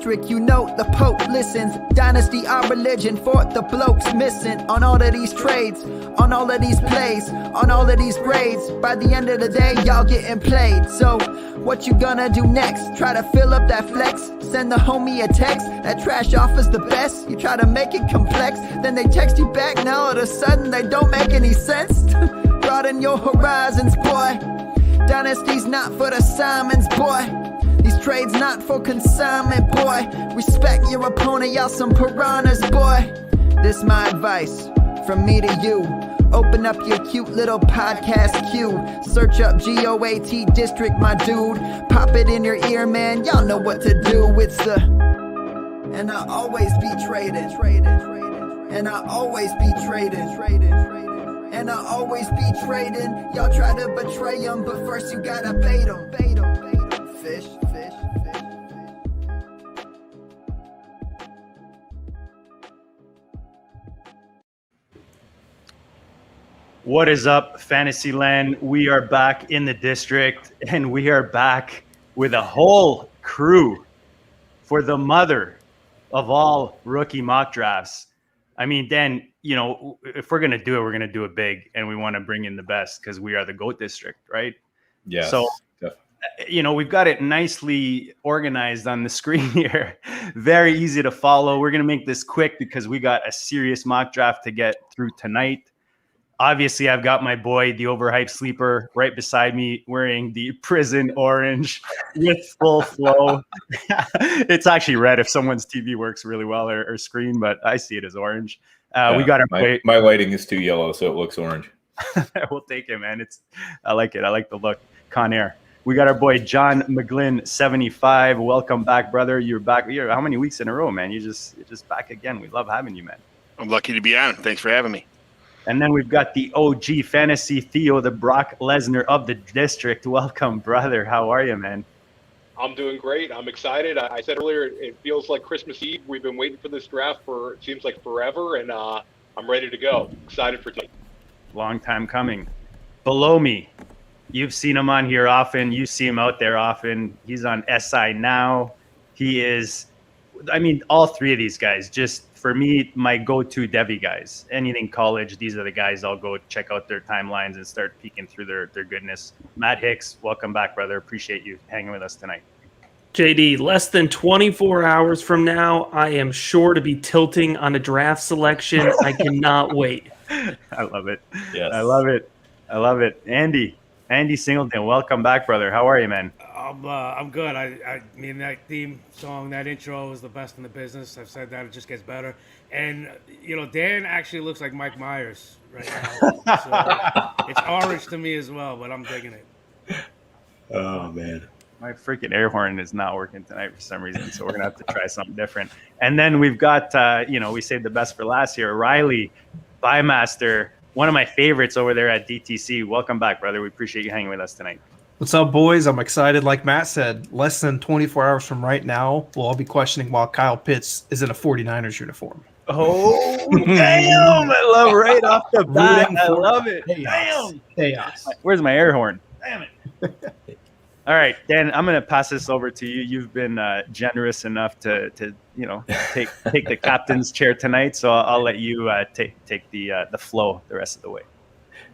District, you know the Pope listens. Dynasty, our religion, for the blokes missing. On all of these trades, on all of these plays, on all of these grades. By the end of the day, y'all getting played. So, what you gonna do next? Try to fill up that flex? Send the homie a text? That trash offer's the best? You try to make it complex, then they text you back. Now all of a sudden they don't make any sense. Broaden your horizons, boy. Dynasty's not for the Simons, boy. These trades not for consignment, boy. Respect your opponent, y'all some piranhas, boy. This my advice from me to you. Open up your cute little podcast queue. Search up GOAT District, my dude. Pop it in your ear, man. Y'all know what to do. It's a... And I always be traded. And I always be traded. And I always be trading. Y'all try to betray them, but first you gotta bait them. Fish. What is up, Fantasyland? We are back in the district, and we are back with a whole crew for the mother of all rookie mock drafts. I mean, Dan, you know, if we're going to do it, we're going to do it big, and we want to bring in the best because we are the GOAT district, right? Yes. So, definitely. You know, we've got it nicely organized on the screen here. Very easy to follow. We're going to make this quick because we got a serious mock draft to get through tonight. Obviously, I've got my boy, the overhyped sleeper, right beside me, wearing the prison orange with full flow. It's actually red if someone's TV works really well or screen, but I see it as orange. We got our boy. My lighting is too yellow, so it looks orange. We'll take it, man. I like it. I like the look. Con Air. We got our boy John McGlynn, 75. Welcome back, brother. You're back. How many weeks in a row, man? You're just back again. We love having you, man. I'm lucky to be on. Thanks for having me. And then we've got the OG fantasy Theo, the Brock Lesnar of the district. Welcome, brother. How are you, man? I'm doing great. I'm excited. I said earlier, it feels like Christmas Eve. We've been waiting for this draft for, it seems like forever, and I'm ready to go. Excited for tonight. Long time coming. Below me, you've seen him on here often. You see him out there often. He's on SI now. He is, I mean, all three of these guys, just for me, my go-to Devy guys. Anything college, these are the guys I'll go check out their timelines and start peeking through their goodness. Matt Hicks, welcome back, brother. Appreciate you hanging with us tonight. JD, less than 24 hours from now, I am sure to be tilting on a draft selection. I cannot wait. I love it. Yes. I love it. Andy Singleton, welcome back, brother. How are you, man? I'm good. I mean, that theme song, that intro is the best in the business. I've said that. It just gets better. And, you know, Dan actually looks like Mike Myers right now. So it's orange to me as well, but I'm digging it. Oh, man. My freaking air horn is not working tonight for some reason, so we're going to have to try something different. And then we've got, we saved the best for last here, Riley, Bymaster, one of my favorites over there at DTC. Welcome back, brother. We appreciate you hanging with us tonight. What's up, boys? I'm excited. Like Matt said, less than 24 hours from right now, we'll all be questioning why Kyle Pitts is in a 49ers uniform. Oh, damn. I love right off the bat. I love it. Damn. Chaos. Where's my air horn? Damn it. All right, Dan, I'm going to pass this over to you. You've been generous enough to take the captain's chair tonight, so I'll let you take the flow the rest of the way.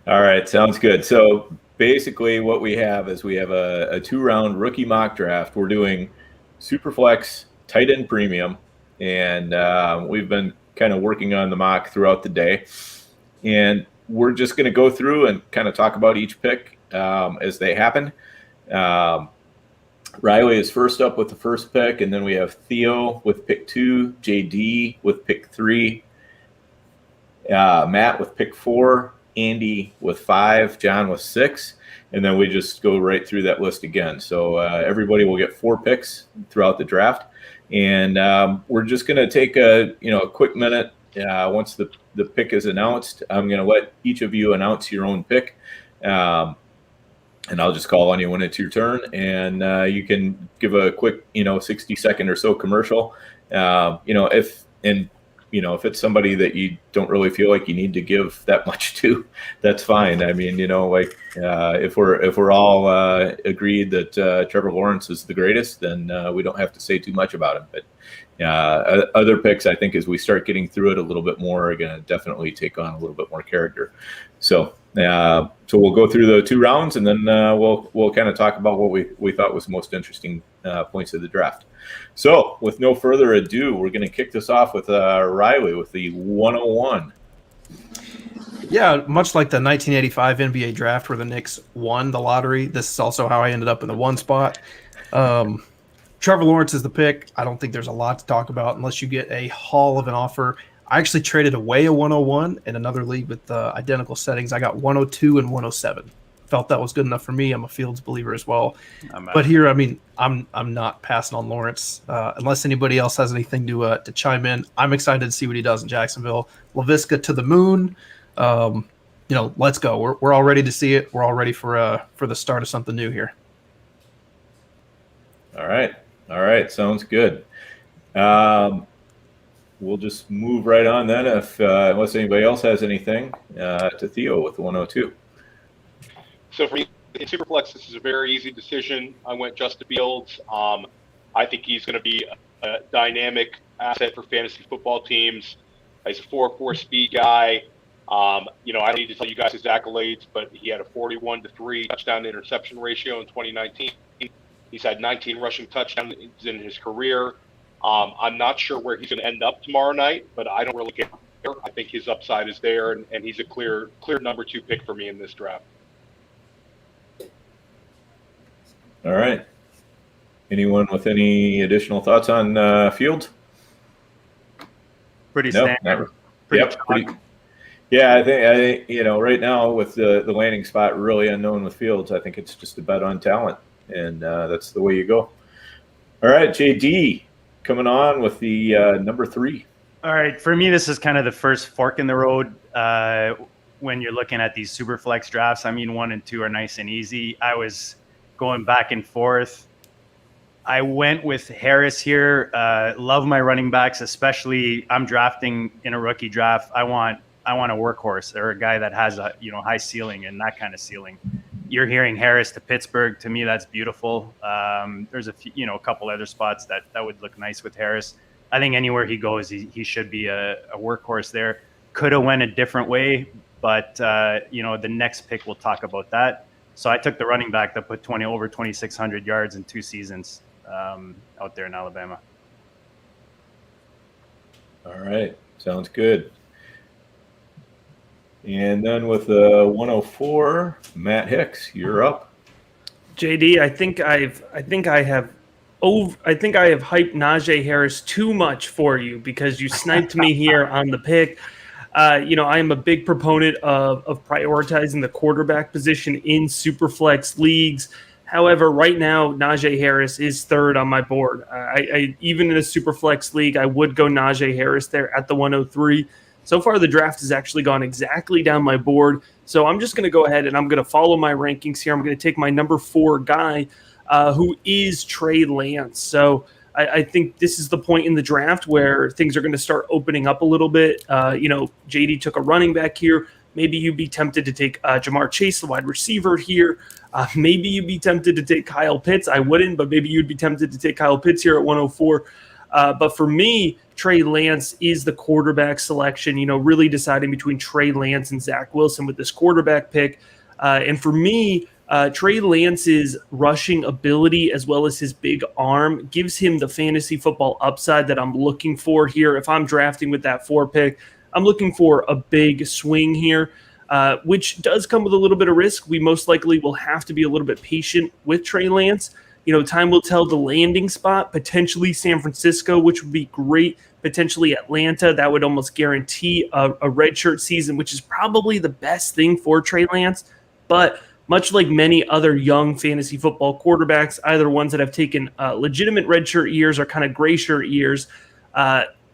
All right, sounds good. So basically what we have is we have a 2-round rookie mock draft. We're doing Superflex, tight end premium, and we've been kind of working on the mock throughout the day. And we're just going to go through and kind of talk about each pick as they happen. Riley is first up with the first pick, and then we have Theo with pick 2, JD with pick 3, Matt with pick 4, Andy with 5, John with 6, and then we just go right through that list again. So everybody will get 4 picks throughout the draft, and we're just going to take a quick minute once the pick is announced, I'm going to let each of you announce your own pick. And I'll just call on you when it's your turn, and you can give a quick, 60-second or so commercial. If it's somebody that you don't really feel like you need to give that much to, that's fine. I mean, if we're all agreed that Trevor Lawrence is the greatest, then we don't have to say too much about him. But other picks, I think, as we start getting through it a little bit more, are going to definitely take on a little bit more character. So we'll go through the 2 rounds, and then we'll kind of talk about what we thought was most interesting points of the draft. So with no further ado, we're going to kick this off with Riley with the 101. Yeah, much like the 1985 NBA draft where the Knicks won the lottery, this is also how I ended up in the 1 spot. Trevor Lawrence is the pick. I don't think there's a lot to talk about unless you get a haul of an offer. I actually traded away a 101 in another league with identical settings. I got 102 and 107. Felt that was good enough for me. I'm a Fields believer as well. But here, I mean, I'm not passing on Lawrence unless anybody else has anything to chime in. I'm excited to see what he does in Jacksonville. LaVisca to the moon. Let's go. We're all ready to see it. We're all ready for the start of something new here. All right. Sounds good. We'll just move right on then, unless anybody else has anything, to Theo with the 102. So for me, in Superflex, this is a very easy decision. I went Justin Fields. I think he's going to be a dynamic asset for fantasy football teams. He's a 4.4 speed guy. I don't need to tell you guys his accolades, but he had a 41-3 touchdown to interception ratio in 2019. He's had 19 rushing touchdowns in his career. I'm not sure where he's going to end up tomorrow night, but I don't really care. I think his upside is there, and he's a clear number 2 pick for me in this draft. All right. Anyone with any additional thoughts on Fields? Pretty standard. Pretty. Yeah, I think right now with the landing spot really unknown with Fields, I think it's just a bet on talent, and that's the way you go. All right, JD coming on with the number 3. All right, for me, this is kind of the first fork in the road when you're looking at these super flex drafts. I mean, 1 and 2 are nice and easy. I was going back and forth. I went with Harris here. Love my running backs, especially I'm drafting in a rookie draft. I want a workhorse or a guy that has a high ceiling and that kind of ceiling. You're hearing Harris to Pittsburgh. To me, that's beautiful. There's a few, a couple other spots that would look nice with Harris. I think anywhere he goes, he should be a workhorse there. Could have went a different way, but the next pick we'll talk about that. So I took the running back that put over 2,600 yards in 2 seasons out there in Alabama. All right, sounds good. And then with the 104, Matt Hicks, you're up. JD, I think I have hyped Najee Harris too much for you because you sniped me here on the pick. I am a big proponent of prioritizing the quarterback position in Superflex leagues. However, right now, Najee Harris is 3rd on my board. I even in a Superflex league, I would go Najee Harris there at the 103. So far, the draft has actually gone exactly down my board. So I'm just going to go ahead and I'm going to follow my rankings here. I'm going to take my number 4 guy, who is Trey Lance. So I think this is the point in the draft where things are going to start opening up a little bit. JD took a running back here. Maybe you'd be tempted to take Jamar Chase, the wide receiver here. Maybe you'd be tempted to take Kyle Pitts. I wouldn't, but maybe you'd be tempted to take Kyle Pitts here at 104. But for me, Trey Lance is the quarterback selection, really deciding between Trey Lance and Zack Wilson with this quarterback pick. And for me, Trey Lance's rushing ability as well as his big arm gives him the fantasy football upside that I'm looking for here. If I'm drafting with that 4 pick, I'm looking for a big swing here, which does come with a little bit of risk. We most likely will have to be a little bit patient with Trey Lance. Time will tell the landing spot, potentially San Francisco, which would be great, potentially Atlanta. That would almost guarantee a redshirt season, which is probably the best thing for Trey Lance. But much like many other young fantasy football quarterbacks, either ones that have taken legitimate redshirt years or kind of gray shirt years,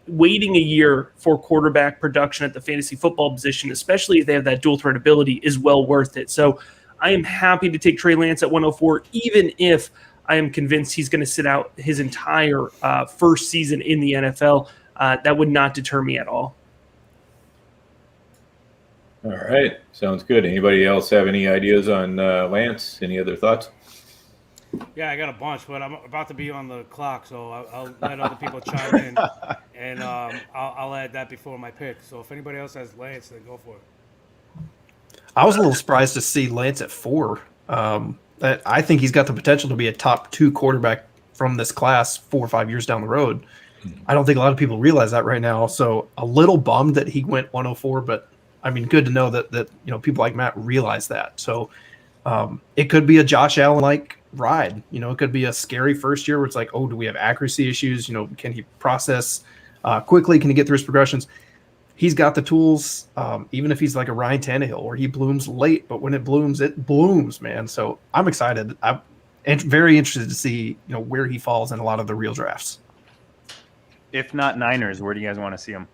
waiting a year for quarterback production at the fantasy football position, especially if they have that dual threat ability, is well worth it. So I am happy to take Trey Lance at 104, even if I am convinced he's going to sit out his entire first season in the NFL. That would not deter me at all. All right. Sounds good. Anybody else have any ideas on Lance? Any other thoughts? Yeah, I got a bunch, but I'm about to be on the clock, so I'll let other people chime in, and I'll add that before my pick. So if anybody else has Lance, then go for it. I was a little surprised to see Lance at 4. I think he's got the potential to be a top 2 quarterback from this class 4 or 5 years down the road. I don't think a lot of people realize that right now. So a little bummed that he went 104, but I mean, good to know that people like Matt realize that. So it could be a Josh Allen-like ride. It could be a scary first year where it's like, oh, do we have accuracy issues? Can he process quickly? Can he get through his progressions? He's got the tools, even if he's like a Ryan Tannehill where he blooms late, but when it blooms, man. So I'm excited. I'm very interested to see where he falls in a lot of the real drafts. If not Niners, where do you guys want to see him?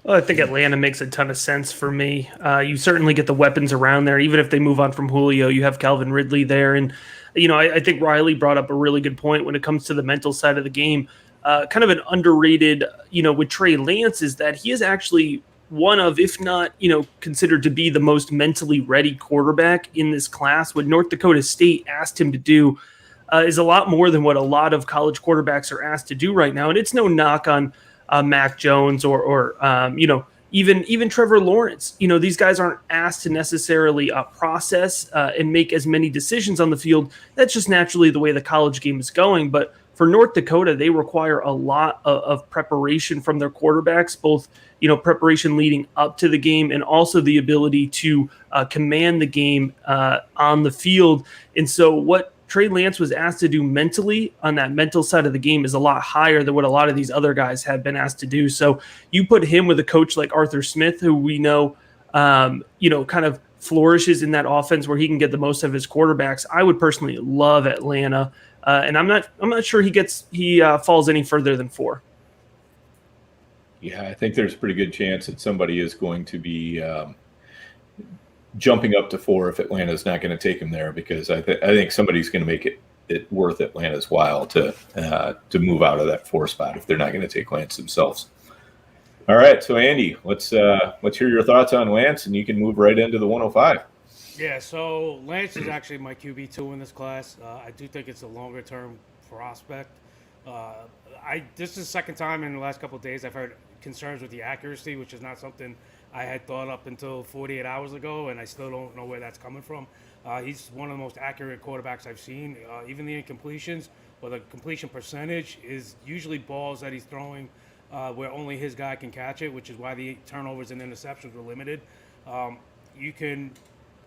Well, I think Atlanta makes a ton of sense for me. You certainly get the weapons around there. Even if they move on from Julio, you have Calvin Ridley there. And, I think Riley brought up a really good point when it comes to the mental side of the game. Kind of an underrated, with Trey Lance is that he is actually one of, if not, considered to be the most mentally ready quarterback in this class. What North Dakota State asked him to do is a lot more than what a lot of college quarterbacks are asked to do right now. And it's no knock on Mac Jones or even Trevor Lawrence. These guys aren't asked to necessarily process and make as many decisions on the field. That's just naturally the way the college game is going. But for North Dakota, they require a lot of preparation from their quarterbacks, both preparation leading up to the game and also the ability to command the game on the field. And so what Trey Lance was asked to do mentally on that mental side of the game is a lot higher than what a lot of these other guys have been asked to do. So you put him with a coach like Arthur Smith, who we know, kind of flourishes in that offense where he can get the most of his quarterbacks. I would personally love Atlanta, and I'm not sure he falls any further than 4. Yeah, I think there's a pretty good chance that somebody is going to be jumping up to 4 if Atlanta's not going to take him there, because I think somebody's going to make it worth Atlanta's while to move out of that 4 spot if they're not going to take Lance themselves. All right, so Andy, let's hear your thoughts on Lance, and you can move right into the 105. Yeah, so Lance is actually my QB2 in this class. I do think it's a longer-term prospect. This is the second time in the last couple of days I've heard concerns with the accuracy, which is not something I had thought up until 48 hours ago, and I still don't know where that's coming from. He's one of the most accurate quarterbacks I've seen. Even the incompletions, or the completion percentage, is usually balls that he's throwing where only his guy can catch it, which is why the turnovers and interceptions were limited. You can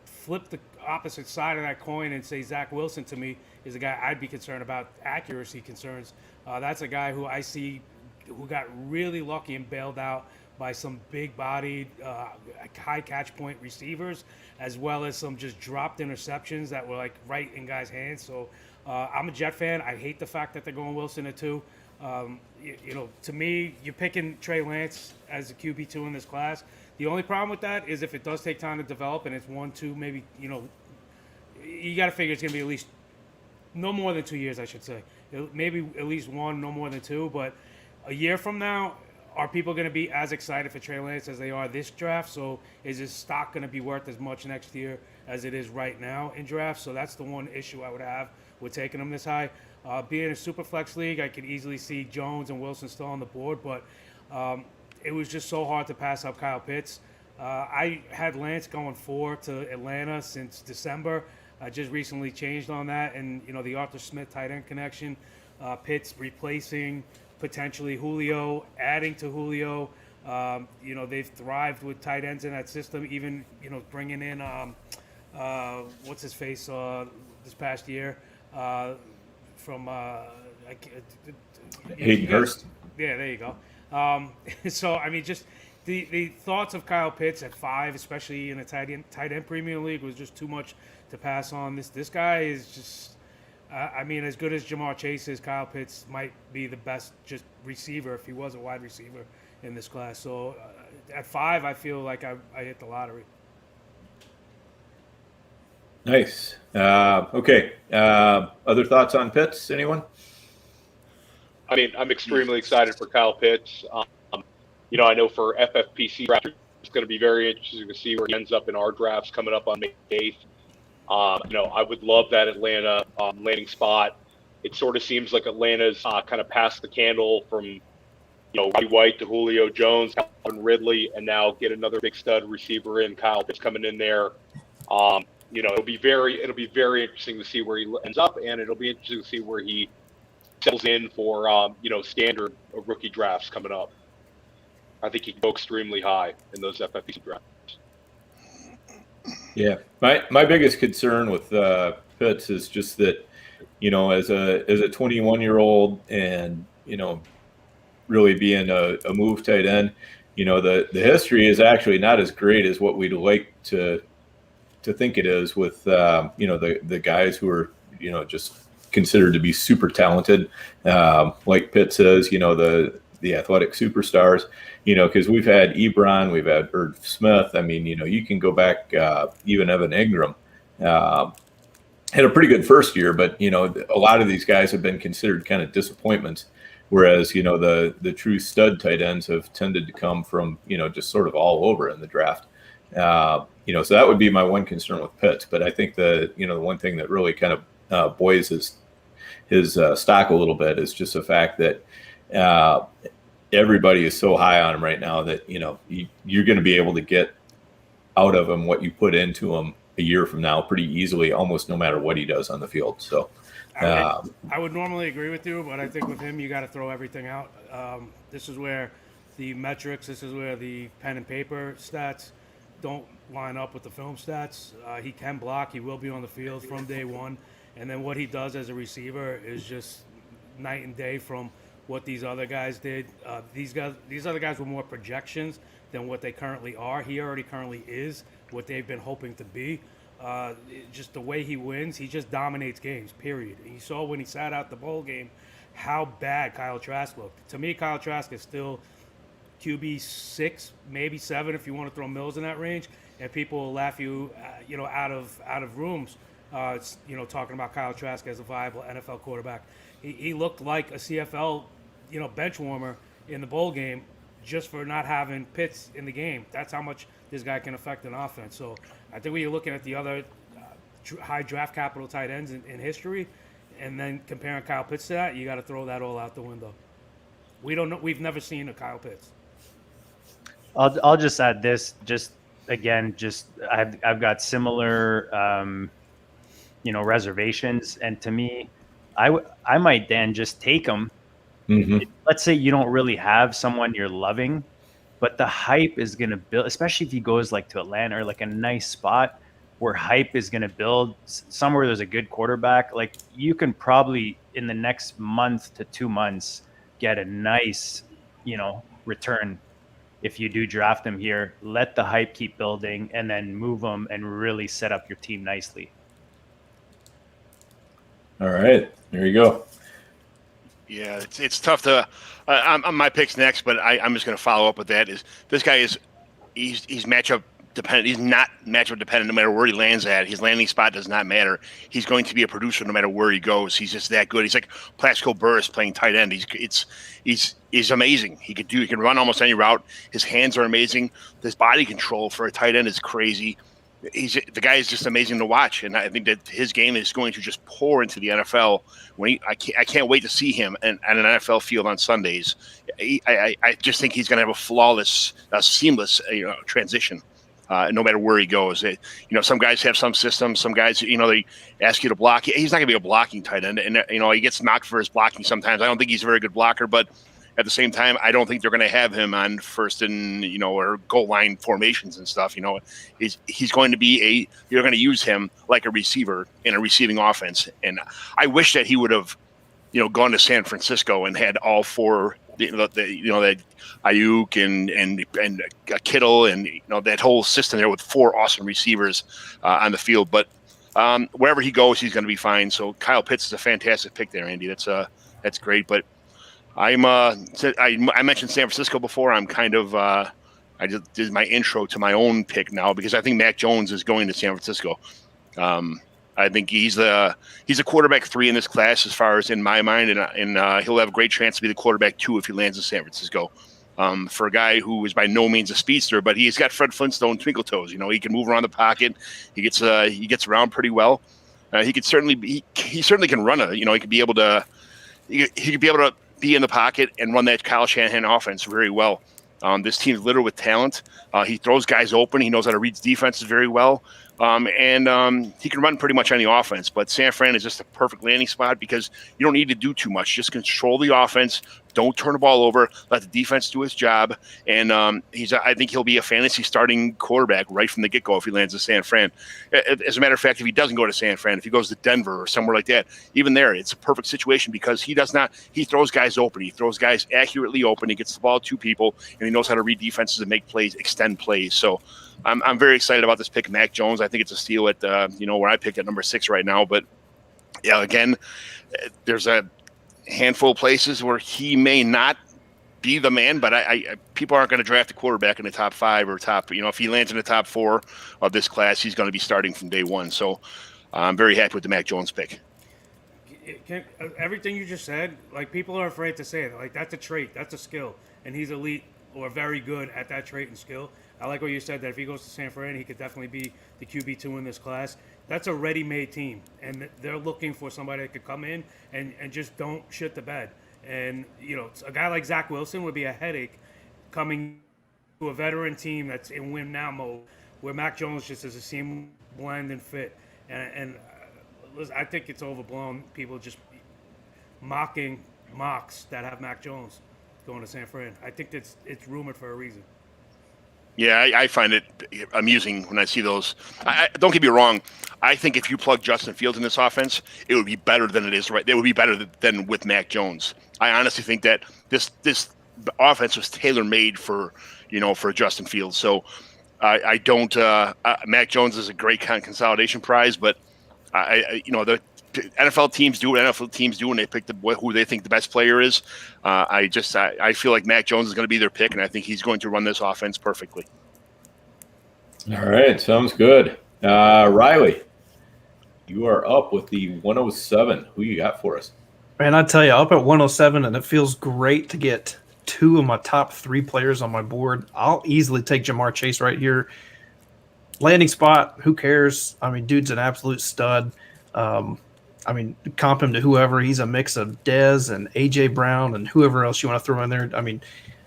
flip the opposite side of that coin and say Zack Wilson, to me, is a guy I'd be concerned about accuracy concerns. That's a guy who I see who got really lucky and bailed out by some big-bodied, high catch point receivers, as well as some just dropped interceptions that were like right in guys' hands. So I'm a Jet fan. I hate the fact that they're going Wilson at 2. To me, you're picking Trey Lance as a QB2 in this class. The only problem with that is if it does take time to develop and it's 1, 2, maybe, you got to figure it's going to be at least no more than 2 years, I should say. Maybe at least 1, no more than 2. But a year from now, are people going to be as excited for Trey Lance as they are this draft? So is his stock going to be worth as much next year as it is right now in drafts? So that's the one issue I would have with taking him this high. Being in a super flex league, I could easily see Jones and Wilson still on the board, but it was just so hard to pass up Kyle Pitts. I had Lance going 4 to Atlanta since December. I just recently changed on that, and the Arthur Smith tight end connection, Pitts replacing potentially Julio, adding to Julio. They've thrived with tight ends in that system, even bringing in what's his face this past year from Hayden Hurst. Yeah, there you go. So I mean, just the thoughts of Kyle Pitts at 5, especially in a tight end premium league, was just too much to pass on. This guy is just I mean, as good as Jamar Chase is, Kyle Pitts might be the best just receiver if he was a wide receiver in this class. So at 5, I feel like I hit the lottery. Nice. Okay. Other thoughts on Pitts? Anyone? I mean, I'm extremely excited for Kyle Pitts. I know for FFPC draft, it's going to be very interesting to see where he ends up in our drafts coming up on May 8th. I would love that Atlanta landing spot. It sort of seems like Atlanta's kind of passed the candle from, Roddy White to Julio Jones, Calvin Ridley, and now get another big stud receiver in Kyle Pitts coming in there. It'll be very interesting to see where he ends up, and it'll be interesting to see where he settles in for standard rookie drafts coming up. I think he can go extremely high in those FFPC drafts. Yeah, my biggest concern with Pitts is just that, as a 21-year-old and really being a move tight end, the history is actually not as great as what we'd like to think it is with the guys who are just considered to be super talented, like Pitts is, the athletic superstars, because we've had Ebron, we've had Irv Smith. I mean, you can go back, even Evan Ingram had a pretty good first year, but, a lot of these guys have been considered kind of disappointments, whereas, the true stud tight ends have tended to come from, just sort of all over in the draft. So that would be my one concern with Pitts. But I think the one thing that really kind of buoys his stock a little bit is just the fact that everybody is so high on him right now that you're going to be able to get out of him what you put into him a year from now pretty easily, almost no matter what he does on the field. So I would normally agree with you, but I think with him you got to throw everything out. This is where the metrics, this is where the pen and paper stats don't line up with the film stats. He can block. He will be on the field from day one. And then what he does as a receiver is just night and day from what these other guys did. These other guys were more projections than what they currently are. He already currently is what they've been hoping to be. Just the way he wins, he just dominates games, period. And you saw when he sat out the bowl game how bad Kyle Trask looked. To me, Kyle Trask is still QB 6, maybe 7 if you want to throw Mills in that range, and people will laugh you, out of rooms, talking about Kyle Trask as a viable NFL quarterback. He looked like a CFL, bench warmer in the bowl game just for not having Pitts in the game. That's how much this guy can affect an offense. So I think when you're looking at the other high draft capital tight ends in history, and then comparing Kyle Pitts to that, you got to throw that all out the window. We don't know. We've never seen a Kyle Pitts. I'll just add this. I've got similar, reservations, and to me, I might then just take him. Mm-hmm. Let's say you don't really have someone you're loving, but the hype is going to build, especially if he goes like to Atlanta or like a nice spot where hype is going to build somewhere there's a good quarterback. Like you can probably in the next month to 2 months get a nice, return. If you do draft him here, let the hype keep building and then move him and really set up your team nicely. All right, there you go. Yeah, it's tough to. I'm my pick's next, but I'm just going to follow up with that. Is this guy he's matchup dependent. He's not matchup dependent no matter where he lands at. His landing spot does not matter. He's going to be a producer no matter where he goes. He's just that good. He's like Plaxico Burress playing tight end. He's amazing. He can run almost any route. His hands are amazing. His body control for a tight end is crazy. The guy is just amazing to watch, and I think that his game is going to just pour into the NFL. I can't wait to see him at an NFL field on Sundays. I just think he's going to have a flawless, seamless transition. No matter where he goes, some guys have some systems. Some guys, they ask you to block. He's not going to be a blocking tight end, and he gets knocked for his blocking sometimes. I don't think he's a very good blocker, but at the same time, I don't think they're going to have him on first and or goal line formations and stuff. He's going to be you're going to use him like a receiver in a receiving offense. And I wish that he would have, gone to San Francisco and had all four, that Ayuk and Kittle and that whole system there with 4 awesome receivers on the field. But wherever he goes, he's going to be fine. So Kyle Pitts is a fantastic pick there, Andy. That's great. But I mentioned San Francisco before. I'm kind of I just did my intro to my own pick now because I think Mac Jones is going to San Francisco. I think he's a quarterback 3 in this class as far as in my mind, and he'll have a great chance to be the quarterback 2 if he lands in San Francisco. For a guy who is by no means a speedster, but he's got Fred Flintstone twinkle toes. You know, he can move around the pocket. He gets around pretty well. He certainly can run he could be able to be in the pocket and run that Kyle Shanahan offense very well. This team's littered with talent. He throws guys open. He knows how to read defenses very well. And he can run pretty much any offense. But San Fran is just a perfect landing spot because you don't need to do too much. Just control the offense. Don't turn the ball over. Let the defense do its job. And I think he'll be a fantasy starting quarterback right from the get-go if he lands in San Fran. As a matter of fact, if he doesn't go to San Fran, if he goes to Denver or somewhere like that, even there, it's a perfect situation because he throws guys open. He throws guys accurately open. He gets the ball to people, and he knows how to read defenses and make plays, extend plays. So I'm very excited about this pick, Mac Jones. I think it's a steal at where I pick at number 6 right now. But yeah, again, there's a handful of places where he may not be the man, but people aren't going to draft a quarterback in the top 5 or top. If he lands in the top 4 of this class, he's going to be starting from day 1. So I'm very happy with the Mac Jones pick. Everything you just said, like people are afraid to say it. Like that's a trait, that's a skill, and he's elite or very good at that trait and skill. I like what you said that if he goes to San Fran, he could definitely be the QB2 in this class. That's a ready-made team, and they're looking for somebody that could come in and just don't shit the bed. And, a guy like Zack Wilson would be a headache coming to a veteran team that's in win-now mode where Mac Jones just is a seam blend and fit. And listen, I think it's overblown. People just mocks that have Mac Jones going to San Fran. I think it's rumored for a reason. Yeah, I find it amusing when I see those. Don't get me wrong. I think if you plug Justin Fields in this offense, it would be better than it is right. It would be better than with Mac Jones. I honestly think that this offense was tailor-made for Justin Fields. So I don't. Mac Jones is a great consolidation prize, but the NFL teams do what NFL teams do when they pick who they think the best player is. I feel like Mac Jones is going to be their pick, and I think he's going to run this offense perfectly. All right, sounds good. Riley, you are up with the 107. Who you got for us? Man, I tell you, up at 107, and it feels great to get 2 of my top 3 players on my board. I'll easily take Ja'Marr Chase right here. Landing spot, who cares? I mean, dude's an absolute stud. Comp him to whoever. He's a mix of Dez and A.J. Brown and whoever else you want to throw in there. I mean,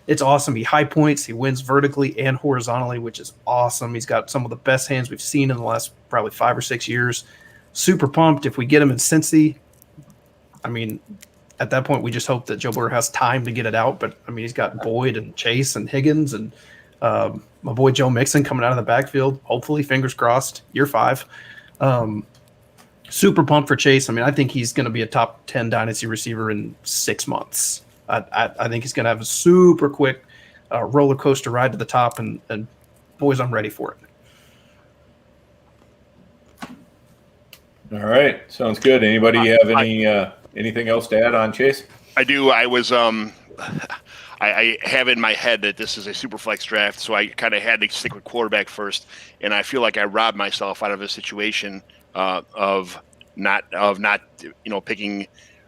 it's awesome. He high points. He wins vertically and horizontally, which is awesome. He's got some of the best hands we've seen in the last probably 5 or 6 years. Super pumped. If we get him in Cincy, at that point, we just hope that Joe Burrow has time to get it out. But, he's got Boyd and Chase and Higgins and my boy Joe Mixon coming out of the backfield. Hopefully, fingers crossed, year 5. Super pumped for Chase. I think he's going to be a top 10 dynasty receiver in 6 months. I think he's going to have a super quick roller coaster ride to the top, and boys, I'm ready for it. All right, sounds good. Anybody have anything else to add on Chase? I do. I was I have in my head that this is a super flex draft, so I kind of had to stick with quarterback first, and I feel like I robbed myself out of a situation of not picking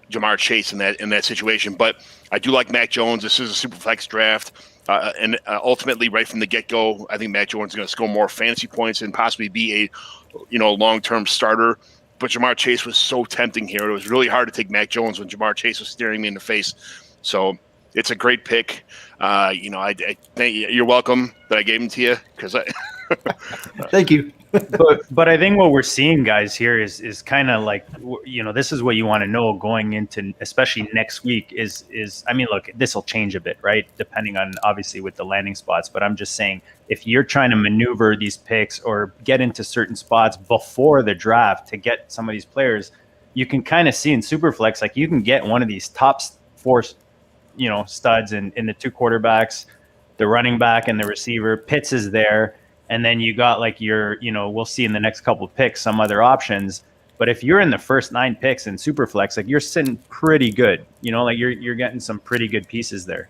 Ja'Marr Chase in that situation. But I do like Mac Jones. This is a super flex draft, and ultimately, right from the get go, I think Mac Jones is going to score more fantasy points and possibly be a long-term starter. But Ja'Marr Chase was so tempting here. It was really hard to take Mac Jones when Ja'Marr Chase was staring me in the face. So it's a great pick. I thank you. You're welcome that I gave him to you because Thank you. but I think what we're seeing, guys, here is kind of like, this is what you want to know going into, especially next week is, look, this will change a bit, right? Depending on obviously with the landing spots, but I'm just saying if you're trying to maneuver these picks or get into certain spots before the draft to get some of these players, you can kind of see in Superflex, like you can get one of these top 4, studs in the 2 quarterbacks, the running back and the receiver. Pitts is there. And then you got like we'll see in the next couple of picks some other options. But if you're in the first 9 picks in Superflex, like you're sitting pretty good, like you're getting some pretty good pieces there.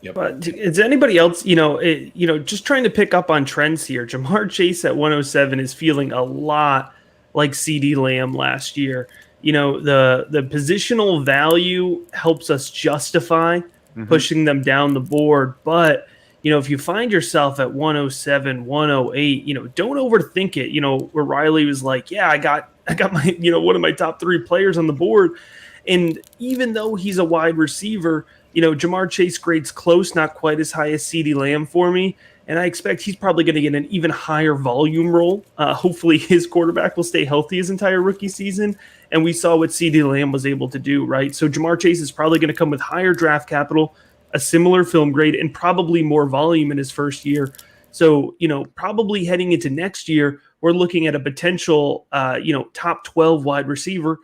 Yep. But is anybody else, just trying to pick up on trends here? Jamar Chase at 107 is feeling a lot like CeeDee Lamb last year. The positional value helps us justify pushing them down the board. But, if you find yourself at 107, 108, don't overthink it. Where Riley was like, yeah, I got my, one of my top 3 players on the board. And even though he's a wide receiver, Jamar Chase grades close, not quite as high as CeeDee Lamb for me. And I expect he's probably going to get an even higher volume role. Hopefully his quarterback will stay healthy his entire rookie season. And we saw what CeeDee Lamb was able to do, right? So Jamar Chase is probably going to come with higher draft capital, a similar film grade, and probably more volume in his first year. So, probably heading into next year, we're looking at a potential, top 12 wide receiver.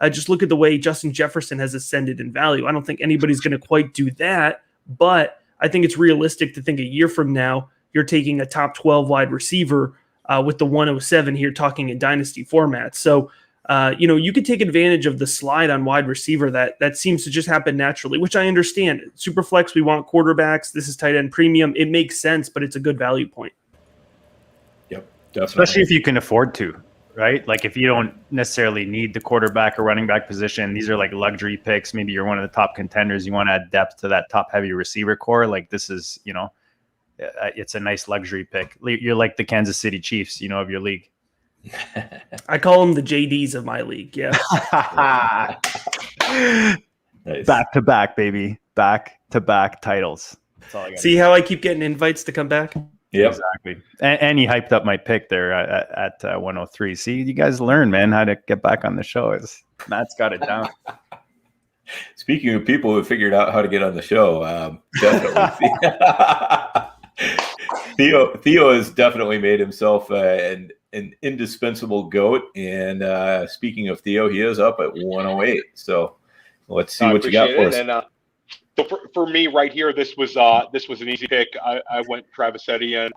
Just look at the way Justin Jefferson has ascended in value. I don't think anybody's going to quite do that, but I think it's realistic to think a year from now, you're taking a top 12 wide receiver with the 107 here, talking in dynasty format. So, you could take advantage of the slide on wide receiver that seems to just happen naturally, which I understand. Superflex, we want quarterbacks. This is tight end premium. It makes sense, but it's a good value point. Yep, definitely. Especially if you can afford to. Right? Like if you don't necessarily need the quarterback or running back position, these are like luxury picks. Maybe you're one of the top contenders. You want to add depth to that top heavy receiver core. Like this is, it's a nice luxury pick. You're like the Kansas City Chiefs, of your league. I call them the JDs of my league. Yeah. Nice. Back to back, baby. Back to back titles. That's all I got. See how I keep getting invites to come back? Yep. Exactly. And he hyped up my pick there at 103. See, you guys learn, man, how to get back on the show. Matt's got it down. Speaking of people who figured out how to get on the show, definitely. Theo has definitely made himself an indispensable GOAT. And speaking of Theo, he is up at 108. So let's see what you got for us. And, so for me right here, this was an easy pick. I went Travis Etienne.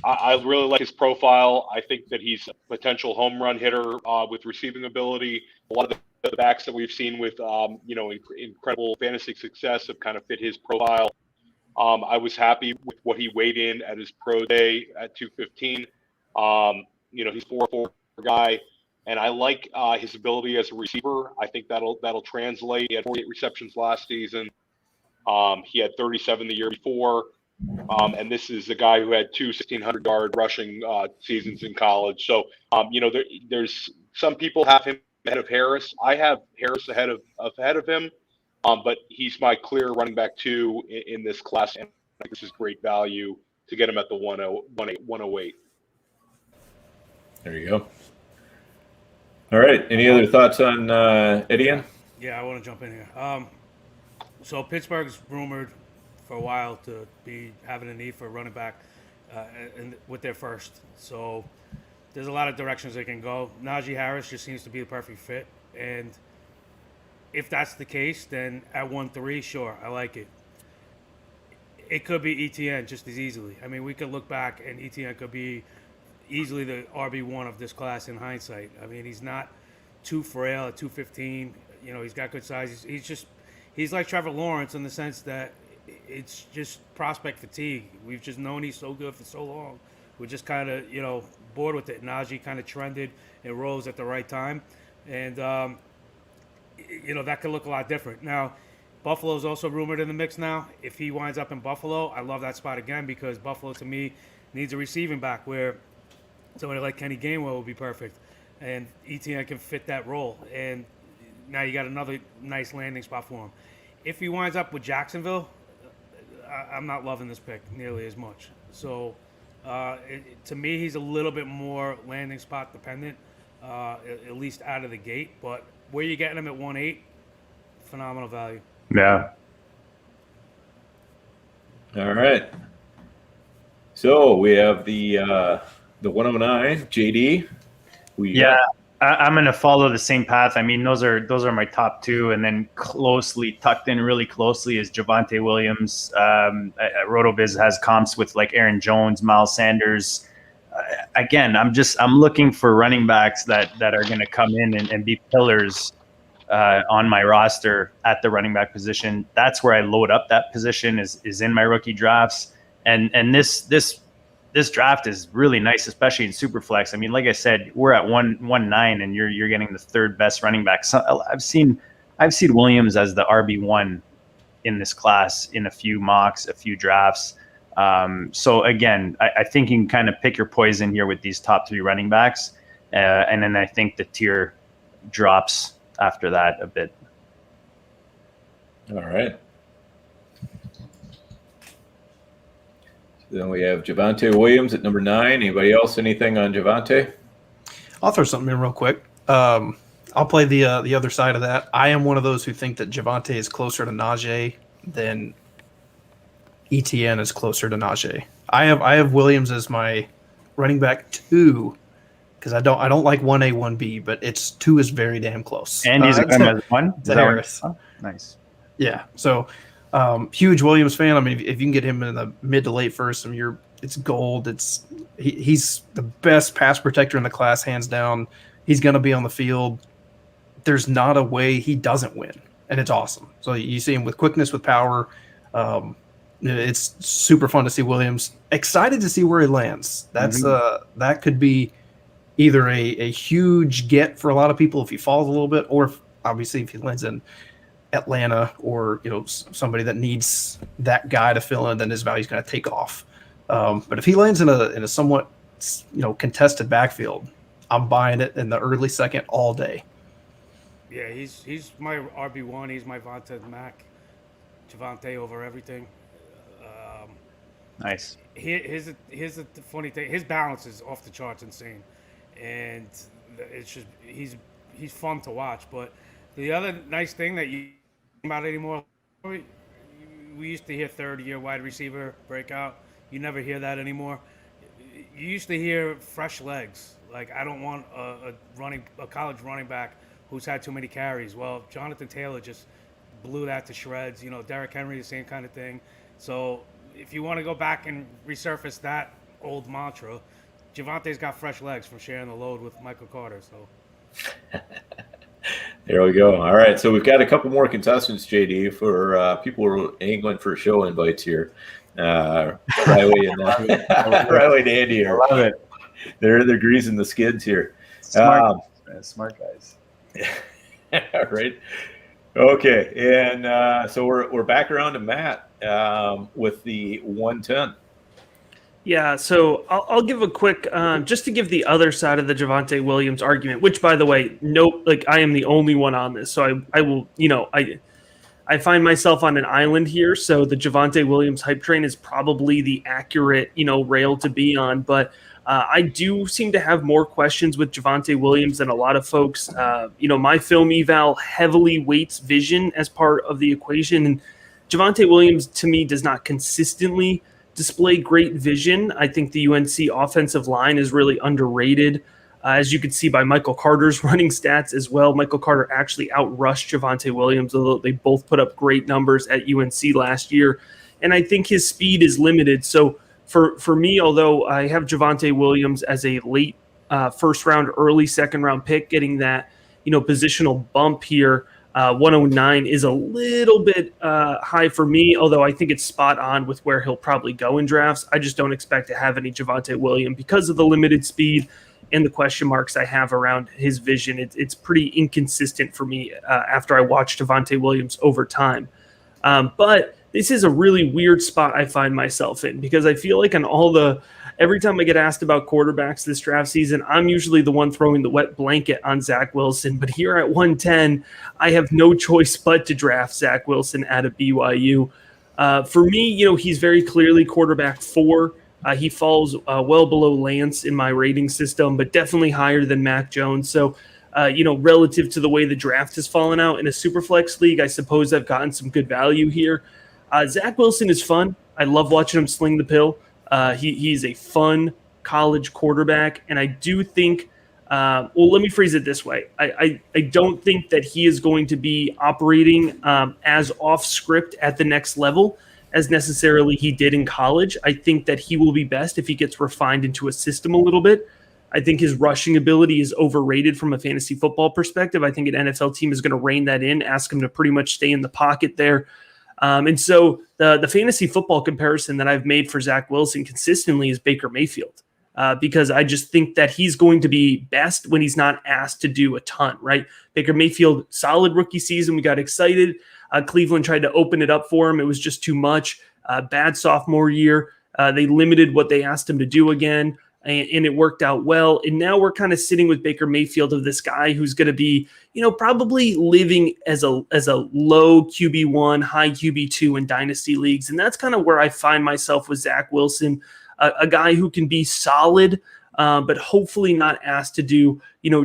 I really like his profile. I think that he's a potential home run hitter with receiving ability. A lot of the backs that we've seen with incredible fantasy success have kind of fit his profile. I was happy with what he weighed in at his pro day at 215. He's 4'4" guy. And I like his ability as a receiver. I think that'll translate. He had 48 receptions last season. He had 37 the year before. And this is a guy who had 2 1,600-yard rushing seasons in college. So, there's some people have him ahead of Harris. I have Harris ahead of him. But he's my clear running back 2 in this class. And I think this is great value to get him at the 108. There you go. All right. Any other thoughts on Etienne? Yeah, I want to jump in here. So Pittsburgh's rumored for a while to be having a need for a running back with their first. So there's a lot of directions they can go. Najee Harris just seems to be the perfect fit. And if that's the case, then at 1-3, sure, I like it. It could be Etienne just as easily. I mean, we could look back and Etienne could be easily the RB1 of this class in hindsight. I mean, he's not too frail at 215. He's got good size. He's like Trevor Lawrence in the sense that it's just prospect fatigue. We've just known he's so good for so long. We're just kind of, bored with it. Najee kind of trended and rose at the right time. And, that could look a lot different. Now, Buffalo's also rumored in the mix now. If he winds up in Buffalo, I love that spot again because Buffalo, to me, needs a receiving back where somebody like Kenny Gainwell would be perfect. And Etienne can fit that role. And now you got another nice landing spot for him. If he winds up with Jacksonville, I'm not loving this pick nearly as much. So, to me, he's a little bit more landing spot dependent, at least out of the gate. But where you're getting him at 1.8, phenomenal value. Yeah. All right. So we have the 109 JD. I'm going to follow the same path. I mean, those are my top two, and then closely tucked in, really closely, is Javonte Williams. RotoViz has comps with like Aaron Jones, Miles Sanders. Again, I'm looking for running backs that are going to come in and be pillars on my roster at the running back position. That's where I load up that position is in my rookie drafts, and this draft is really nice, especially in Superflex. I mean, like I said, we're at 1-9, and you're getting the third best running back. So I've seen Williams as the RB1 in this class in a few mocks, a few drafts. So again, I think you can kind of pick your poison here with these top three running backs, and then I think the tier drops after that a bit. All right. Then we have Javonte Williams at number 9. Anybody else? Anything on Javonte? I'll throw something in real quick. I'll play the other side of that. I am one of those who think that Javonte is closer to Najee than ETN is closer to Najee. I have Williams as my running back 2 because I don't like 1A, 1B, but 2 is very damn close. And he's as 1? To Harris. Oh, nice. Yeah. So huge Williams fan. I mean, if you can get him in the mid to late first, it's gold. He's the best pass protector in the class, hands down. He's going to be on the field. There's not a way he doesn't win, and it's awesome. So you see him with quickness, with power. It's super fun to see Williams. Excited to see where he lands. That's that could be either a huge get for a lot of people if he falls a little bit, or obviously if he lands in Atlanta or somebody that needs that guy to fill in, then his value's going to take off. But if he lands in a somewhat contested backfield, I'm buying it in the early second all day. Yeah, he's my RB1. He's my Javonte over everything. Nice. Here's the funny thing. His balance is off the charts, insane, and it's just he's fun to watch. But the other nice thing that you about anymore, we used to hear third-year wide receiver breakout. You never hear that anymore. You used to hear fresh legs. Like, I don't want a college running back who's had too many carries. Well, Jonathan Taylor just blew that to shreds. Derrick Henry, the same kind of thing. So if you want to go back and resurface that old mantra, Javonte's got fresh legs from sharing the load with Michael Carter. So there we go. All right, so we've got a couple more contestants, JD, for people who are angling for show invites here. Riley and Andy here. I love it. They're greasing the skids here. Smart guys. All right. Okay, and so we're back around to Matt with the 110. Yeah, so I'll give a quick, just to give the other side of the Javonte Williams argument, which, by the way, I am the only one on this, so I will, I find myself on an island here, so the Javonte Williams hype train is probably the accurate, rail to be on, but I do seem to have more questions with Javonte Williams than a lot of folks. My film eval heavily weights vision as part of the equation, and Javonte Williams, to me, does not consistently display great vision. I think the UNC offensive line is really underrated. As you can see by Michael Carter's running stats as well, Michael Carter actually outrushed Javonte Williams, although they both put up great numbers at UNC last year. And I think his speed is limited. So for me, although I have Javonte Williams as a late first round, early second round pick, getting that positional bump here, 109 is a little bit high for me, although I think it's spot on with where he'll probably go in drafts. I just don't expect to have any Javonte Williams because of the limited speed and the question marks I have around his vision. It's pretty inconsistent for me after I watched Javonte Williams over time. But this is a really weird spot I find myself in because I feel like every time I get asked about quarterbacks this draft season, I'm usually the one throwing the wet blanket on Zack Wilson. But here at 110, I have no choice but to draft Zack Wilson out of BYU. For me, he's very clearly quarterback 4. He falls well below Lance in my rating system, but definitely higher than Mac Jones. So, relative to the way the draft has fallen out in a Superflex league, I suppose I've gotten some good value here. Zack Wilson is fun. I love watching him sling the pill. He's a fun college quarterback, and I do think Well, let me phrase it this way. I don't think that he is going to be operating as off script at the next level as necessarily he did in college. I think that he will be best if he gets refined into a system a little bit. I think his rushing ability is overrated from a fantasy football perspective. I think an NFL team is going to rein that in, ask him to pretty much stay in the pocket there. And so the fantasy football comparison that I've made for Zack Wilson consistently is Baker Mayfield, because I just think that he's going to be best when he's not asked to do a ton, right? Baker Mayfield, solid rookie season. We got excited. Cleveland tried to open it up for him. It was just too much. Bad sophomore year. They limited what they asked him to do again, and it worked out well. And now we're kind of sitting with Baker Mayfield of this guy who's going to be, probably living as a low QB1, high QB2 in dynasty leagues. And that's kind of where I find myself with Zack Wilson, a guy who can be solid, but hopefully not asked to do,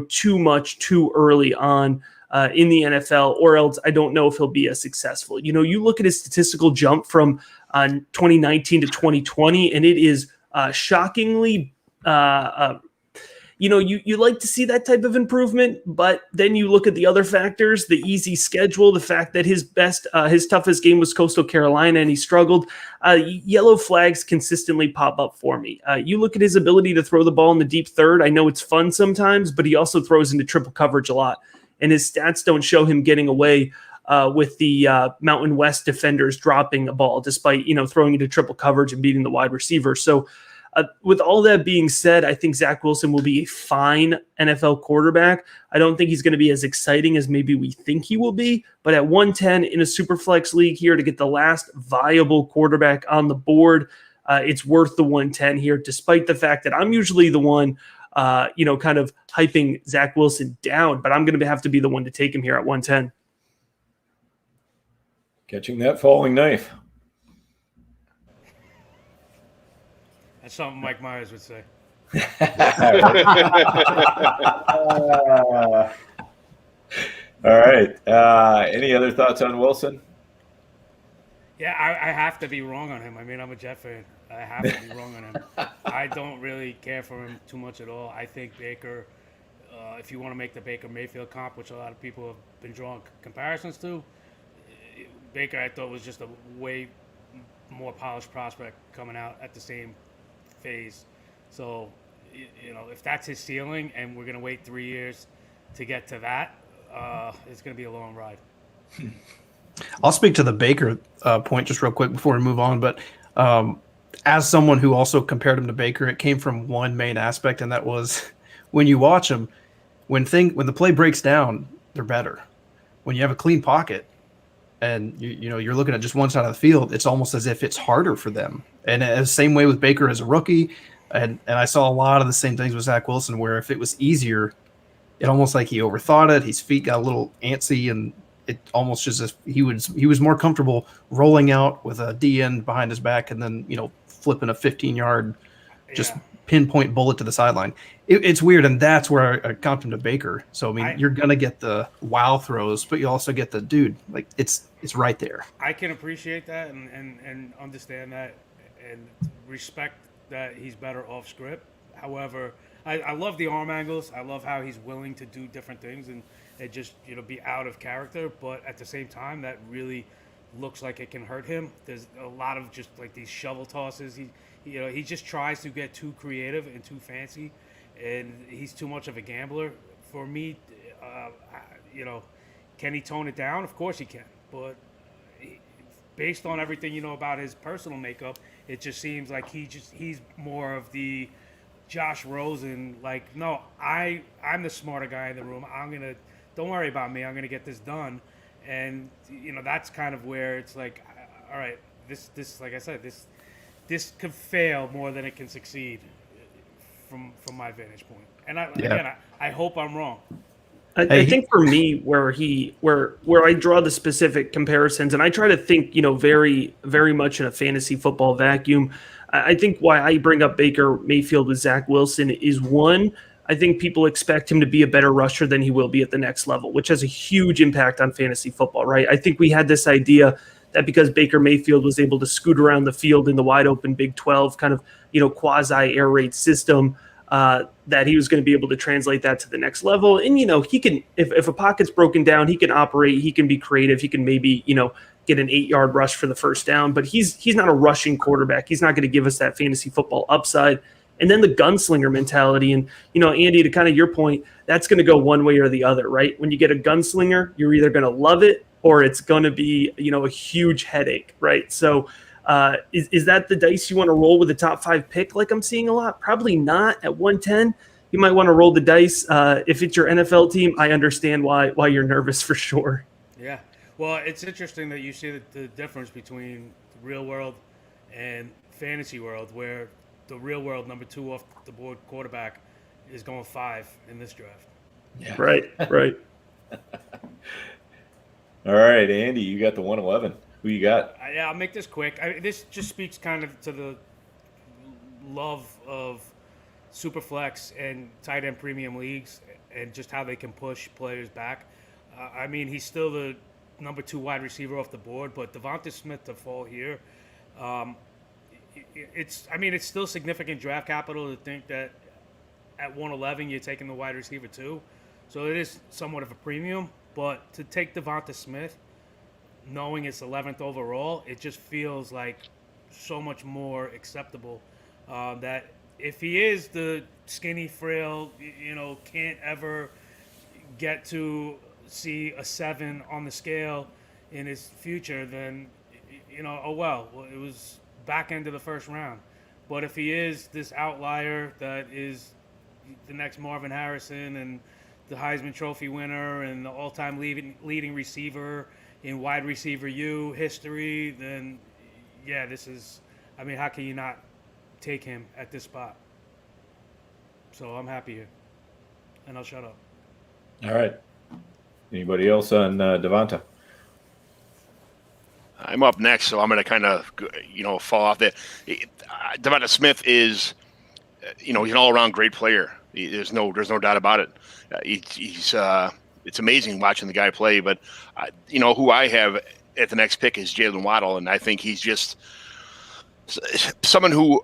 too much too early on in the NFL, or else I don't know if he'll be as successful. You look at his statistical jump from 2019 to 2020, and it is shockingly, you like to see that type of improvement, but then you look at the other factors, the easy schedule, the fact that his toughest game was Coastal Carolina and he struggled. Yellow flags consistently pop up for me. You look at his ability to throw the ball in the deep third. I know it's fun sometimes, but he also throws into triple coverage a lot. And his stats don't show him getting away with the Mountain West defenders dropping a ball, despite, throwing into triple coverage and beating the wide receiver. So with all that being said, I think Zack Wilson will be a fine NFL quarterback. I don't think he's going to be as exciting as maybe we think he will be, but at 110 in a super flex league here to get the last viable quarterback on the board, it's worth the 110 here, despite the fact that I'm usually the one kind of hyping Zack Wilson down, but I'm going to have to be the one to take him here at 110. Catching that falling knife. That's something Mike Myers would say. All right. Any other thoughts on Wilson? Yeah, I have to be wrong on him. I mean, I'm a Jet fan. I have to be wrong on him. I don't really care for him too much at all. I think Baker, if you want to make the Baker Mayfield comp, which a lot of people have been drawing comparisons to, Baker I thought was just a way more polished prospect coming out at the same phase. So, if that's his ceiling and we're going to wait 3 years to get to that, it's going to be a long ride. I'll speak to the Baker point just real quick before we move on. But as someone who also compared him to Baker, it came from one main aspect, and that was when you watch them, when the play breaks down, they're better. When you have a clean pocket and you're looking at just one side of the field, it's almost as if it's harder for them. And the same way with Baker as a rookie, and I saw a lot of the same things with Zack Wilson, where if it was easier, it almost like he overthought it. His feet got a little antsy, and it almost just as he was more comfortable rolling out with a DN behind his back and then flipping a 15-yard just pinpoint bullet to the sideline. It's weird, and that's where I comped him to Baker. So I mean, you're gonna get the wow throws, but you also get the dude. Like it's right there. I can appreciate that and understand that and respect that he's better off script. However, I love the arm angles. I love how he's willing to do different things and just be out of character. But at the same time, that really looks like it can hurt him. There's a lot of just like these shovel tosses. He just tries to get too creative and too fancy, and he's too much of a gambler for me. Can he tone it down? Of course he can, but based on everything you know about his personal makeup, it just seems like he's more of the Josh Rosen, like, no, I'm the smarter guy in the room. Don't worry about me. I'm going to get this done. And, that's kind of where it's like, all right, this, like I said, this could fail more than it can succeed from my vantage point. And I hope I'm wrong. I think for me, where I draw the specific comparisons, and I try to think, very, very much in a fantasy football vacuum. I think why I bring up Baker Mayfield with Zack Wilson is, one, I think people expect him to be a better rusher than he will be at the next level, which has a huge impact on fantasy football, right? I think we had this idea that because Baker Mayfield was able to scoot around the field in the wide open Big 12 kind of, quasi air raid system, that he was going to be able to translate that to the next level. And, he can, if a pocket's broken down, he can operate, he can be creative, he can maybe, get an 8-yard rush for the first down, but he's not a rushing quarterback. He's not going to give us that fantasy football upside. And then the gunslinger mentality. And, Andy, to kind of your point, that's going to go one way or the other, right? When you get a gunslinger, you're either going to love it or it's going to be, a huge headache, right? So is that the dice you want to roll with a top 5 pick like I'm seeing a lot? Probably not at 110. You might want to roll the dice. If it's your NFL team, I understand why you're nervous for sure. Yeah. Well, it's interesting that you see the difference between the real world and fantasy world, where the real world number 2 off the board quarterback is going 5 in this draft. Yeah. Right. All right, Andy, you got the 111. Who you got? Yeah, I'll make this quick. This just speaks kind of to the love of Superflex and tight end premium leagues and just how they can push players back. He's still the number 2 wide receiver off the board, but Devonta Smith to fall here, it's still significant draft capital to think that at 111 you're taking the wide receiver too. So it is somewhat of a premium, but to take Devonta Smith, knowing it's 11th overall, it just feels like so much more acceptable. That if he is the skinny, frail, can't ever get to see a 7 on the scale in his future, then, it was back end of the first round. But if he is this outlier that is the next Marvin Harrison and the Heisman Trophy winner and the all-time leading receiver in wide receiver U history, then, this is, how can you not take him at this spot? So I'm happy here. And I'll shut up. All right. Anybody else on Devonta? I'm up next, so I'm going to kind of, fall off that. Devonta Smith is, he's an all-around great player. There's no doubt about it. It's amazing watching the guy play. But who I have at the next pick is Jaylen Waddle, and I think he's just someone who,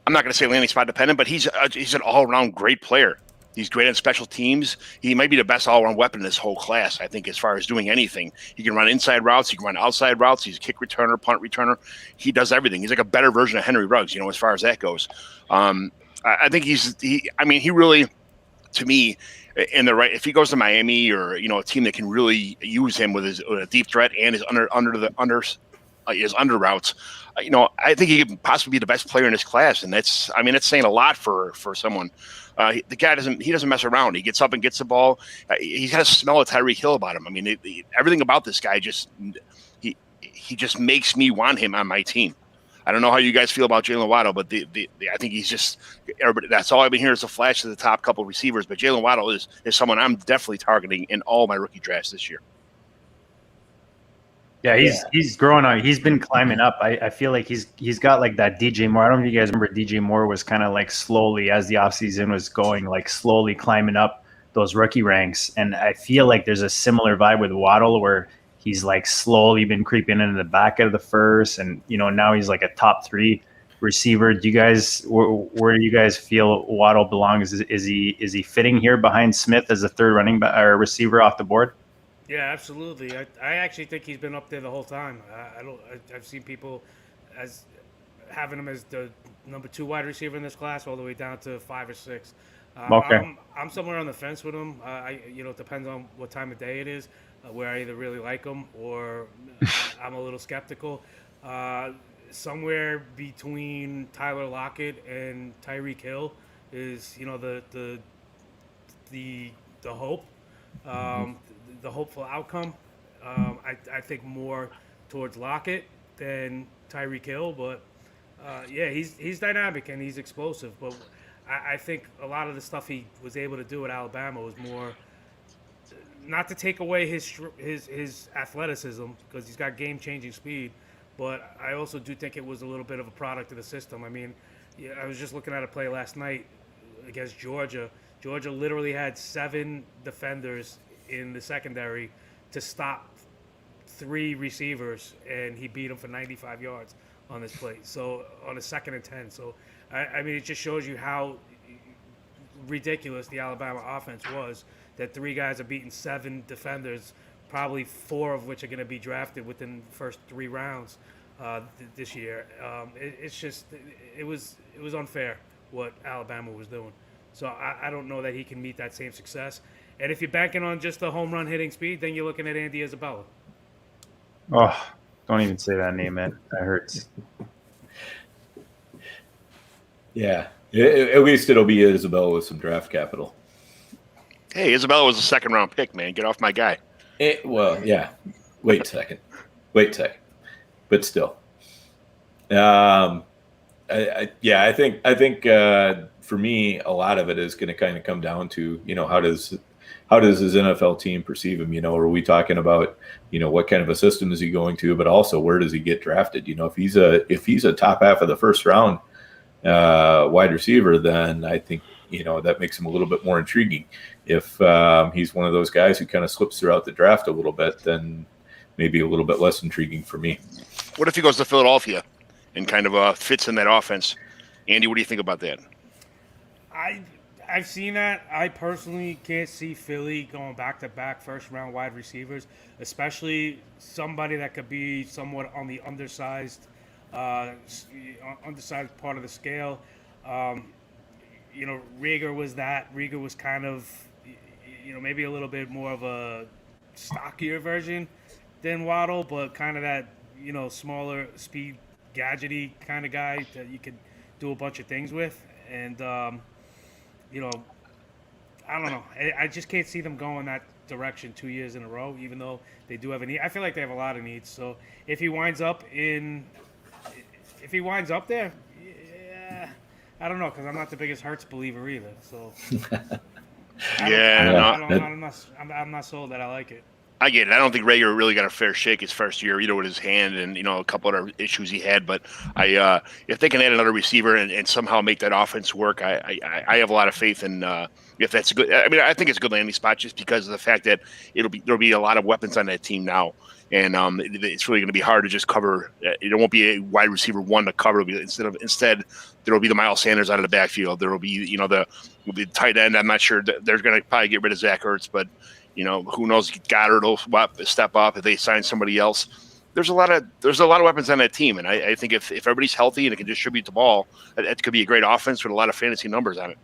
I'm not going to say landing spot dependent, but he's an all-around great player. He's great on special teams. He might be the best all-around weapon in this whole class, I think, as far as doing anything. He can run inside routes. He can run outside routes. He's a kick returner, punt returner. He does everything. He's like a better version of Henry Ruggs, as far as that goes. I think he really, to me, if he goes to Miami or, a team that can really use him with a deep threat and his his under routes, I think he could possibly be the best player in his class. And that's saying a lot for someone. The guy doesn't mess around. He gets up and gets the ball. He's got a smell of Tyreek Hill about him. Everything about this guy he just makes me want him on my team. I don't know how you guys feel about Jaylen Waddle, but I think he's just everybody. That's all I've been hearing is a flash of the top couple of receivers. But Jaylen Waddle is someone I'm definitely targeting in all my rookie drafts this year. Yeah, he's growing on. He's been climbing up. I feel like he's got like that DJ Moore. I don't know if you guys remember DJ Moore was kind of like slowly as the offseason was going, like slowly climbing up those rookie ranks. And I feel like there's a similar vibe with Waddle where he's like slowly been creeping into the back of the first, and now he's like a top 3 receiver. Do you guys where do you guys feel Waddle belongs? Is he fitting here behind Smith as a third running back or receiver off the board? Yeah, absolutely. I actually think he's been up there the whole time. I've seen people as having him as the number 2 wide receiver in this class, all the way down to 5 or 6. Okay. I'm somewhere on the fence with him. It depends on what time of day it is, where I either really like him or I'm a little skeptical. Somewhere between Tyler Lockett and Tyreek Hill is the hope. The hopeful outcome. I think more towards Lockett than Tyreek Hill, but he's dynamic and he's explosive. But I think a lot of the stuff he was able to do at Alabama was more not to take away his athleticism, because he's got game-changing speed, but I also do think it was a little bit of a product of the system. I was just looking at a play last night against Georgia. Georgia literally had 7 defenders in the secondary to stop 3 receivers, and he beat them for 95 yards on this play. So on a 2nd and 10. So it just shows you how ridiculous the Alabama offense was. That 3 guys are beating 7 defenders, probably 4 of which are going to be drafted within the first 3 rounds this year. It was unfair what Alabama was doing. So I don't know that he can meet that same success. And if you're banking on just the home run hitting speed, then you're looking at Andy Isabella. Oh, don't even say that name, man. That hurts. Yeah. At least it'll be Isabella with some draft capital. Hey, Isabella was a second-round pick, man. Get off my guy. Well, yeah. Wait a second. But still. I think for me, a lot of it is going to kind of come down to, how does his NFL team perceive him? Are we talking about, what kind of a system is he going to, but also where does he get drafted? If he's a top half of the first round wide receiver, then I think, that makes him a little bit more intriguing. If he's one of those guys who kind of slips throughout the draft a little bit, then maybe a little bit less intriguing for me. What if he goes to Philadelphia and kind of fits in that offense? Andy, what do you think about that? I've seen that. I personally can't see Philly going back-to-back first-round wide receivers, especially somebody that could be somewhat on the undersized part of the scale. Rieger was that. Rieger was kind of, maybe a little bit more of a stockier version than Waddle, but kind of that, smaller speed, gadgety kind of guy that you could do a bunch of things with. And, I don't know. I just can't see them going that direction 2 years in a row, even though they do have a need. I feel like they have a lot of needs. So if he winds up there, yeah, I don't know, because I'm not the biggest Hurts believer either. So I'm not sold that I like it. I get it. I don't think Rager really got a fair shake his first year, with his hand and, a couple other issues he had. But if they can add another receiver and somehow make that offense work, I have a lot of faith in if that's good. I mean, I think it's a good landing spot just because of the fact that there'll be a lot of weapons on that team now. And it's really going to be hard to just cover. It won't be a wide receiver one to cover. Instead, there will be the Miles Sanders out of the backfield. There will be, the tight end. I'm not sure that they're going to probably get rid of Zach Ertz, but who knows? Goddard will step up if they sign somebody else. There's a lot of weapons on that team, and I think if everybody's healthy and it can distribute the ball, it could be a great offense with a lot of fantasy numbers on it.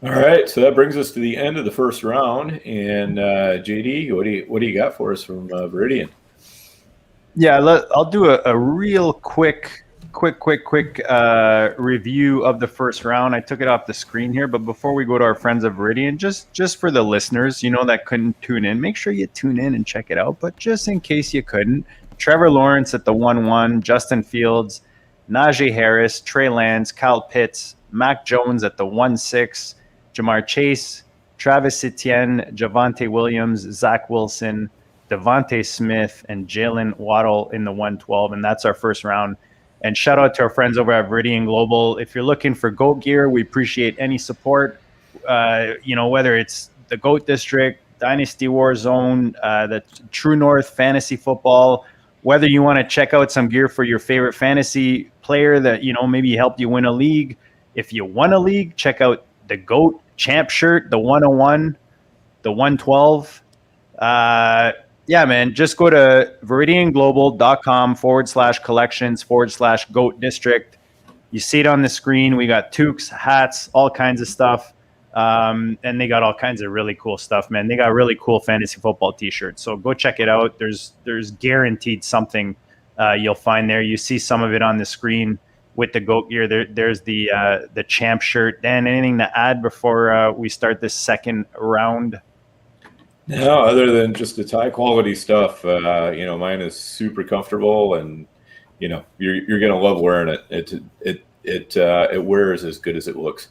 All right, so that brings us to the end of the first round. And JD, what do you got for us from Viridian? Yeah, I'll do a real quick review of the first round. I took it off the screen here, but before we go to our friends of Viridian, just for the listeners, that couldn't tune in, make sure you tune in and check it out. But just in case you couldn't, Trevor Lawrence at the 1-1, Justin Fields, Najee Harris, Trey Lance, Kyle Pitts, Mac Jones at the 1-6, Jamar Chase, Travis Etienne, Javonte Williams, Zack Wilson, Devonta Smith, and Jaylen Waddle in the 1-12, and that's our first round. And shout out to our friends over at Viridian Global. If you're looking for GOAT gear, we appreciate any support. Whether it's the GOAT District, Dynasty War Zone, the True North Fantasy Football, whether you want to check out some gear for your favorite fantasy player that, maybe helped you win a league. If you won a league, check out the GOAT Champ shirt, the 101, the 112. Yeah, man, just go to viridianglobal.com/collections/GOAT District. You see it on the screen. We got toques, hats, all kinds of stuff. And they got all kinds of really cool stuff, man. They got really cool fantasy football t-shirts. So go check it out. There's guaranteed something you'll find there. You see some of it on the screen with the GOAT gear. There's the champ shirt. Dan, anything to add before we start this second round? No, other than just it's high quality stuff. Mine is super comfortable, and you're gonna love wearing it. It wears as good as it looks.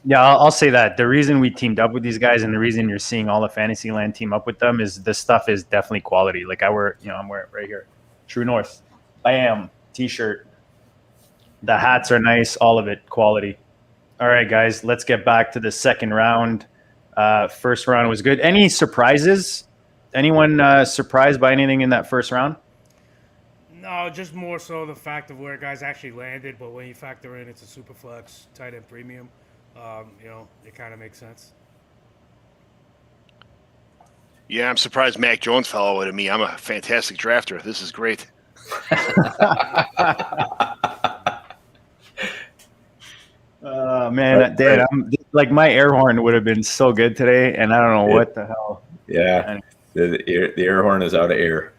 Yeah, I'll say that. The reason we teamed up with these guys and the reason you're seeing all the Fantasyland team up with them is the stuff is definitely quality. Like I'm wearing it right here. True North. I am t-shirt. The hats are nice, all of it quality. All right, guys, let's get back to the second round. First round was good. Any surprises? Anyone surprised by anything in that first round? No, just more so the fact of where guys actually landed. But when you factor in it's a super flex tight end premium, it kind of makes sense. Yeah, I'm surprised Mac Jones fell away to me. I'm a fantastic drafter. This is great. Man, Dan, like my air horn would have been so good today, and I don't know what the hell. Yeah, the air horn is out of air.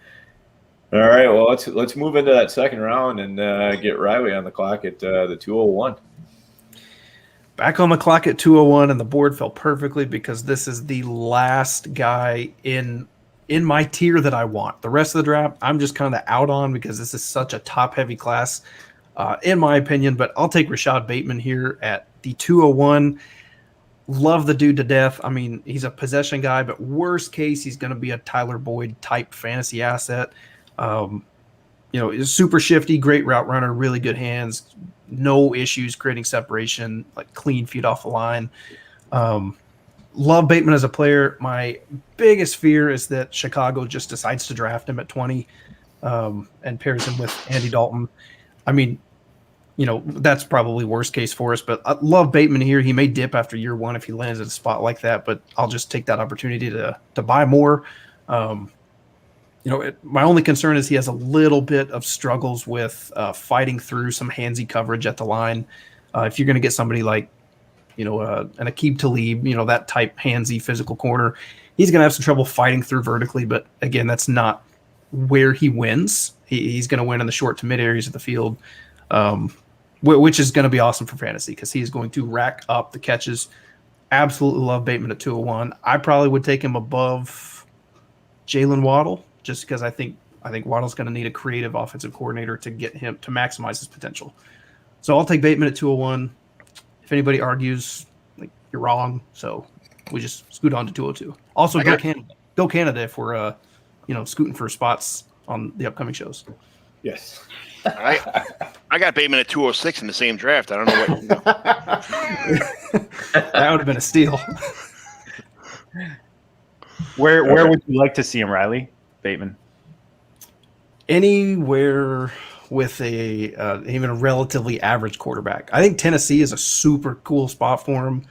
All right, well let's move into that second round and get Riley on the clock at the 201. Back on the clock at 201, and the board fell perfectly because this is the last guy in my tier that I want. The rest of the draft, I'm just kind of out on because this is such a top-heavy class, in my opinion. But I'll take Rashad Bateman here at the 201. Love the dude to death. I mean, he's a possession guy, but worst case, he's going to be a Tyler Boyd-type fantasy asset. He's super shifty, great route runner, really good hands, no issues creating separation, like clean feet off the line. Love Bateman as a player. My biggest fear is that Chicago just decides to draft him at 20 and pairs him with Andy Dalton. I mean, that's probably worst case for us, but I love Bateman here. He may dip after year one if he lands at a spot like that, but I'll just take that opportunity to buy more. My only concern is he has a little bit of struggles with fighting through some handsy coverage at the line. If you're going to get somebody like, an Aqib Talib, that type handsy physical corner, he's going to have some trouble fighting through vertically. But again, that's not where he wins. He's going to win in the short to mid areas of the field, which is going to be awesome for fantasy because he's going to rack up the catches. Absolutely love Bateman at 201. I probably would take him above Jaylen Waddle, just because I think Waddle's going to need a creative offensive coordinator to get him to maximize his potential. So I'll take Bateman at 201. If anybody argues, you're wrong. So we just scoot on to 202. Also, go Canada if we're scooting for spots on the upcoming shows. Yes. I got Bateman at 206 in the same draft. I don't know what. That would have been a steal. Where would you like to see him, Riley? Bateman? Anywhere with even a relatively average quarterback. I think Tennessee is a super cool spot for him.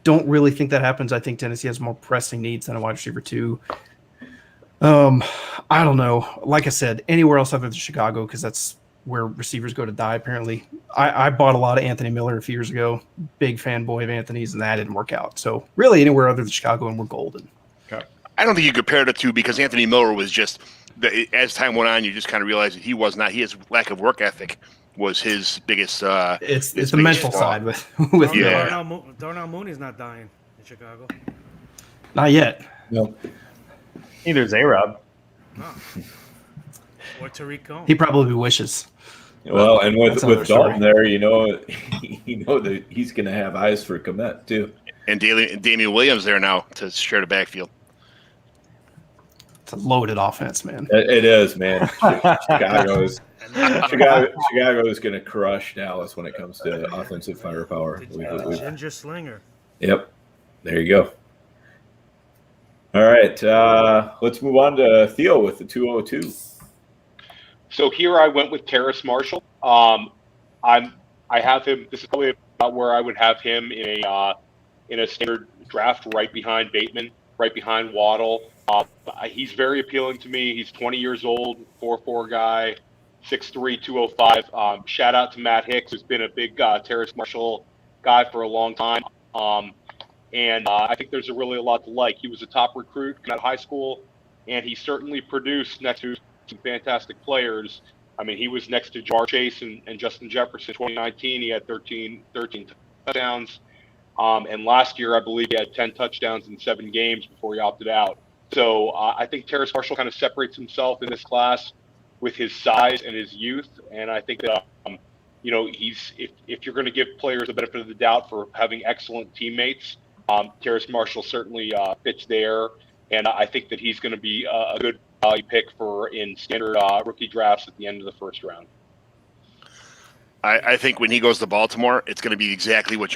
Don't really think that happens. I think Tennessee has more pressing needs than a wide receiver too. I don't know. Like I said, anywhere else other than Chicago, because that's where receivers go to die, apparently. I bought a lot of Anthony Miller a few years ago. Big fanboy of Anthony's, and that didn't work out. So really anywhere other than Chicago, and we're golden. Okay. I don't think you compare the two because Anthony Miller was just as time went on, you just kind of realized that he was not. His lack of work ethic was his biggest. It's the mental side with Darnell Mooney's not dying in Chicago. Not yet. No. Neither is A-Rob. No. Or Tariq Cohen. He probably wishes. Well, and with story. Dalton there, that he's going to have eyes for Komet too. And Damian Williams there now to share the backfield. It's a loaded offense, man. It is, man. Chicago is going to crush Dallas when it comes to offensive firepower. Ginger Slinger. Yep. There you go. All right. Let's move on to Theo with the 202. So here I went with Terrace Marshall. I have him. This is probably about where I would have him in a standard draft, right behind Bateman, right behind Waddle. He's very appealing to me. He's 20 years old, 4'4" guy, 6'3", 205. Shout out to Matt Hicks, who's been a big Terrace Marshall guy for a long time. And I think there's really a lot to like. He was a top recruit at high school, and he certainly produced next to some fantastic players. I mean, he was next to Jamar Chase and Justin Jefferson in 2019. He had 13 touchdowns. And last year, I believe he had 10 touchdowns in 7 games before he opted out. So I think Terrace Marshall kind of separates himself in this class with his size and his youth. And I think that, if you're going to give players the benefit of the doubt for having excellent teammates, Terrace Marshall certainly fits there. And I think that he's going to be a good value pick in standard rookie drafts at the end of the first round. I think when he goes to Baltimore, it's going to be exactly what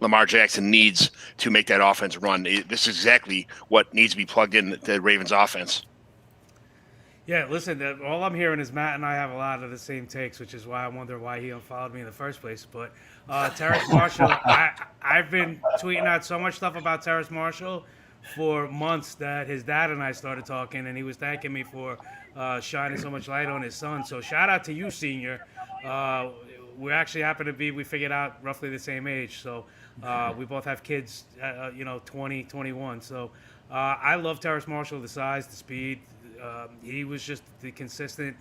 Lamar Jackson needs to make that offense run. This is exactly what needs to be plugged in the Ravens offense. Yeah, listen, all I'm hearing is Matt and I have a lot of the same takes, which is why I wonder why he unfollowed me in the first place. But Terrace Marshall, I've been tweeting out so much stuff about Terrace Marshall for months that his dad and I started talking, and he was thanking me for shining so much light on his son. So shout out to you, Senior. We actually happen to be, we figured out roughly the same age. So we both have kids, 20, 21. So I love Terrace Marshall, the size, the speed. He was just the consistent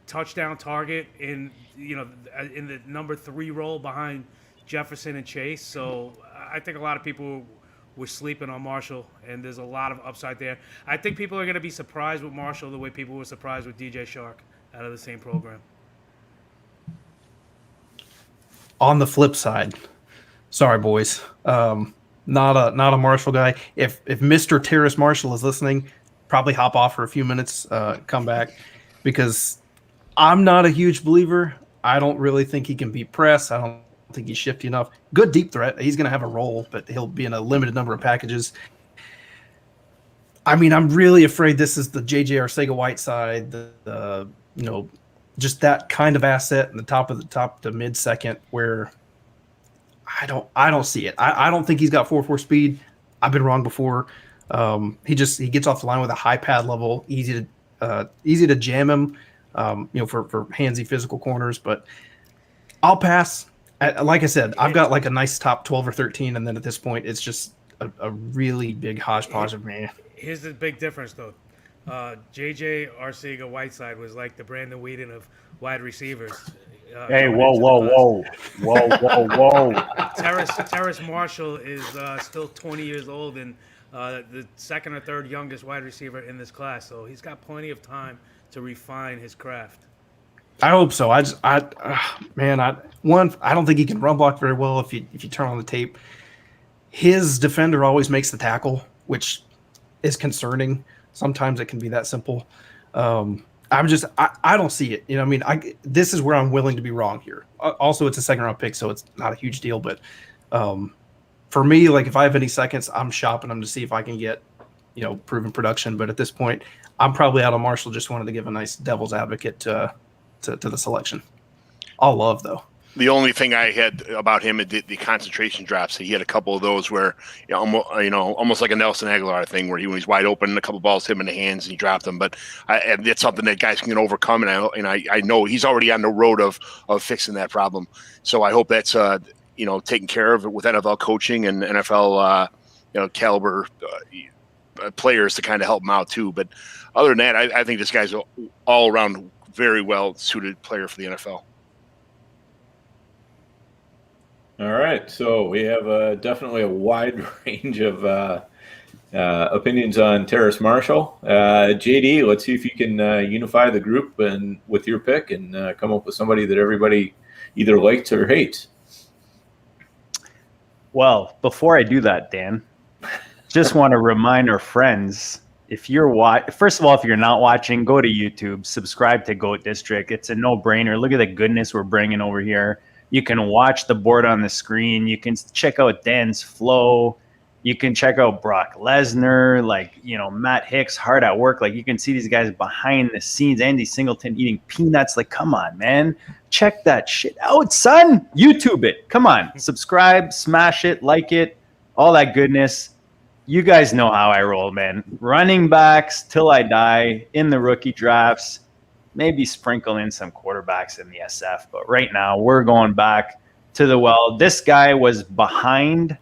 touchdown target in the number 3 role behind Jefferson and Chase. So I think a lot of people were sleeping on Marshall, and there's a lot of upside there. I think people are going to be surprised with Marshall the way people were surprised with DJ Shark out of the same program. On the flip side, sorry boys, not a Marshall guy. If Mr. Terrace Marshall is listening, probably hop off for a few minutes, come back, because I'm not a huge believer. I don't really think he can beat press. I don't think he's shifty enough. Good deep threat. He's going to have a role, but he'll be in a limited number of packages. I mean, I'm really afraid this is the J.J. Arcega-Whiteside, just that kind of asset in the top to mid-second where I don't see it. I don't think he's got 4.4 speed. I've been wrong before. He gets off the line with a high pad level, easy to jam him, for handsy physical corners. But I'll pass. Like I said, I've got like a nice top 12 or 13, and then at this point, it's just a really big hodgepodge of me. Here's the big difference, though. J.J. Arcega-Whiteside was like the Brandon Whedon of wide receivers. Hey, whoa. Terrace Marshall is still 20 years old and the second or third youngest wide receiver in this class. So he's got plenty of time to refine his craft. I hope so. I don't think he can run block very well if you turn on the tape. His defender always makes the tackle, which is concerning. Sometimes it can be that simple. I don't see it. This is where I'm willing to be wrong here. Also, it's a second round pick, so it's not a huge deal. But for me, like if I have any seconds, I'm shopping them to see if I can get, proven production. But at this point, I'm probably out of Marshall. Just wanted to give a nice devil's advocate to the selection. All love though. The only thing I had about him is the concentration drops. He had a couple of those where, almost like a Nelson Aguilar thing, where when he's wide open, a couple balls hit him in the hands and he dropped them. But it's something that guys can overcome, and I know he's already on the road of fixing that problem. So I hope that's taken care of with NFL coaching and NFL caliber players to kind of help him out too. But other than that, I think this guy's all around very well suited player for the NFL. All right, so we have definitely a wide range of opinions on Terrace Marshall. JD, let's see if you can unify the group and with your pick and come up with somebody that everybody either likes or hates. Well, before I do that, Dan, just want to remind our friends, if you're first of all, if you're not watching, go to YouTube, subscribe to GOAT District. It's a no-brainer. Look at the goodness we're bringing over here. You can watch the board on the screen. You can check out Dan's flow. You can check out Brock Lesnar, Matt Hicks, hard at work. You can see these guys behind the scenes. Andy Singleton eating peanuts. Come on, man. Check that shit out, son. YouTube it. Come on. Subscribe, smash it, like it, all that goodness. You guys know how I roll, man. Running backs till I die in the rookie drafts. Maybe sprinkle in some quarterbacks in the SF. But right now, we're going back to the well. This guy was behind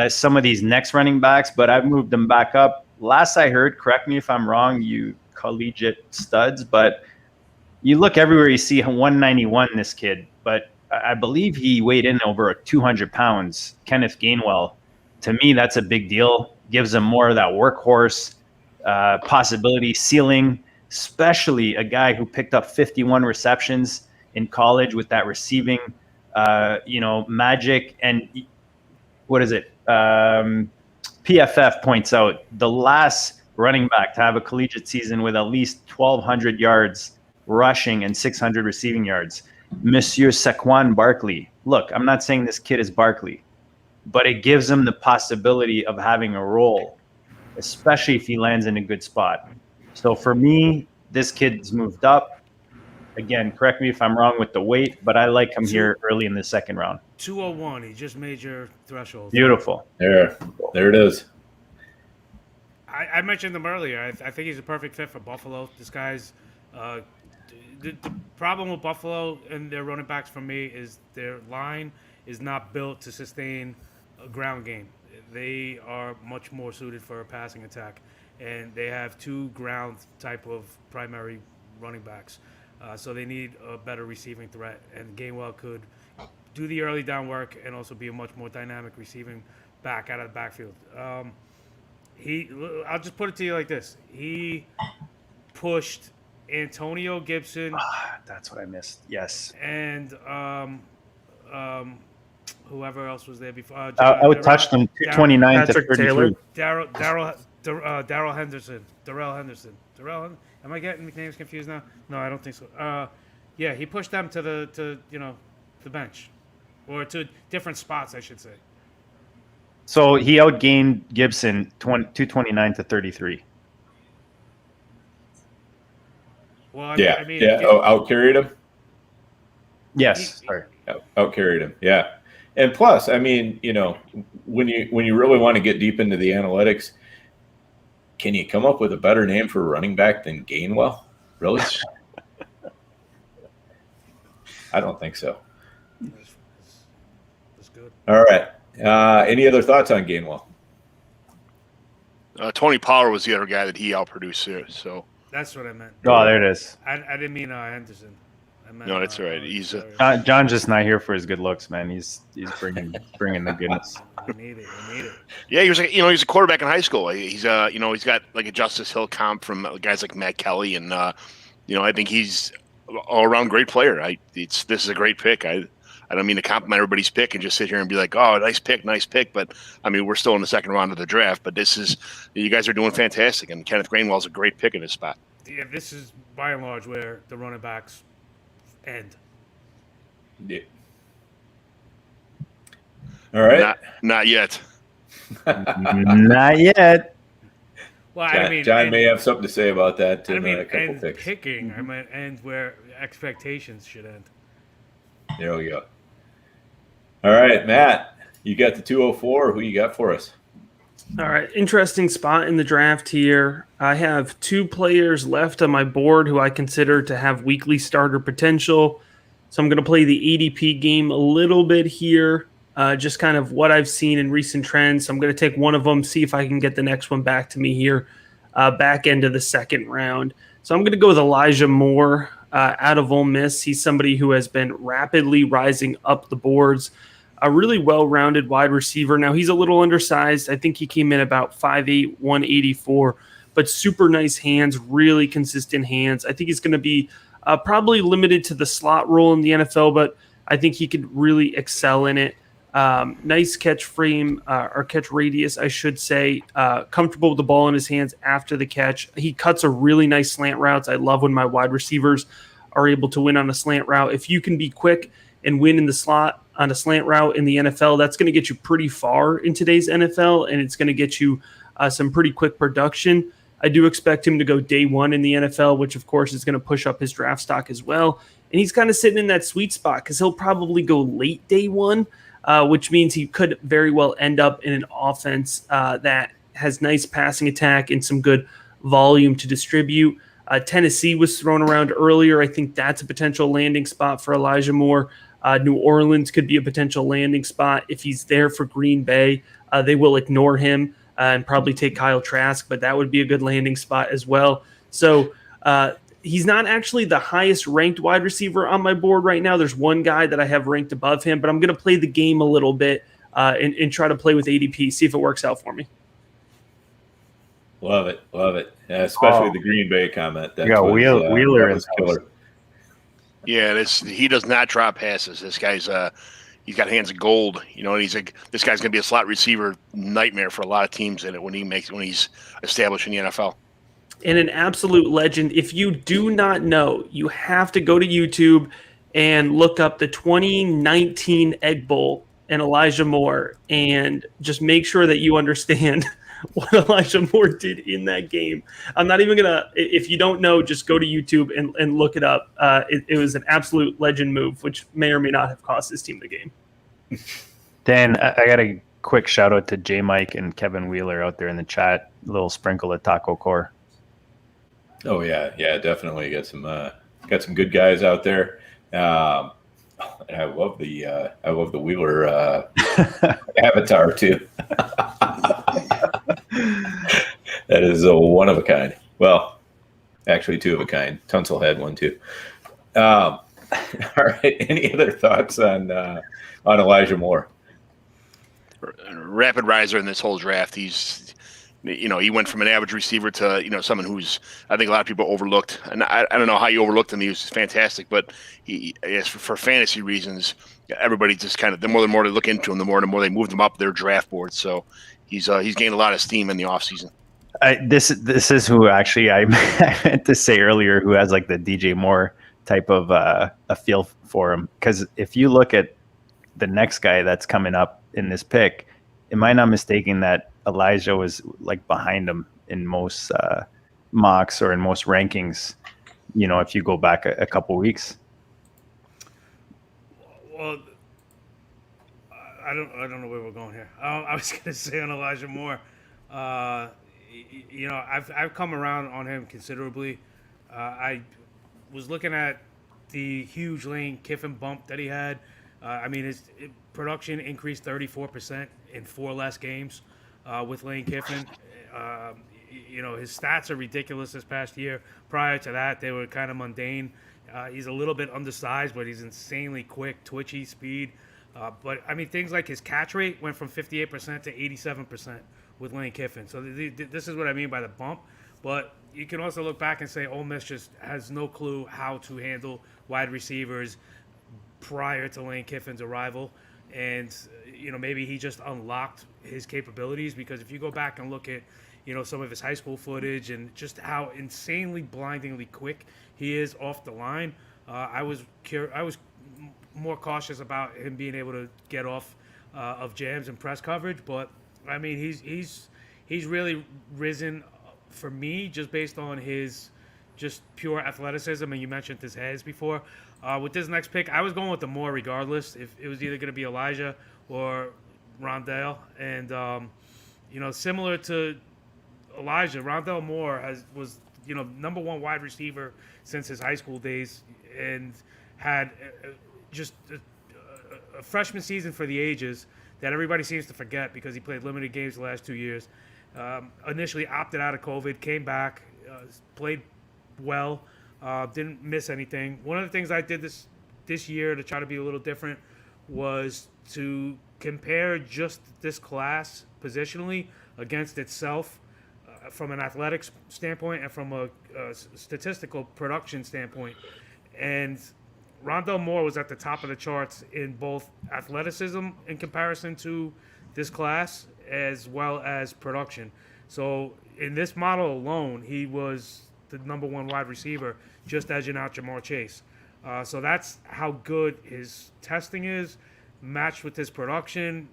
some of these next running backs, but I've moved them back up. Last I heard, correct me if I'm wrong, you collegiate studs, but you look everywhere, you see 191, this kid. But I believe he weighed in over 200 pounds, Kenneth Gainwell. To me, that's a big deal. Gives him more of that workhorse possibility, ceiling, especially a guy who picked up 51 receptions in college with that receiving, magic. And what is it? PFF points out the last running back to have a collegiate season with at least 1,200 yards rushing and 600 receiving yards, Monsieur Saquon Barkley. Look, I'm not saying this kid is Barkley, but it gives him the possibility of having a role, especially if he lands in a good spot. So for me, this kid's moved up. Again, correct me if I'm wrong with the weight, but I like him here early in the second round. 201. He just made your threshold. Beautiful. There it is. I mentioned him earlier. I think he's a perfect fit for Buffalo. This guy's the problem with Buffalo and their running backs for me is their line is not built to sustain a ground game. They are much more suited for a passing attack, and they have two ground type of primary running backs. So they need a better receiving threat, and Gainwell could do the early down work and also be a much more dynamic receiving back out of the backfield. I'll just put it to you like this. He pushed Antonio Gibson. That's what I missed. Yes. And whoever else was there before. I would touch them 229 to 33. Darrell Henderson. Am I getting names confused now? No, I don't think so. Yeah, he pushed them to the bench, or to different spots, I should say. So he outgained Gibson 229 to 33. Well, out carried him. Yes, sorry. Out carried him. Yeah, and plus, I mean, when you really want to get deep into the analytics, can you come up with a better name for a running back than Gainwell? Really? I don't think so. That's good. All right. Any other thoughts on Gainwell? Tony Pollard was the other guy that he outproduced here. So that's what I meant. Oh, there it is. I didn't mean Henderson. I meant, no, that's all right. He's John's just not here for his good looks, man. He's bringing the goodness. I need it. Yeah, he was he's a quarterback in high school. He's he's got like a Justice Hill comp from guys like Matt Kelly, and I think he's all around great player. This is a great pick. I don't mean to compliment everybody's pick and just sit here and be like, oh, nice pick. But I mean, we're still in the second round of the draft. But you guys are doing fantastic, and Kenneth Gainwell's a great pick in this spot. Yeah, this is by and large where the running backs end. Yeah. All right. Not yet. Not yet. Well, John may have something to say about that. A couple picks. Picking. I mean, end where expectations should end. There we go. All right, Matt, you got the 204. Who you got for us? All right, interesting spot in the draft here. I have two players left on my board who I consider to have weekly starter potential. So I'm going to play the ADP game a little bit here, just kind of what I've seen in recent trends. So I'm going to take one of them, see if I can get the next one back to me here, back end of the second round. So I'm going to go with Elijah Moore out of Ole Miss. He's somebody who has been rapidly rising up the boards. A really well-rounded wide receiver. Now, he's a little undersized. I think he came in about 5'8", 184, but super nice hands, really consistent hands. I think he's going to be probably limited to the slot role in the NFL, but I think he could really excel in it. Nice catch frame, or catch radius, I should say. Comfortable with the ball in his hands after the catch. He cuts a really nice slant routes. I love when my wide receivers are able to win on a slant route. If you can be quick and win in the slot on a slant route in the NFL, that's going to get you pretty far in today's NFL, and it's going to get you some pretty quick production. I do expect him to go day one in the NFL, which, of course, is going to push up his draft stock as well. And he's kind of sitting in that sweet spot because he'll probably go late day one, which means he could very well end up in an offense that has nice passing attack and some good volume to distribute. Tennessee was thrown around earlier. I think that's a potential landing spot for Elijah Moore. New Orleans could be a potential landing spot. If he's there for Green Bay, they will ignore him and probably take Kyle Trask, but that would be a good landing spot as well. So he's not actually the highest ranked wide receiver on my board right now. There's one guy that I have ranked above him, but I'm going to play the game a little bit and try to play with ADP, see if it works out for me. Love it. Especially the Green Bay comment. That Wheeler is killer. Yeah, he does not drop passes. This guy's he's got hands of gold, and this guy's gonna be a slot receiver nightmare for a lot of teams in it when he's established in the NFL. And an absolute legend. If you do not know, you have to go to YouTube and look up the 2019 Egg Bowl and Elijah Moore, and just make sure that you understand what Elijah Moore did in that game. I'm not even gonna. If you don't know, just go to YouTube and look it up. It was an absolute legend move, which may or may not have cost his team the game. Dan, I got a quick shout out to J Mike and Kevin Wheeler out there in the chat. A little sprinkle of Taco Core. Oh yeah, definitely got some good guys out there. And I love the Wheeler avatar too. That is a one of a kind. Well, actually two of a kind. Tunsil had one too. All right. Any other thoughts on Elijah Moore? Rapid riser in this whole draft. He went from an average receiver to, someone who's, I think a lot of people overlooked. And I don't know how you overlooked him. He was fantastic, but I guess for fantasy reasons, everybody just kind of, the more they look into him, the more they moved him up their draft board. So he's gained a lot of steam in the offseason. This is who actually I meant to say earlier, who has like the DJ Moore type of a feel for him. Because if you look at the next guy that's coming up in this pick, am I not mistaken that Elijah was like behind him in most mocks or in most rankings, if you go back a couple weeks? Well, I don't know where we're going here. I was going to say on Elijah Moore, I've come around on him considerably. I was looking at the huge Lane Kiffin bump that he had. His production increased 34% in 4 less games with Lane Kiffin. His stats are ridiculous this past year. Prior to that, they were kind of mundane. He's a little bit undersized, but he's insanely quick, twitchy, speed. Things like his catch rate went from 58% to 87% with Lane Kiffin. So this is what I mean by the bump. But you can also look back and say Ole Miss just has no clue how to handle wide receivers prior to Lane Kiffin's arrival. And, maybe he just unlocked his capabilities, because if you go back and look at, some of his high school footage and just how insanely blindingly quick he is off the line, I was more cautious about him being able to get off of jams and press coverage. But he's really risen for me just based on his just pure athleticism. And you mentioned his hands before. With this next pick, I was going with the Moore regardless. If it was either going to be Elijah or Rondale, and similar to Elijah, Rondale Moore was number one wide receiver since his high school days, and had just a freshman season for the ages that everybody seems to forget because he played limited games the last 2 years. Initially opted out of COVID, came back, played well, didn't miss anything. One of the things I did this year to try to be a little different was to compare just this class positionally against itself from an athletics standpoint and from a statistical production standpoint. And Rondale Moore was at the top of the charts in both athleticism in comparison to this class as well as production. So in this model alone, he was the number one wide receiver, just edging out Jamar Chase. So that's how good his testing is, matched with his production,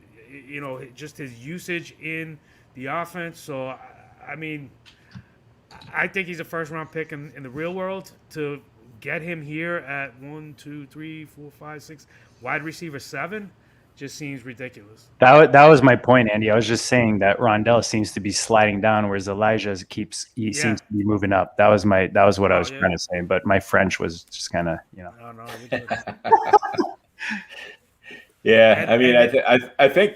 just his usage in the offense. So, I think he's a first-round pick in the real world. To get him here at 1, 2, 3, 4, 5, 6, wide receiver 7, just seems ridiculous. That was my point, Andy. I was just saying that Rondell seems to be sliding down, whereas Elijah seems to be moving up. That was what I was trying to say. But my French was just kind of, No, Yeah, I think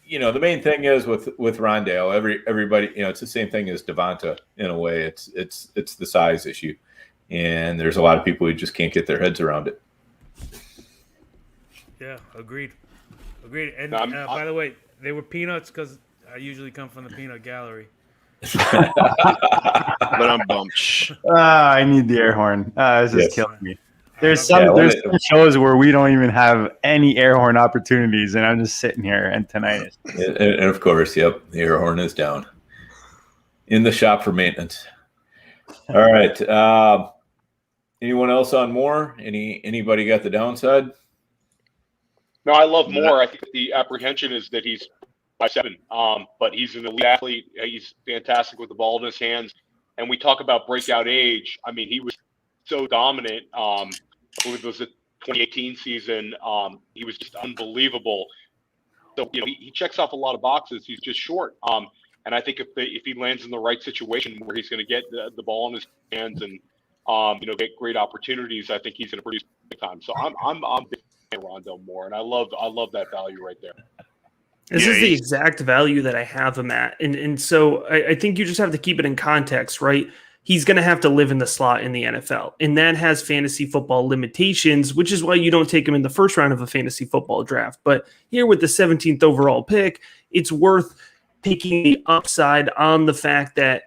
the main thing is with Rondale, everybody, it's the same thing as Devonta in a way. It's the size issue, and there's a lot of people who just can't get their heads around it. Yeah, agreed. And by the way, they were peanuts because I usually come from the peanut gallery. But I'm bummed. I need the air horn. This is killing me. There's some shows where we don't even have any air horn opportunities, and I'm just sitting here, and tonight and of course, the air horn is down in the shop for maintenance. All right. Anyone else on Moore? Anybody got the downside? No, I love Moore. I think the apprehension is that he's 5'7". But he's an elite athlete. He's fantastic with the ball in his hands. And we talk about breakout age. I mean, he was so dominant. I believe it was the 2018 season. He was just unbelievable. So, he checks off a lot of boxes. He's just short. And I think if he lands in the right situation where he's going to get the ball in his hands and get great opportunities, I think he's going to produce big time. So I'm a big fan of Rondale Moore, and I love that value right there. This is the exact value that I have him at. And so I think you just have to keep it in context, right? He's going to have to live in the slot in the NFL. And that has fantasy football limitations, which is why you don't take him in the first round of a fantasy football draft. But here with the 17th overall pick, it's worth taking the upside on the fact that,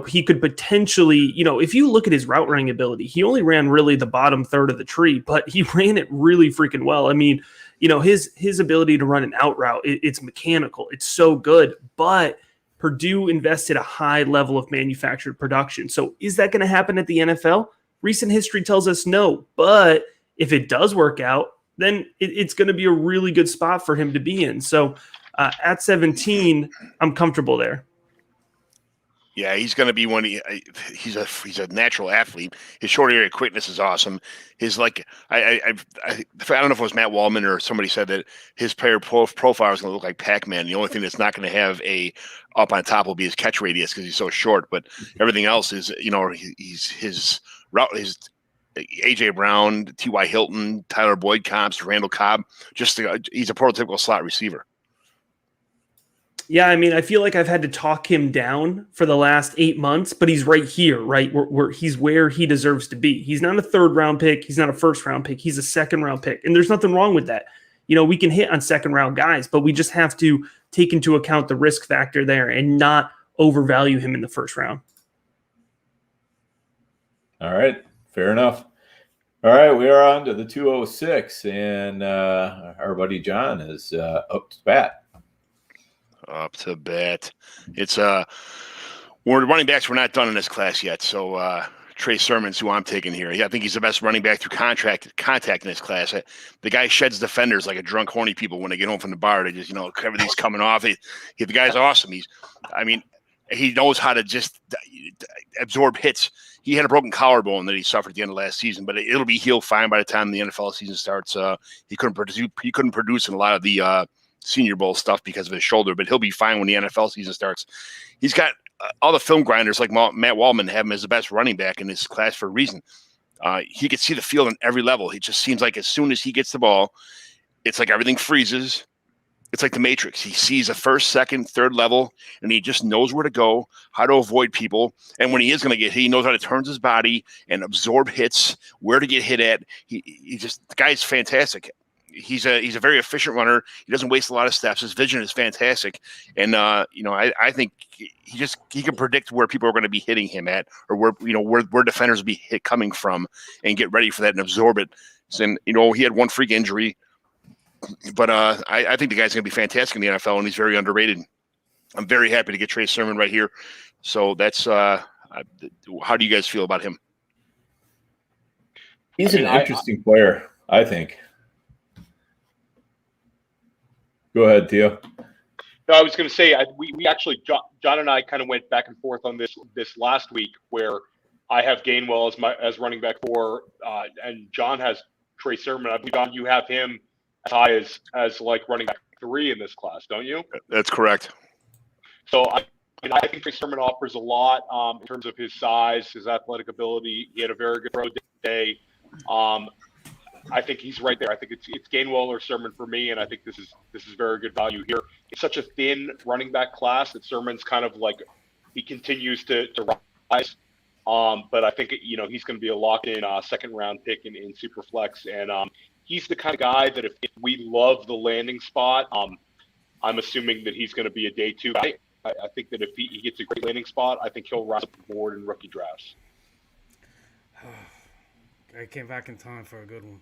he could potentially, if you look at his route running ability, he only ran really the bottom third of the tree, but he ran it really freaking well. I mean, his ability to run an out route, it's mechanical. It's so good, but Purdue invested a high level of manufactured production. So is that going to happen at the NFL? Recent history tells us no, but if it does work out, then it's going to be a really good spot for him to be in. So at 17, I'm comfortable there. Yeah, he's going to be he's a natural athlete. His short area quickness is awesome. His I don't know if it was Matt Wallman or somebody said that his player profile is going to look like Pac-Man. The only thing that's not going to have a up on top will be his catch radius because he's so short. But everything else is, he's his route, his AJ Brown, T.Y. Hilton, Tyler Boyd comps, Randall Cobb. He's a prototypical slot receiver. Yeah, I mean, I feel like I've had to talk him down for the last 8 months, but he's right here, right? He's where he deserves to be. He's not a third-round pick. He's not a first-round pick. He's a second-round pick, and there's nothing wrong with that. We can hit on second-round guys, but we just have to take into account the risk factor there and not overvalue him in the first round. All right, fair enough. All right, we are on to the 206, and our buddy John is up to bat. Up to bat. It's we're running backs. We're not done in this class yet. So Trey Sermon's who I'm taking here. I think he's the best running back through contact in this class. The guy sheds defenders like a drunk, horny people when they get home from the bar. They just everything's coming off. The guy's awesome. He knows how to just absorb hits. He had a broken collarbone that he suffered at the end of last season, but it'll be healed fine by the time the NFL season starts. He couldn't produce in a lot of the Senior Bowl stuff because of his shoulder, but he'll be fine when the NFL season starts. He's got all the film grinders like Matt Wallman have him as the best running back in this class for a reason. He can see the field on every level. It just seems like as soon as he gets the ball, it's like everything freezes. It's like the Matrix. He sees a first, second, third level, and he just knows where to go, how to avoid people. And when he is going to get hit, he knows how to turn his body and absorb hits, where to get hit at. The guy's fantastic. He's a very efficient runner. He doesn't waste a lot of steps. His vision is fantastic, and I think he can predict where people are going to be hitting him at, or where defenders will be coming from, and get ready for that and absorb it. And he had one freak injury, but I think the guy's going to be fantastic in the NFL, and he's very underrated. I'm very happy to get Trey Sermon right here. So that's how do you guys feel about him? He's an interesting player, I think. Go ahead, Theo. No, I was going to say we actually John and I kind of went back and forth on this last week, where I have Gainwell as running back 4, and John has Trey Sermon. I believe, John, you have him as high as like running back 3 in this class, don't you? That's correct. So I think Trey Sermon offers a lot in terms of his size, his athletic ability. He had a very good pro day. I think he's right there. I think it's Gainwell or Sermon for me, and I think this is very good value here. It's such a thin running back class that Sermon's kind of like he continues to rise. But I think he's going to be a locked-in second round pick in Superflex, and he's the kind of guy that if we love the landing spot, I'm assuming that he's going to be a day 2 guy. I think that if he gets a great landing spot, I think he'll rise up the board in rookie drafts. I came back in time for a good one.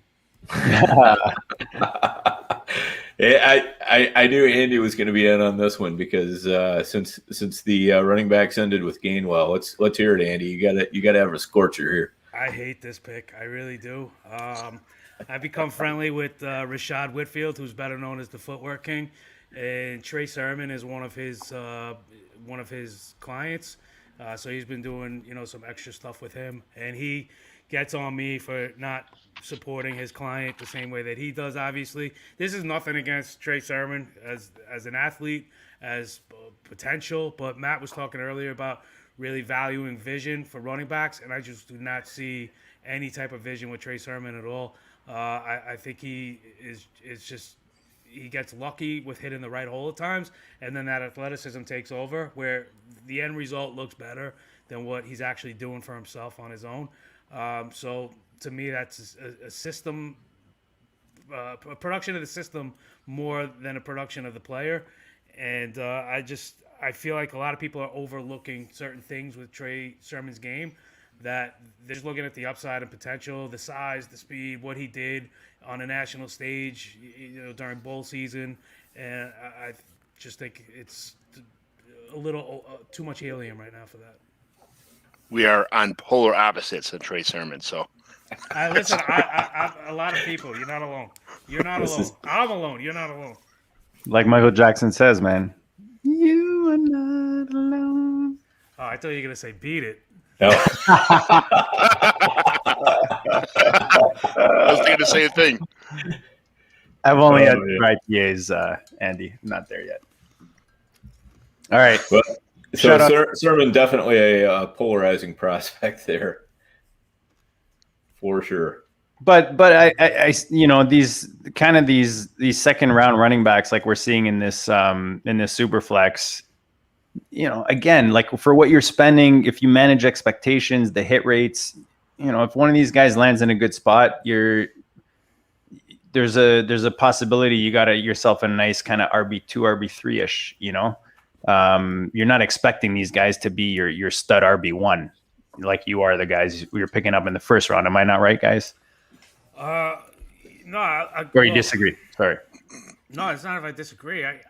I knew Andy was going to be in on this one because since the running backs ended with Gainwell, let's hear it, Andy. You got to have a scorcher here. I hate this pick. I really do. I've become friendly with Rashad Whitfield, who's better known as the Footwork King, and Trey Sermon is one of his clients. So he's been doing some extra stuff with him, and he gets on me for not supporting his client the same way that he does. Obviously, this is nothing against Trey Sermon as an athlete, as potential, but Matt was talking earlier about really valuing vision for running backs, and I just do not see any type of vision with Trey Sermon at all. I think he gets lucky with hitting the right hole at times, and then that athleticism takes over where the end result looks better than what he's actually doing for himself on his own. So to me, that's a system, a production of the system more than a production of the player. And I feel like a lot of people are overlooking certain things with Trey Sermon's game, that they're just looking at the upside and potential, the size, the speed, what he did on a national stage, during bowl season. And I just think it's a little too much helium right now for that. We are on polar opposites of Trey Sermon, so. Listen, I a lot of people. You're not alone. You're not alone. I'm alone. You're not alone. Like Michael Jackson says, man, you are not alone. Oh, I thought you were going to say beat it. No. I was thinking the same thing. I've only had IPAs, Andy. I'm not there yet. All right. But, so Sermon definitely a polarizing prospect there, for sure. But I these second round running backs like we're seeing in this super flex, again, like for what you're spending, if you manage expectations, the hit rates, if one of these guys lands in a good spot, there's a possibility you got yourself a nice kind of RB2, RB3-ish, you're not expecting these guys to be your stud RB1 like you are the guys we were picking up in the first round. Am I not right, guys? No. Or you disagree? Sorry. No, it's not if I disagree. I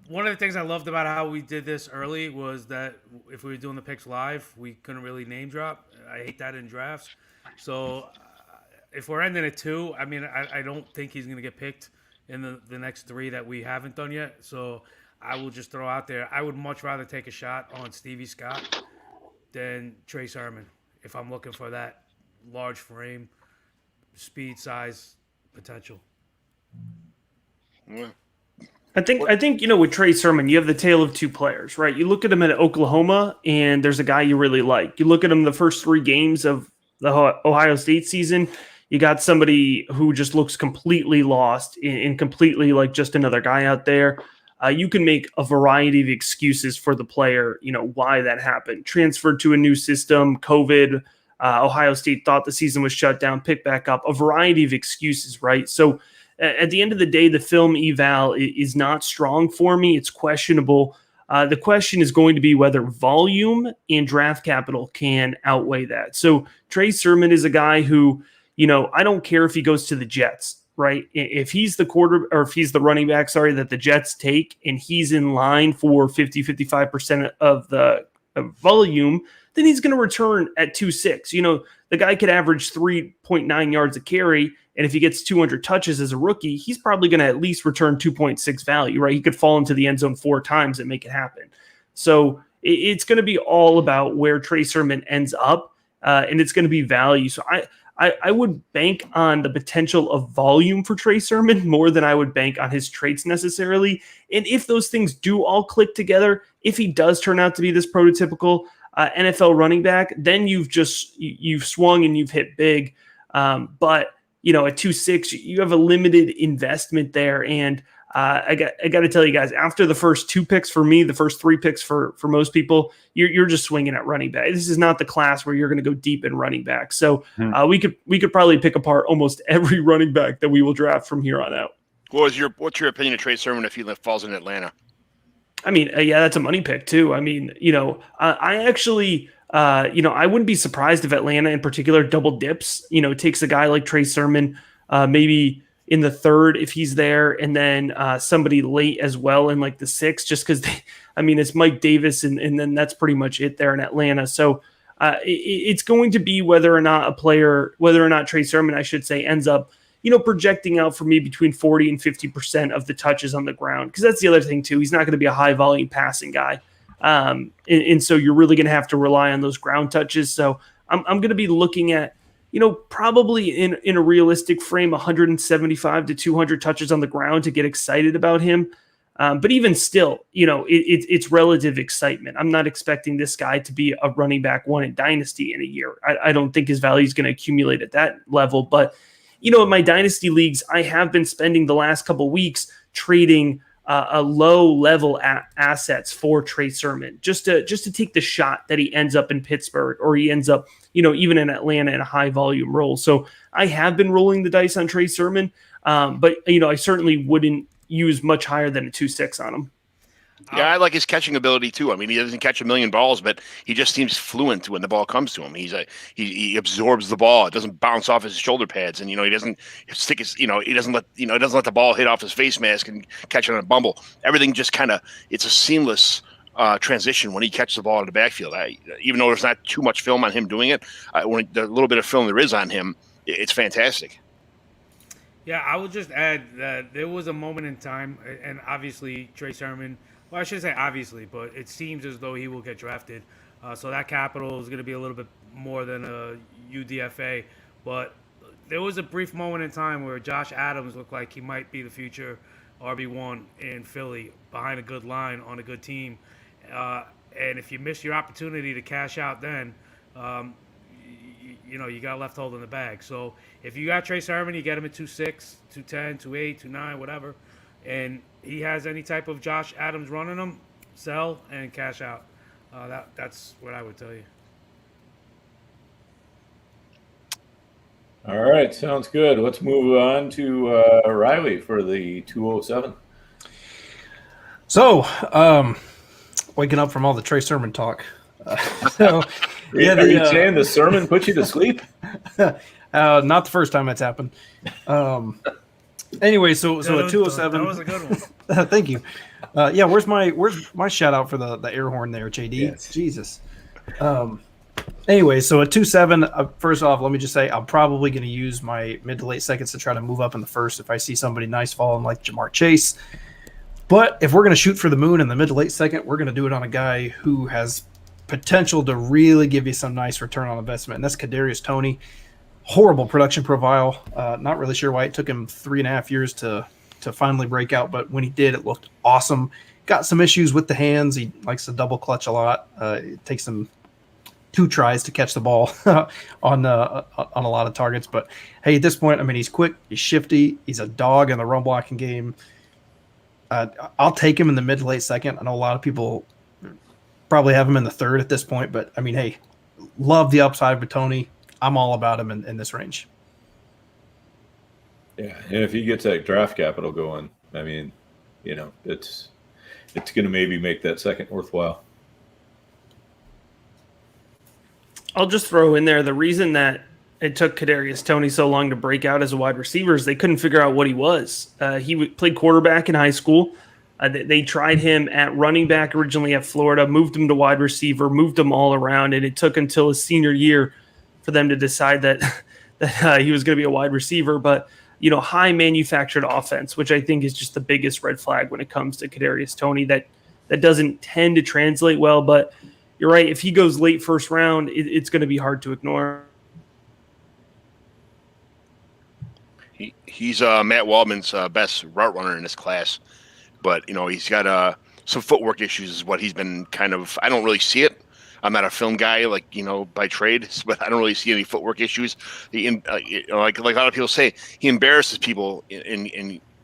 one of the things I loved about how we did this early was that if we were doing the picks live, we couldn't really name drop. I hate that in drafts. So if we're ending at 2, I mean, I don't think he's going to get picked in the next 3 that we haven't done yet. So I will just throw out there, I would much rather take a shot on Stevie Scott than Trey Sermon if I'm looking for that large frame, speed, size, potential. Yeah. I think with Trey Sermon, you have the tale of two players, right? You look at him at Oklahoma, and there's a guy you really like. You look at him the first 3 games of the Ohio State season, you got somebody who just looks completely lost and completely like just another guy out there. You can make a variety of excuses for the player, why that happened. Transferred to a new system, COVID, Ohio State thought the season was shut down, picked back up, a variety of excuses, right? So at the end of the day, the film eval is not strong for me. It's questionable. The question is going to be whether volume and draft capital can outweigh that. So Trey Sermon is a guy who, I don't care if he goes to the Jets, right? If he's the if he's the running back, that the Jets take, and he's in line for 55% of the volume, then he's going to return at 2.6. The guy could average 3.9 yards a carry, and if he gets 200 touches as a rookie, he's probably going to at least return 2.6 value, right? He could fall into the end zone 4 times and make it happen. So it's going to be all about where Trey Sermon ends up, and it's going to be value. So I would bank on the potential of volume for Trey Sermon more than I would bank on his traits necessarily. And if those things do all click together, if he does turn out to be this prototypical NFL running back, then you've swung and you've hit big. But at 2.6, you have a limited investment there. And I got to tell you guys, after the first 2 picks for me, the first 3 picks for most people, you're just swinging at running back. This is not the class where you're going to go deep in running back. So we could probably pick apart almost every running back that we will draft from here on out. What's your opinion of Trey Sermon if he falls in Atlanta? I mean, that's a money pick too. I mean, I actually, I wouldn't be surprised if Atlanta in particular double dips, takes a guy like Trey Sermon, maybe in the 3rd if he's there, and then somebody late as well in like the 6th, just because, it's Mike Davis, and then that's pretty much it there in Atlanta. So it's going to be whether or not Trey Sermon, I should say, ends up, projecting out for me between 40 and 50% of the touches on the ground. Because that's the other thing too. He's not going to be a high volume passing guy. And so you're really going to have to rely on those ground touches. So I'm going to be looking at, probably in a realistic frame, 175 to 200 touches on the ground to get excited about him. But even still, it's relative excitement. I'm not expecting this guy to be a running back one in Dynasty in a year. I don't think his value is going to accumulate at that level. But, in my Dynasty leagues, I have been spending the last couple of weeks trading a low-level assets for Trey Sermon, just to take the shot that he ends up in Pittsburgh or he ends up, even in Atlanta in a high-volume role. So I have been rolling the dice on Trey Sermon, but, I certainly wouldn't use much higher than a 2.6 on him. Yeah, I like his catching ability too. I mean, he doesn't catch a million balls, but he just seems fluent when the ball comes to him. He absorbs the ball. It doesn't bounce off his shoulder pads, and he doesn't stick his he doesn't let the ball hit off his face mask and catch it on a bumble. Everything just it's a seamless transition when he catches the ball in the backfield. Even though there's not too much film on him doing it, when the little bit of film there is on him, it's fantastic. Yeah, I would just add that there was a moment in time, and obviously Trey Sermon. Well, I shouldn't say obviously, but it seems as though he will get drafted. So that capital is going to be a little bit more than a UDFA. But there was a brief moment in time where Josh Adams looked like he might be the future RB1 in Philly behind a good line on a good team. And if you miss your opportunity to cash out then, you got left holding the bag. So if you got Trey Sermon, you get him at 2.6, 2.10, 2.8, 2.9, whatever. And he has any type of Josh Adams running him, sell and cash out. That's what I would tell you. All right, sounds good. Let's move on to Riley for the 207. So, waking up from all the Trey Sermon talk. Are you saying the sermon put you to sleep? Not the first time that's happened. Anyway, so at 207. That was a good one. Thank you. Where's my shout out for the air horn there, JD? Yes. Jesus. Anyway, so at 2.7, first off, let me just say I'm probably going to use my mid to late seconds to try to move up in the first if I see somebody nice falling like Jamar Chase. But if we're going to shoot for the moon in the mid to late second, we're going to do it on a guy who has potential to really give you some nice return on investment, and that's Kadarius Toney. Horrible production profile. Not really sure why it took him 3.5 years to finally break out, but when he did, it looked awesome. Got some issues with the hands. He likes to double clutch a lot. It takes him 2 tries to catch the ball on a lot of targets. But hey, at this point, I mean, he's quick, he's shifty, he's a dog in the run blocking game. I'll take him in the mid to late second. I know a lot of people probably have him in the third at this point, but I mean, hey, love the upside with Toney. I'm all about him in this range. Yeah, and if he gets that draft capital going, I mean, it's going to maybe make that second worthwhile. I'll just throw in there the reason that it took Kadarius Toney so long to break out as a wide receiver is they couldn't figure out what he was. He played quarterback in high school. They tried him at running back originally at Florida, moved him to wide receiver, moved him all around, and it took until his senior year for them to decide that he was going to be a wide receiver. But, high manufactured offense, which I think is just the biggest red flag when it comes to Kadarius Toney, that doesn't tend to translate well. But you're right. If he goes late first round, it's going to be hard to ignore. He's Matt Waldman's best route runner in this class. But, he's got some footwork issues is what he's been kind of – I don't really see it. I'm not a film guy, by trade, but I don't really see any footwork issues. Like a lot of people say, he embarrasses people and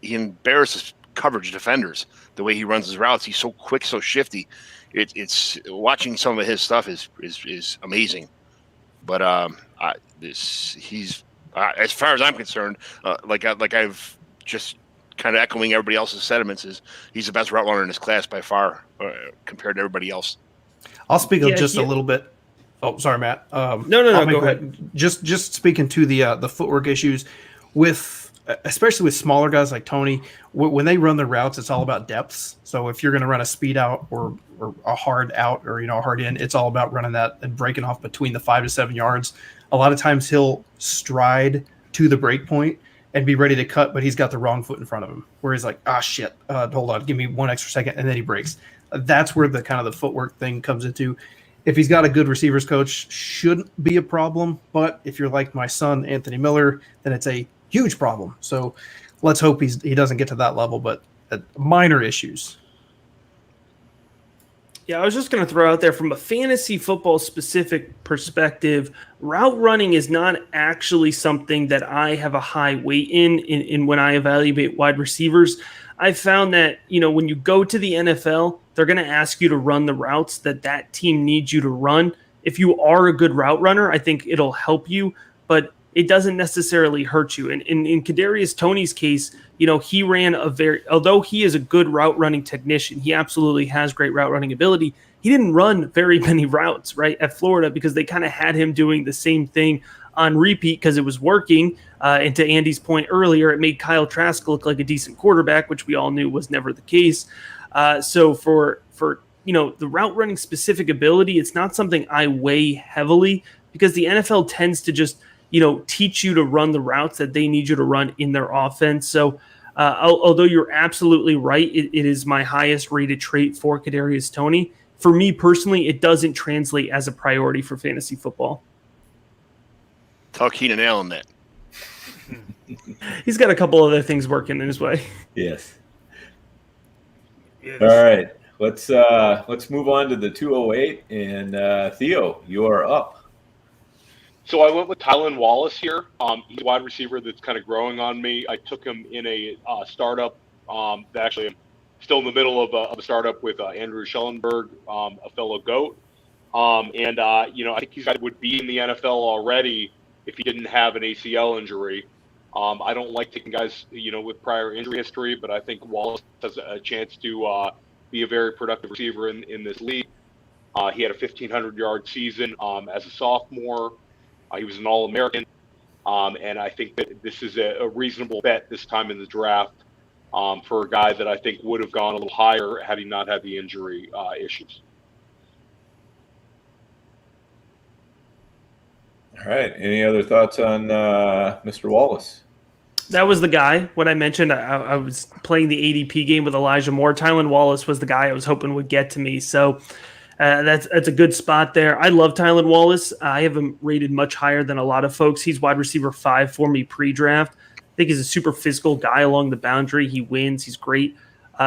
he embarrasses coverage defenders. The way he runs his routes, he's so quick, so shifty. It's watching some of his stuff is amazing. But he's as far as I'm concerned, I've just kind of echoing everybody else's sentiments, is he's the best route runner in his class by far compared to everybody else. I'll speak just a little bit. Oh, sorry, Matt. No, go ahead. Just speaking to the footwork issues especially with smaller guys like Toney, when they run their routes, it's all about depths. So if you're going to run a speed out or a hard out or a hard in, it's all about running that and breaking off between the 5 to 7 yards. A lot of times he'll stride to the break point and be ready to cut, but he's got the wrong foot in front of him, where he's like, shit, hold on, give me 1 extra second, and then he breaks. That's where the kind of the footwork thing comes into. If he's got a good receivers coach, shouldn't be a problem, but if you're like my son, Anthony Miller, then it's a huge problem. So let's hope he doesn't get to that level, but minor issues. Yeah, I was just going to throw out there from a fantasy football specific perspective, route running is not actually something that I have a high weight in when I evaluate wide receivers. I found that, when you go to the NFL, they're going to ask you to run the routes that team needs you to run. If you are a good route runner, I think it'll help you, but it doesn't necessarily hurt you. And in Kadarius Toney's case, he ran although he is a good route running technician, he absolutely has great route running ability. He didn't run very many routes, right, at Florida because they kind of had him doing the same thing on repeat because it was working. And to Andy's point earlier, it made Kyle Trask look like a decent quarterback, which we all knew was never the case. So for the route running specific ability, it's not something I weigh heavily because the NFL tends to just teach you to run the routes that they need you to run in their offense. So although you're absolutely right, it is my highest rated trait for Kadarius Toney. For me personally, it doesn't translate as a priority for fantasy football. Tell Keenan Allen that. He's got a couple other things working in his way. Yes. All right. Let's move on to the 208. And Theo, you are up. So I went with Tylan Wallace here. He's a wide receiver that's kind of growing on me. I took him in a startup. Actually, I'm still in the middle of a startup with Andrew Schellenberg, a fellow GOAT. I think he's would be in the NFL already if he didn't have an ACL injury. I don't like taking guys, with prior injury history, but I think Wallace has a chance to be a very productive receiver in this league. He had a 1,500-yard season as a sophomore. He was an All-American, and I think that this is a reasonable bet this time in the draft for a guy that I think would have gone a little higher had he not had the injury issues. All right. Any other thoughts on Mr. Wallace? That was the guy. What I mentioned, I was playing the ADP game with Elijah Moore. Tylan Wallace was the guy I was hoping would get to me. So that's a good spot there. I love Tylan Wallace. I have him rated much higher than a lot of folks. He's wide receiver 5 for me pre-draft. I think he's a super physical guy along the boundary. He wins. He's great.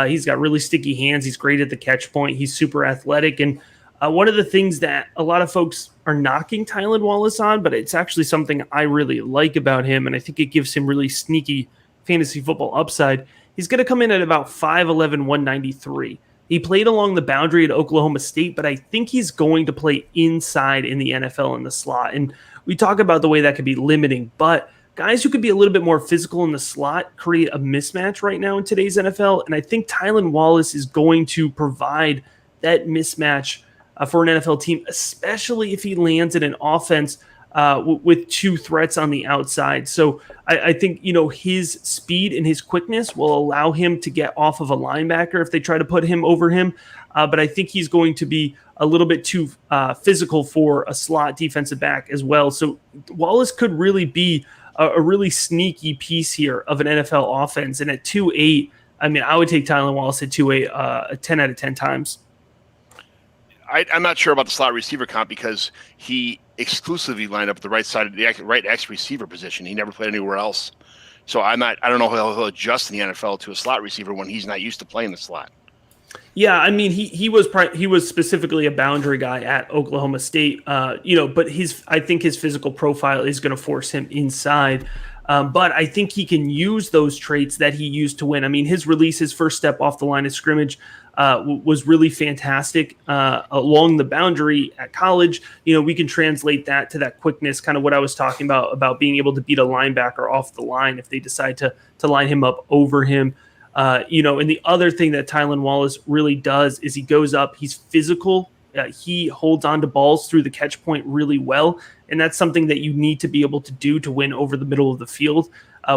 He's got really sticky hands. He's great at the catch point. He's super athletic. And one of the things that a lot of folks are knocking Tylan Wallace on, but it's actually something I really like about him, and I think it gives him really sneaky fantasy football upside. He's going to come in at about 5'11", 193. He played along the boundary at Oklahoma State, but I think he's going to play inside in the NFL in the slot. And we talk about the way that could be limiting, but guys who could be a little bit more physical in the slot create a mismatch right now in today's NFL, and I think Tylan Wallace is going to provide that mismatch for an NFL team, especially if he lands in an offense with 2 threats on the outside. So I think, his speed and his quickness will allow him to get off of a linebacker if they try to put him over him. But I think he's going to be a little bit too physical for a slot defensive back as well. So Wallace could really be a really sneaky piece here of an NFL offense. And at 2.8, I would take Tylan Wallace at 2.8 10 out of 10 times. I'm not sure about the slot receiver comp because he exclusively lined up at the right side of the right X receiver position. He never played anywhere else. So I don't know how he'll adjust in the NFL to a slot receiver when he's not used to playing the slot. Yeah, he was specifically a boundary guy at Oklahoma State, but I think his physical profile is going to force him inside. But I think he can use those traits that he used to win. His release, his first step off the line of scrimmage was really fantastic along the boundary at college. We can translate that to that quickness, kind of what I was talking about being able to beat a linebacker off the line if they decide to line him up over him. And the other thing that Tylan Wallace really does is he goes up, he's physical. He holds on to balls through the catch point really well. And that's something that you need to be able to do to win over the middle of the field.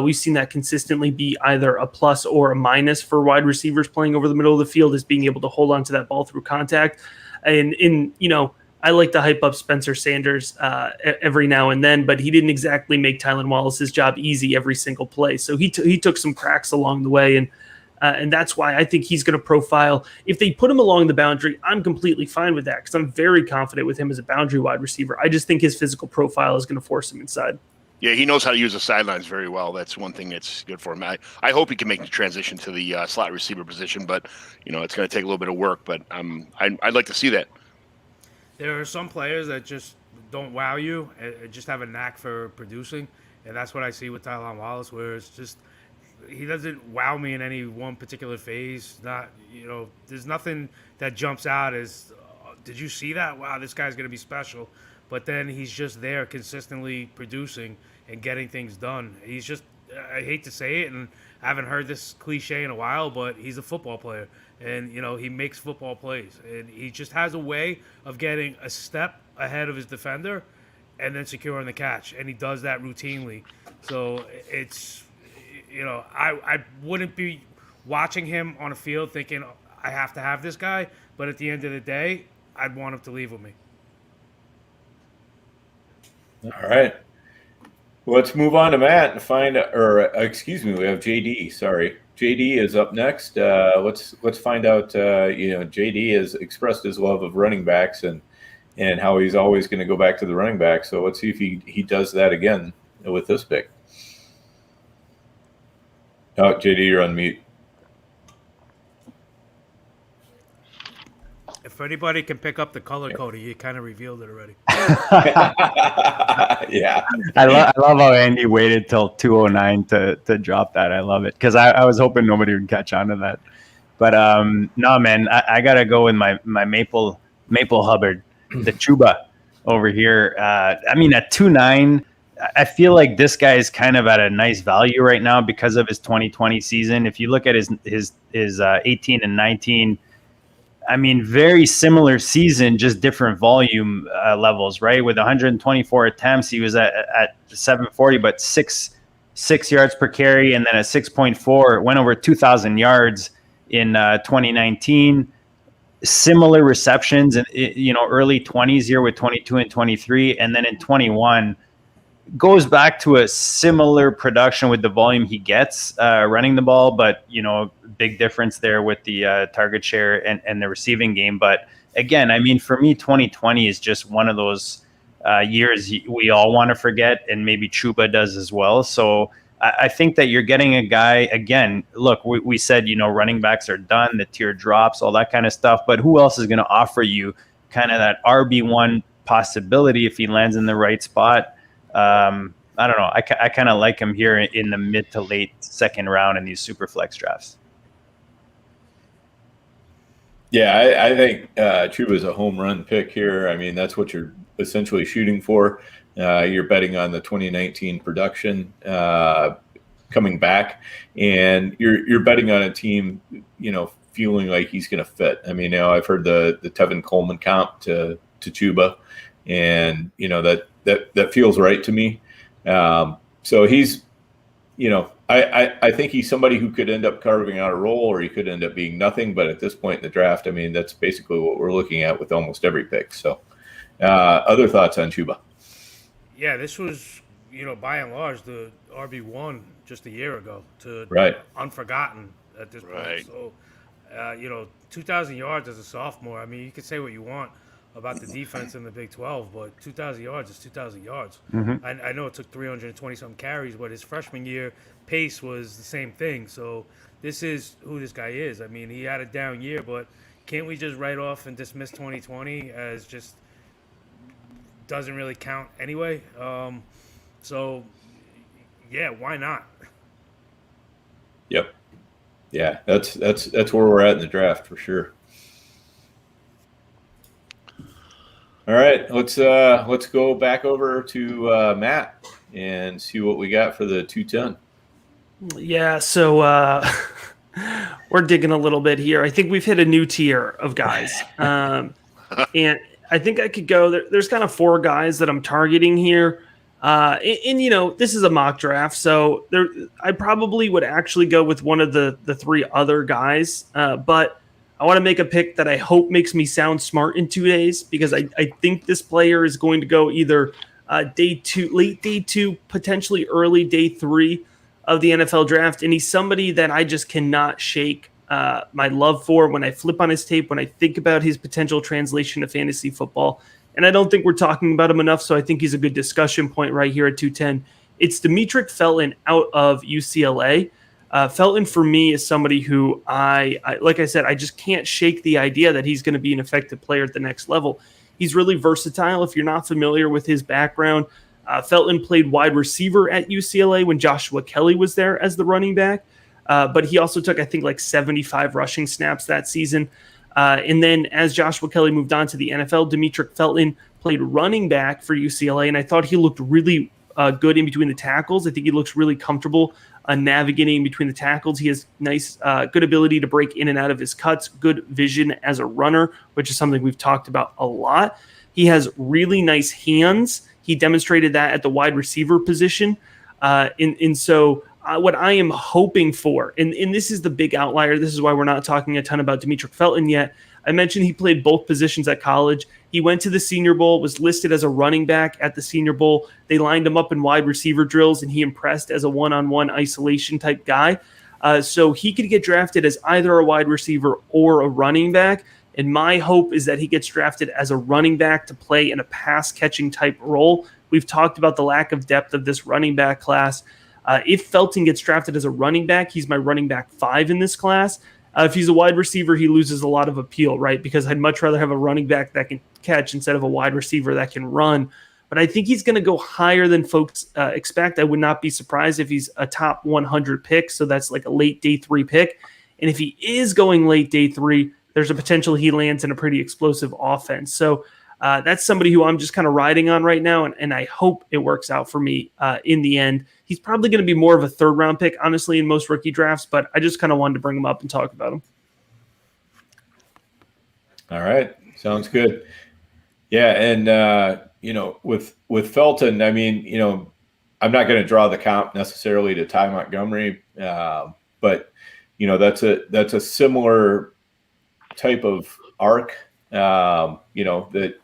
We've seen that consistently be either a plus or a minus for wide receivers playing over the middle of the field, is being able to hold on to that ball through contact. And I like to hype up Spencer Sanders every now and then, but he didn't exactly make Tylan Wallace's job easy every single play. So he took some cracks along the way, and that's why I think he's going to profile. If they put him along the boundary, I'm completely fine with that because I'm very confident with him as a boundary wide receiver. I just think his physical profile is going to force him inside. Yeah, he knows how to use the sidelines very well. That's one thing that's good for him. I hope he can make the transition to the slot receiver position, but it's going to take a little bit of work. But I'd like to see that. There are some players that just don't wow you and just have a knack for producing, and that's what I see with Tylan Wallace, where it's just he doesn't wow me in any one particular phase. Not there's nothing that jumps out as, did you see that? Wow, this guy's going to be special. But then he's just there consistently producing and getting things done. He's just, I hate to say it, and I haven't heard this cliche in a while, but he's a football player. And, he makes football plays. And he just has a way of getting a step ahead of his defender and then securing the catch. And he does that routinely. So it's, I wouldn't be watching him on a field thinking, I have to have this guy. But at the end of the day, I'd want him to leave with me. All right. Let's move on to Matt and we have JD. Sorry. JD is up next. Let's find out, JD has expressed his love of running backs and how he's always going to go back to the running back. So let's see if he does that again with this pick. Oh, JD, you're on mute. If anybody can pick up the color code, you kind of revealed it already. Yeah. I love how Andy waited till 2:09 to drop that. I love it because I was hoping nobody would catch on to that. But no, man, I got to go with my Maple Hubbard, the Chuba over here. At 2.9, I feel like this guy is kind of at a nice value right now because of his 2020 season. If you look at his 18 and 19, very similar season, just different volume levels, right? With 124 attempts, he was at 740, but six yards per carry, and then at 6.4, went over 2,000 yards in 2019. Similar receptions, in early 20s here with 22 and 23, and then in 21 goes back to a similar production with the volume he gets running the ball, but big difference there with the target share and the receiving game. But again, for me, 2020 is just one of those years we all want to forget, and maybe Chuba does as well. So I think that you're getting a guy, again, look, we said, running backs are done, the tier drops, all that kind of stuff, but who else is going to offer you kind of that RB1 possibility if he lands in the right spot? I don't know. I kind of like him here in the mid to late second round in these super flex drafts. Yeah, I think Chuba is a home run pick here. That's what you're essentially shooting for. You're betting on the 2019 production coming back, and you're betting on a team, feeling like he's going to fit. I've heard the Tevin Coleman comp to Chuba, and that feels right to me. So he's, I think he's somebody who could end up carving out a role, or he could end up being nothing. But at this point in the draft, that's basically what we're looking at with almost every pick. So other thoughts on Chuba? Yeah, this was, by and large, the RB1 just a year ago to unforgotten at this point. Right. So, 2,000 yards as a sophomore. You could say what you want about the defense in the Big 12, but 2,000 yards is 2,000 yards. Mm-hmm. I know it took 320-something carries, but his freshman year pace was the same thing. So this is who this guy is. He had a down year, but can't we just write off and dismiss 2020 as just doesn't really count anyway? So, yeah, why not? Yep. Yeah, that's where we're at in the draft for sure. All right, let's go back over to Matt and see what we got for the 210. Yeah, so we're digging a little bit here. I think we've hit a new tier of guys, and I think I could go. There's kind of four guys that I'm targeting here, and this is a mock draft, so I probably would actually go with one of the three other guys, but I want to make a pick that I hope makes me sound smart in 2 days, because I think this player is going to go either day 2, late day 2, potentially early day 3 of the NFL draft. And he's somebody that I just cannot shake my love for when I flip on his tape, when I think about his potential translation to fantasy football. And I don't think we're talking about him enough, so I think he's a good discussion point right here at 210. It's Demetric Felton out of UCLA. Felton, for me, is somebody who I like I said, I just can't shake the idea that he's going to be an effective player at the next level. He's really versatile. If you're not familiar with his background, Felton played wide receiver at UCLA when Joshua Kelly was there as the running back. But he also took, I think, like 75 rushing snaps that season. And then as Joshua Kelly moved on to the NFL, Demetric Felton played running back for UCLA, and I thought he looked really good in between the tackles. I think he looks really comfortable navigating between the tackles. He has nice, good ability to break in and out of his cuts, good vision as a runner, which is something we've talked about a lot. He has really nice hands. He demonstrated that at the wide receiver position. So what I am hoping for, and this is the big outlier, this is why we're not talking a ton about Demetric Felton yet. I mentioned he played both positions at college. He went to the Senior Bowl, was listed as a running back at the Senior Bowl. They lined him up in wide receiver drills, and he impressed as a one-on-one isolation type guy. So he could get drafted as either a wide receiver or a running back. And my hope is that he gets drafted as a running back to play in a pass-catching type role. We've talked about the lack of depth of this running back class. If Felton gets drafted as a running back, he's my running back 5 in this class. If he's a wide receiver, he loses a lot of appeal, right? Because I'd much rather have a running back that can catch instead of a wide receiver that can run. But I think he's going to go higher than folks expect. I would not be surprised if he's a top 100 pick, so that's like a late day 3 pick. And if he is going late day 3, there's a potential he lands in a pretty explosive offense. So that's somebody who I'm just kind of riding on right now, and I hope it works out for me in the end. He's probably going to be more of a 3rd-round pick, honestly, in most rookie drafts, but I just kind of wanted to bring him up and talk about him. All right. Sounds good. Yeah, and, with Felton, I mean, I'm not going to draw the comp necessarily to Ty Montgomery, but, that's a similar type of arc, that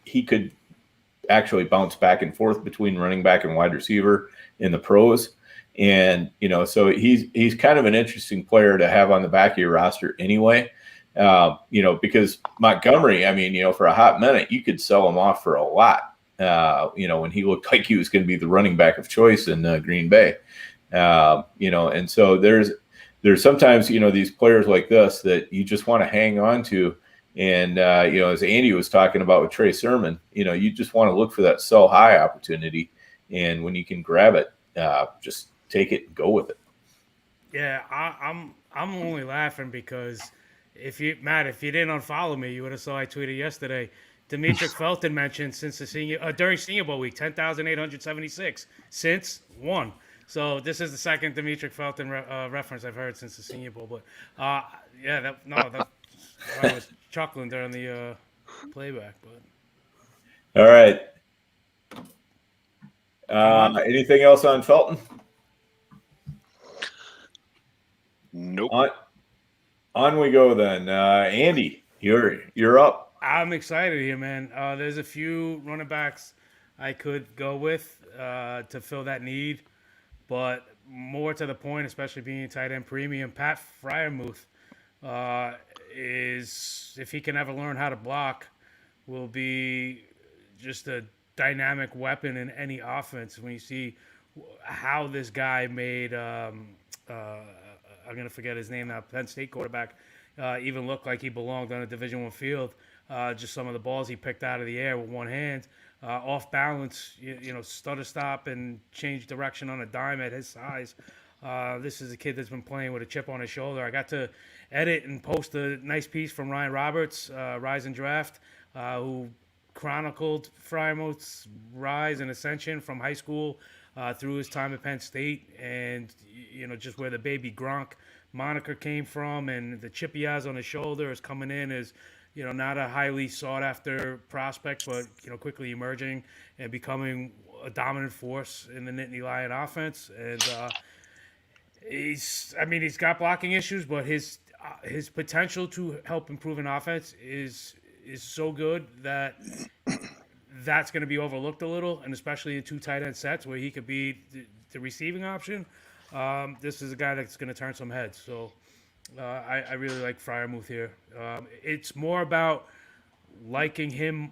he could actually bounce back and forth between running back and wide receiver in the pros. And, so he's kind of an interesting player to have on the back of your roster anyway, because Montgomery, I mean, for a hot minute, you could sell him off for a lot, when he looked like he was going to be the running back of choice in Green Bay, and so there's sometimes, these players like this that you just want to hang on to. And, as Andy was talking about with Trey Sermon, you just want to look for that sell high opportunity. And when you can grab it, just take it and go with it. Yeah, I'm only laughing because if you didn't unfollow me, you would have saw I tweeted yesterday. Demetric Felton mentioned since the during Senior Bowl week, 10,876 since 1. So this is the second Demetric Felton reference I've heard since the Senior Bowl. But I was chuckling during the playback. But all right. Anything else on Felton? Nope. On we go then. Andy, you're up. I'm excited here, man. There's a few running backs I could go with to fill that need, but more to the point, especially being tight end premium, Pat Freiermuth is, if he can ever learn how to block, will be just a dynamic weapon in any offense. When you see how this guy made, I'm going to forget his name now, Penn State quarterback, even look like he belonged on a Division I field. Just some of the balls he picked out of the air with one hand, off balance, stutter stop and change direction on a dime at his size. This is a kid that's been playing with a chip on his shoulder. I got to edit and post a nice piece from Ryan Roberts, Rise and Draft, who chronicled Freiermuth's rise and ascension from high school through his time at Penn State, and just where the baby Gronk moniker came from, and the chip he has on his shoulder is coming in as not a highly sought after prospect, but quickly emerging and becoming a dominant force in the Nittany Lion offense. And he's got blocking issues, but his his potential to help improve an offense is so good that that's going to be overlooked a little, and especially in 2 tight end sets where he could be the receiving option. This is a guy that's going to turn some heads. So I really like Freiermuth here. It's more about liking him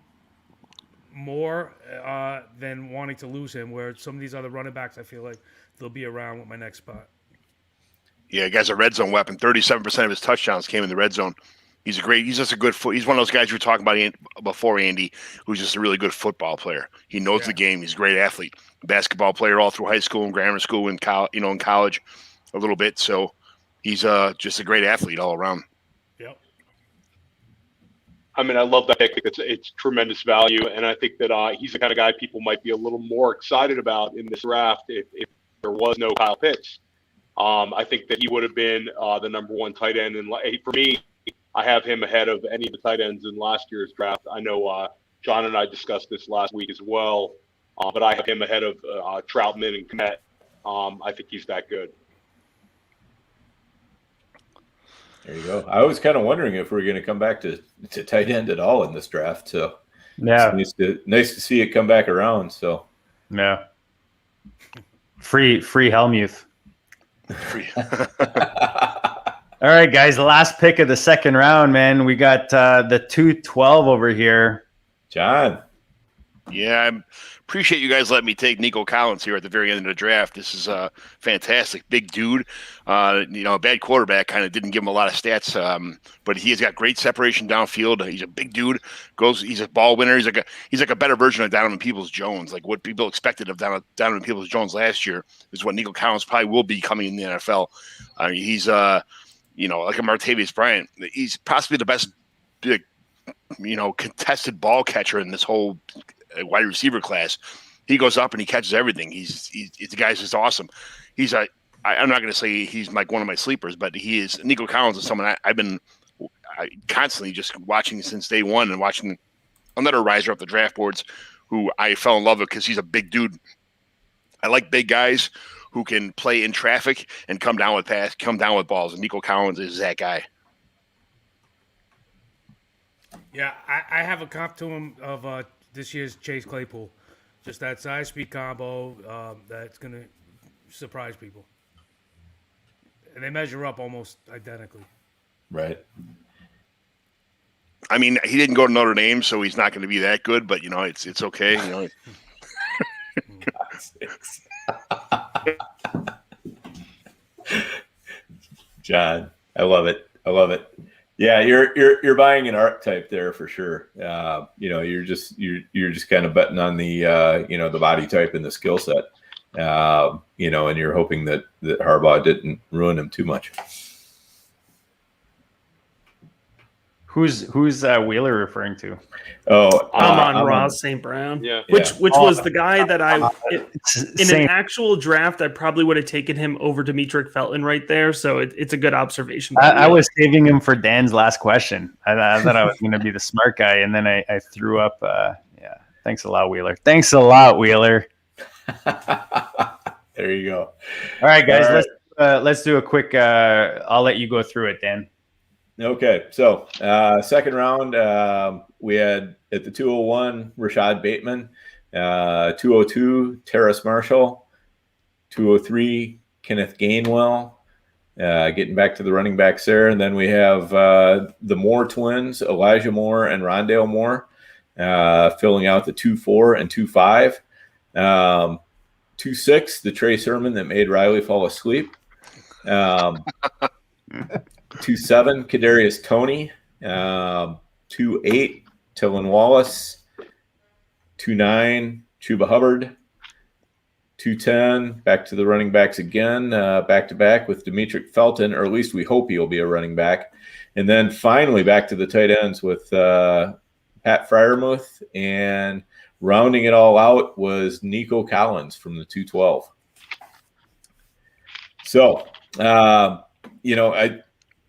more than wanting to lose him, where some of these other running backs, I feel like they'll be around with my next spot. Yeah, guy's a red zone weapon. 37% of his touchdowns came in the red zone. He's just a good he's one of those guys you were talking about before, Andy, who's just a really good football player. He knows the game. He's a great athlete, basketball player all through high school and grammar school and in college a little bit. So he's just a great athlete all around. Yep. I mean, I love that pick. It's tremendous value, and I think that he's the kind of guy people might be a little more excited about in this draft if there was no Kyle Pitts. I think that he would have been the number 1 tight end, and for me, I have him ahead of any of the tight ends in last year's draft. I know John and I discussed this last week as well, but I have him ahead of Troutman and Kmet. I think he's that good. There you go. I was kind of wondering if we were going to come back to tight end at all in this draft. So Yeah. it's nice to see it come back around. So Yeah. Free Helmuth. All right, guys. The last pick of the second round, man. We got the 212 over here. John. Yeah, I appreciate you guys letting me take Niko Collins here at the very end of the draft. This is fantastic. Big dude. A bad quarterback kind of didn't give him a lot of stats, but he has got great separation downfield. He's a big dude. He's a ball winner. He's like a better version of Donovan Peoples-Jones. Like what people expected of Donovan Peoples-Jones last year is what Niko Collins probably will be coming in the NFL. I mean, he's like a Martavis Bryant. He's possibly the best contested ball catcher in this whole wide receiver class. He goes up and he catches everything. The guy's just awesome. I'm not going to say he's like one of my sleepers, but Niko Collins is someone I've been constantly just watching since day one and watching another riser up the draft boards who I fell in love with because he's a big dude. I like big guys who can play in traffic and come down with balls. And Niko Collins is that guy. Yeah, I have a comp to him of this year's Chase Claypool. Just that size-speed combo that's going to surprise people. And they measure up almost identically. Right. I mean, he didn't go to Notre Dame, so he's not going to be that good, but, it's okay. John, I love it. Yeah, you're buying an archetype there for sure. You're just kind of betting on the the body type and the skill set. And you're hoping that Harbaugh didn't ruin him too much. Who's Wheeler referring to? Oh, I'm on Ross St. Brown. Yeah. Which was the guy that in Same. an actual draft, I probably would have taken him over Demetric Felton right there. So it's a good observation. I was saving him for Dan's last question. I thought I was going to be the smart guy, and then I threw up. Yeah. Thanks a lot, Wheeler. There you go. All right, guys. Let's do a quick. I'll let you go through it, Dan. Okay, so second round, we had at the 201 Rashad Bateman, 202 Terrace Marshall, 203 Kenneth Gainwell, getting back to the running backs there, and then we have the Moore twins, Elijah Moore and Rondale Moore, filling out the 2-4 and 2-5, 2-6 the Trey Sermon that made Riley fall asleep. 2-7 Kadarius Toney, 2-8 Tylan Wallace, 2-9 Chuba Hubbard, 2-10 back to the running backs again, back to back with Demetric Felton, or at least we hope he'll be a running back, and then finally back to the tight ends with Pat Freiermuth, and rounding it all out was Nico Collins from the 212. So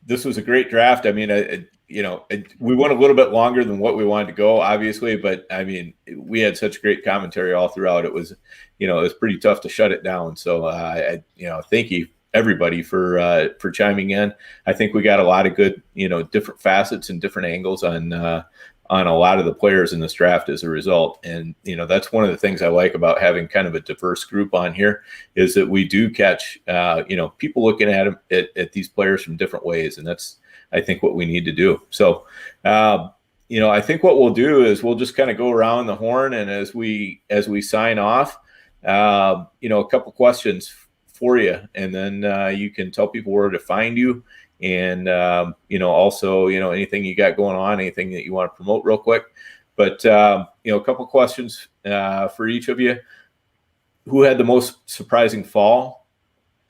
this was a great draft. I mean, we went a little bit longer than what we wanted to go, obviously, but I mean, we had such great commentary all throughout. It was, it was pretty tough to shut it down. So, thank you everybody for chiming in. I think we got a lot of good, different facets and different angles on a lot of the players in this draft as a result. And, that's one of the things I like about having kind of a diverse group on here, is that we do catch, people looking at them, at these players from different ways. And that's, I think, what we need to do. So, I think what we'll do is we'll just kind of go around the horn, and as we sign off, a couple questions for you, and then you can tell people where to find you, and also anything you got going on, anything that you want to promote real quick. But a couple questions for each of you. Who had the most surprising fall?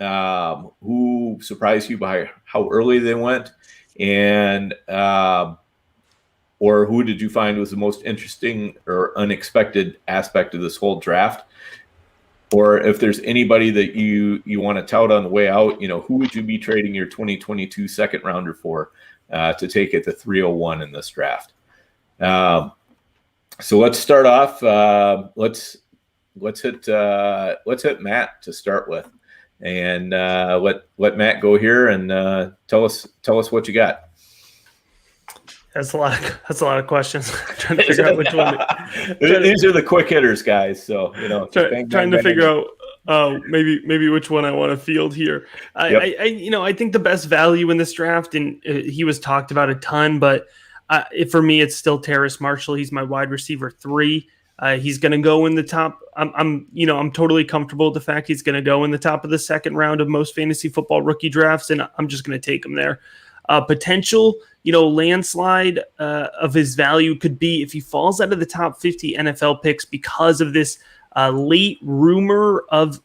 Who surprised you by how early they went? And or who did you find was the most interesting or unexpected aspect of this whole draft? Or if there's anybody that you want to tout on the way out, who would you be trading your 2022 second rounder for to take at the 301 in this draft? So let's start off. Let's hit Matt to start with, and let Matt go here and tell us what you got. That's a lot of questions. Trying to figure out which one. These are the quick hitters, guys. So trying to figure out maybe which one I want to field here. I think the best value in this draft, and he was talked about a ton, but for me it's still Terrace Marshall. He's my wide receiver 3. He's going to go in the top. I'm totally comfortable with the fact he's going to go in the top of the second round of most fantasy football rookie drafts, and I'm just going to take him there. Potential, landslide of his value could be if he falls out of the top 50 NFL picks because of this late rumor of,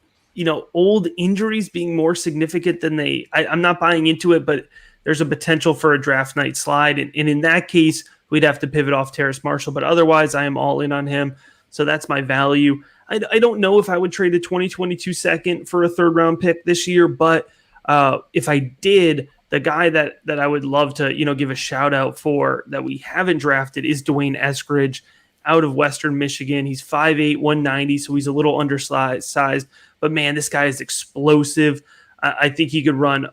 old injuries being more significant than I'm not buying into it, but there's a potential for a draft night slide. And in that case, we'd have to pivot off Terrace Marshall. But otherwise, I am all in on him. So that's my value. I don't know if I would trade a 2022 second for a third round pick this year, but if I did, the guy that I would love to, give a shout out for that we haven't drafted is D'Wayne Eskridge out of Western Michigan. He's 5'8", 190, so he's a little undersized. But man, this guy is explosive. I think he could run,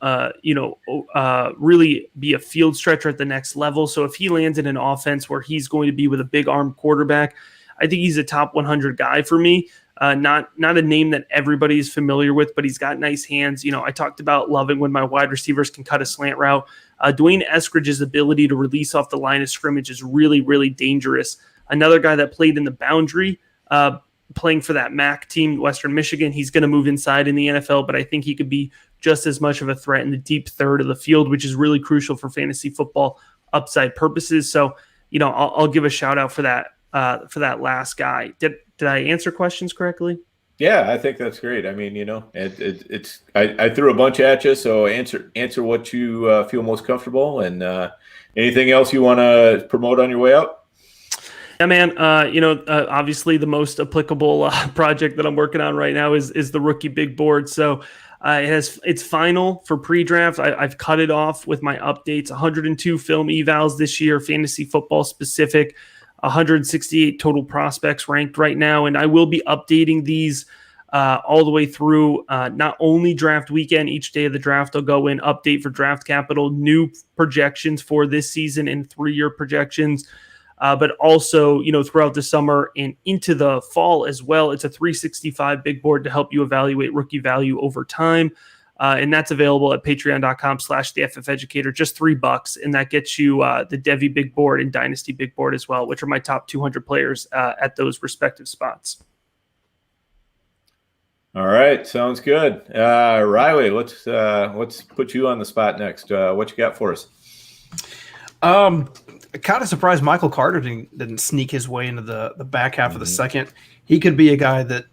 really be a field stretcher at the next level. So if he lands in an offense where he's going to be with a big arm quarterback, I think he's a top 100 guy for me. Not a name that everybody is familiar with, but he's got nice hands. I talked about loving when my wide receivers can cut a slant route. D'Wayne Eskridge's ability to release off the line of scrimmage is really, really dangerous. Another guy that played in the boundary, playing for that MAC team, Western Michigan. He's going to move inside in the NFL, but I think he could be just as much of a threat in the deep third of the field, which is really crucial for fantasy football upside purposes. So, I'll give a shout out for that last guy. Did I answer questions correctly? Yeah, I think that's great. I mean, it's I threw a bunch at you, so answer what you feel most comfortable. And anything else you want to promote on your way out? Yeah, man. Obviously the most applicable project that I'm working on right now is the rookie big board. So it's final for pre-draft. I've cut it off with my updates. 102 film evals this year, fantasy football specific. 168 total prospects ranked right now, and I will be updating these all the way through not only draft weekend. Each day of the draft, I'll go in, update for draft capital, new projections for this season and 3-year projections, but also throughout the summer and into the fall as well. It's a 365 big board to help you evaluate rookie value over time. And that's available at patreon.com/theFFeducator, just $3. And that gets you the Devy big board and Dynasty big board as well, which are my top 200 players at those respective spots. All right. Sounds good. Riley, let's put you on the spot next. What you got for us? Kind of surprised Michael Carter didn't sneak his way into the back half of the second. He could be a guy that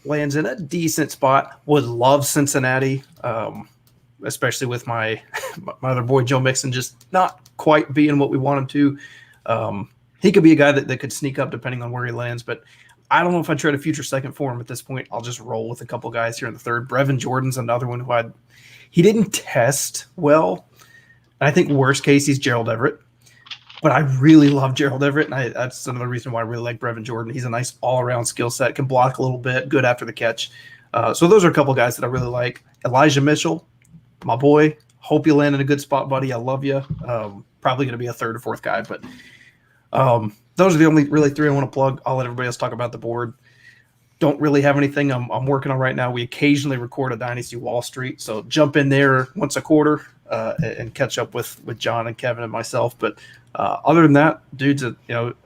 lands in a decent spot. Would love Cincinnati, especially with my other boy Joe Mixon just not quite being what we want him to. He could be a guy that could sneak up depending on where he lands, but I don't know if I trade a future second for him at this point. I'll just roll with a couple guys here in the third. Brevin Jordan's another one who he didn't test well. I think worst case he's Gerald Everett. But I really love Gerald Everett, and that's another reason why I really like Brevin Jordan. He's a nice all-around skill set, can block a little bit, good after the catch. So those are a couple guys that I really like. Elijah Mitchell, my boy. Hope you land in a good spot, buddy. I love you. Probably going to be a third or fourth guy, but those are the only really three I want to plug. I'll let everybody else talk about the board. Don't really have anything I'm working on right now. We occasionally record a Dynasty Wall Street, so jump in there once a quarter and catch up with John and Kevin and myself. But other than that, dudes, I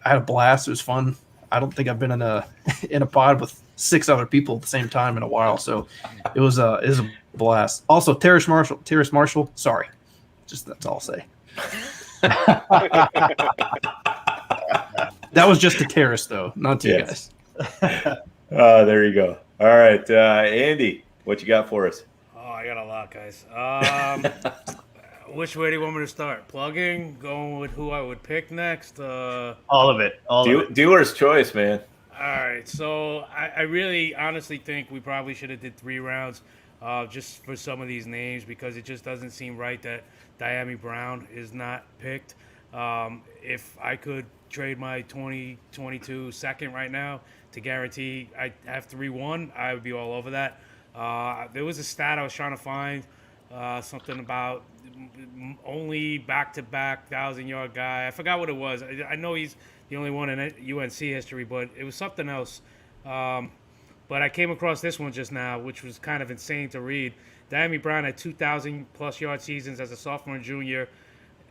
had a blast. It was fun. I don't think I've been in a pod with 6 other people at the same time in a while, so it was a blast. Also, Terrace Marshall. Sorry, just that's all I'll say. That was just to Terrace, though, not to you guys. There you go. All right, Andy, what you got for us? Oh, I got a lot, guys. Which way do you want me to start? Plugging? Going with who I would pick next? All of it. Dealer's choice, man. All right. So I really honestly think we probably should have did 3 rounds just for some of these names because it just doesn't seem right that Dyami Brown is not picked. If I could trade my 2022 second right now to guarantee I have 3-1, I would be all over that. There was a stat I was trying to find, something about only back-to-back 1,000-yard guy. I forgot what it was. I know he's the only one in UNC history, but it was something else. But I came across this one just now, which was kind of insane to read. Dyami Brown had 2,000-plus yard seasons as a sophomore and junior,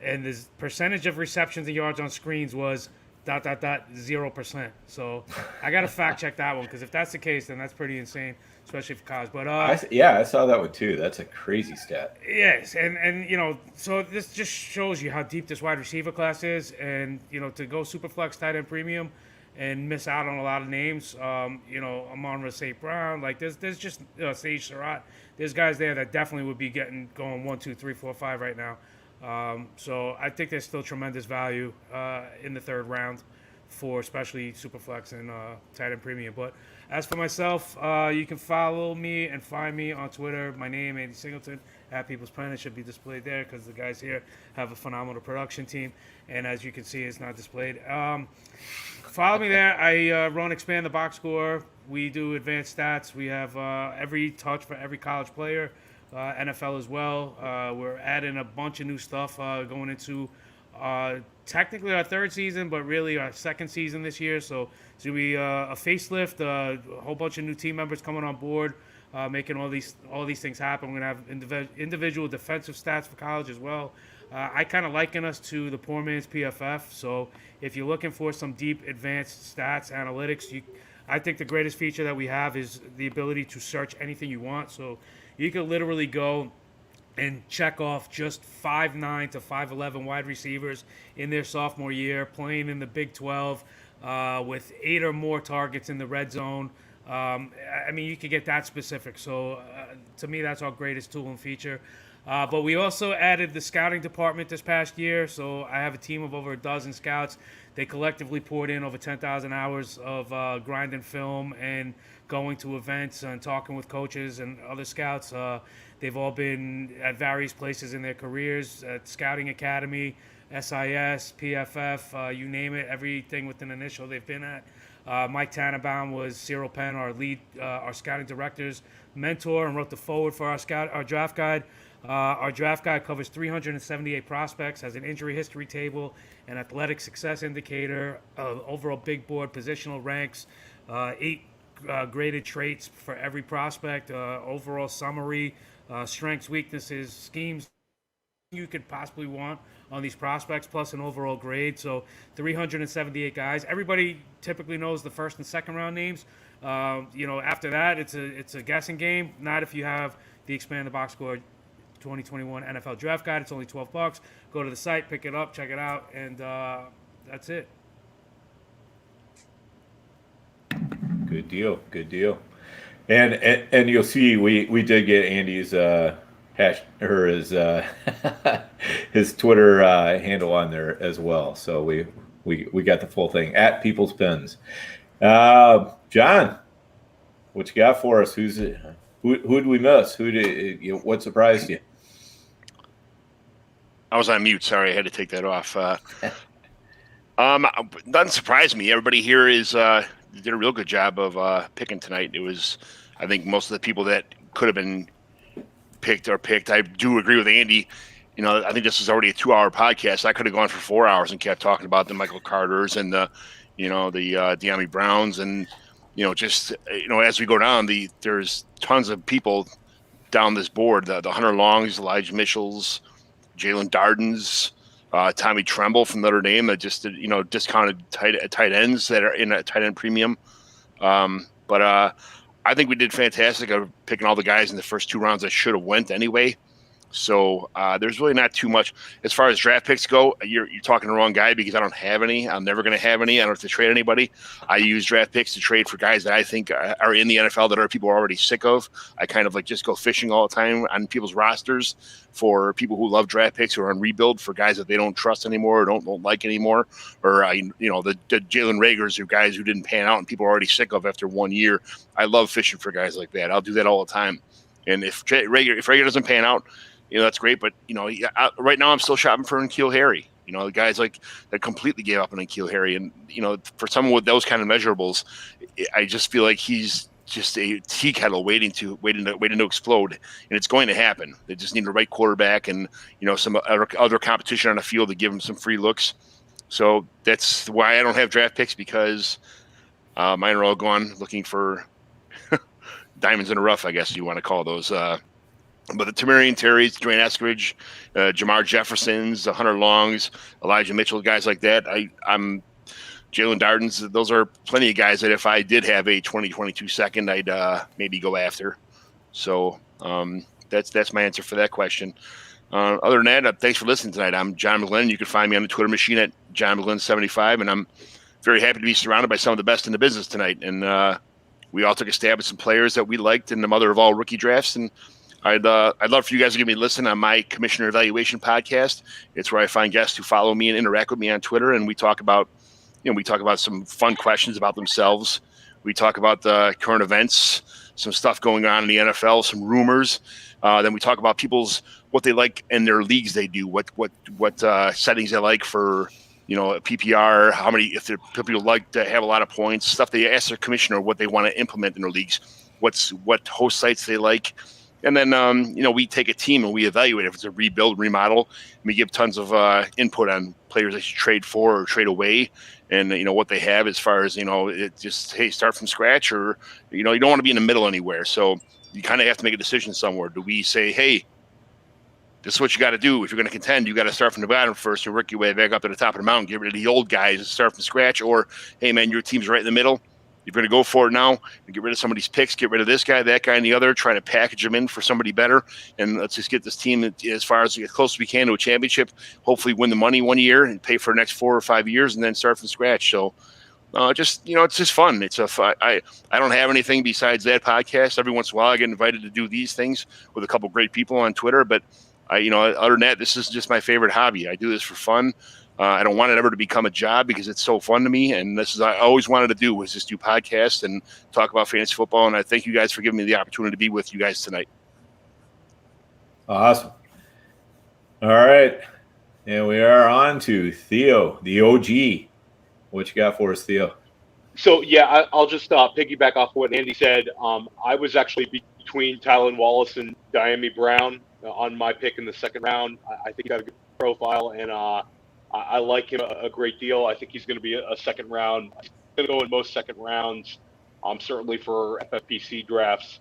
and the percentage of receptions and yards on screens was ... 0%. So I got to fact check that one because if that's the case, then that's pretty insane, especially for college. But I saw that one too. That's a crazy stat. Yes, and so this just shows you how deep this wide receiver class is, and to go super flex tight end premium and miss out on a lot of names. Amon-Ra St. Brown, like there's just Sage Surratt. There's guys there that definitely would be going 1, 2, 3, 4, 5 right now. So I think there's still tremendous value in the 3rd round for especially Superflex and tight end premium. But as for myself, you can follow me and find me on Twitter. My name, Andy Singleton, at People's Planet, should be displayed there because the guys here have a phenomenal production team. And as you can see, it's not displayed. Follow me there. I run Expand the Box Score. We do advanced stats. We have every touch for every college player. NFL as well. We're adding a bunch of new stuff going into technically our 3rd season, but really our 2nd season this year. So it's going to be a facelift, a whole bunch of new team members coming on board, making all these things happen. We're going to have individual defensive stats for college as well. I kind of liken us to the poor man's PFF. So if you're looking for some deep advanced stats, analytics, I think the greatest feature that we have is the ability to search anything you want. So you could literally go and check off just 5'9" to 5'11" wide receivers in their sophomore year, playing in the Big 12 with 8 or more targets in the red zone. You could get that specific. So to me, that's our greatest tool and feature. But we also added the scouting department this past year. So I have a team of over a dozen scouts. They collectively poured in over 10,000 hours of grinding film and going to events and talking with coaches and other scouts. They've all been at various places in their careers, at Scouting Academy, SIS, PFF, you name it, everything with an initial they've been at. Mike Tannenbaum was Cyril Penn, our lead, our scouting director's mentor, and wrote the forward for our draft guide. Our draft guide covers 378 prospects, has an injury history table, an athletic success indicator, overall big board positional ranks, 8 graded traits for every prospect, overall summary, strengths, weaknesses, schemes you could possibly want on these prospects, plus an overall grade. So 378 guys. Everybody typically knows the 1st and 2nd round names. After that, it's a guessing game. Not if you have the Expand the Box Score 2021 NFL Draft Guide. It's only $12. Go to the site, pick it up, check it out, and that's it. Good deal. And you'll see we did get Andy's his Twitter handle on there as well. So we got the full thing at People's Pens. John, what you got for us? Who did we miss? What surprised you? I was on mute. Sorry, I had to take that off. Nothing surprised me. Everybody here did a real good job of picking tonight. It was, I think, most of the people that could have been picked are picked. I do agree with Andy. I think this is already a 2-hour podcast. I could have gone for 4 hours and kept talking about the Michael Carters and the De'Ami Browns and as we go down, there's tons of people down this board. The Hunter Longs, Elijah Mitchells, Jalen Dardens, Tommy Tremble from Notre Dame that just discounted tight ends that are in a tight end premium. But I think we did fantastic of picking all the guys in the first 2 rounds that should have went anyway. So there's really not too much as far as draft picks go. You're talking the wrong guy because I don't have any. I'm never going to have any. I don't have to trade anybody. I use draft picks to trade for guys that I think are in the NFL that other people are already sick of. I kind of just go fishing all the time on people's rosters for people who love draft picks who are on rebuild for guys that they don't trust anymore or don't like anymore. Or, the Jalen Ragers or guys who didn't pan out and people are already sick of after 1 year. I love fishing for guys like that. I'll do that all the time. And if Rager doesn't pan out, that's great. But, right now I'm still shopping for N'Keal Harry. The guys that completely gave up on N'Keal Harry. And, for someone with those kind of measurables, I just feel like he's just a tea kettle waiting to explode. And it's going to happen. They just need the right quarterback and, some other competition on the field to give him some free looks. So that's why I don't have draft picks because mine are all gone looking for diamonds in the rough, I guess you want to call those. But the Tamarian Terrys, Dwayne Eskridge, Jamar Jeffersons, the Hunter Longs, Elijah Mitchell, guys like that. I'm Jalen Dardens. Those are plenty of guys that if I did have a 2022 second, I'd maybe go after. So that's my answer for that question. Other than that, thanks for listening tonight. I'm John McGlynn. You can find me on the Twitter machine at John McGlynn75, and I'm very happy to be surrounded by some of the best in the business tonight. And we all took a stab at some players that we liked in the mother of all rookie drafts, and I'd love for you guys to give me a listen on my Commissioner Evaluation podcast. It's where I find guests who follow me and interact with me on Twitter, and we talk about some fun questions about themselves. We talk about the current events, some stuff going on in the NFL, some rumors. Then we talk about what they like in their leagues they do, what settings they like for PPR, if people like to have a lot of points, stuff they ask their commissioner what they want to implement in their leagues, what host sites they like. And then, we take a team and we evaluate if it's a rebuild, remodel. And we give tons of input on players they should trade for or trade away and, what they have as far as, start from scratch or, you don't want to be in the middle anywhere. So you kind of have to make a decision somewhere. Do we say, hey, this is what you got to do. If you're going to contend, you got to start from the bottom first and work your way back up to the top of the mountain, get rid of the old guys and start from scratch. Or, hey, man, your team's right in the middle. You're going to go for it now and get rid of somebody's picks, get rid of this guy, that guy, and the other, trying to package them in for somebody better. And let's just get this team as close as we can to a championship, hopefully win the money 1 year and pay for the next 4 or 5 years and then start from scratch. So it's just fun. I don't have anything besides that podcast. Every once in a while I get invited to do these things with a couple great people on Twitter. But, other than that, this is just my favorite hobby. I do this for fun. I don't want it ever to become a job because it's so fun to me. And I always wanted to do was just do podcasts and talk about fantasy football. And I thank you guys for giving me the opportunity to be with you guys tonight. Awesome. All right. And we are on to Theo, the OG. What you got for us, Theo? So, I'll just piggyback off what Andy said. I was actually between Tylan Wallace and De'Ami Brown on my pick in the second round. I think he got a good profile, and I like him a great deal. I think he's going to be a second round. He's going to go in most second rounds, certainly for FFPC drafts.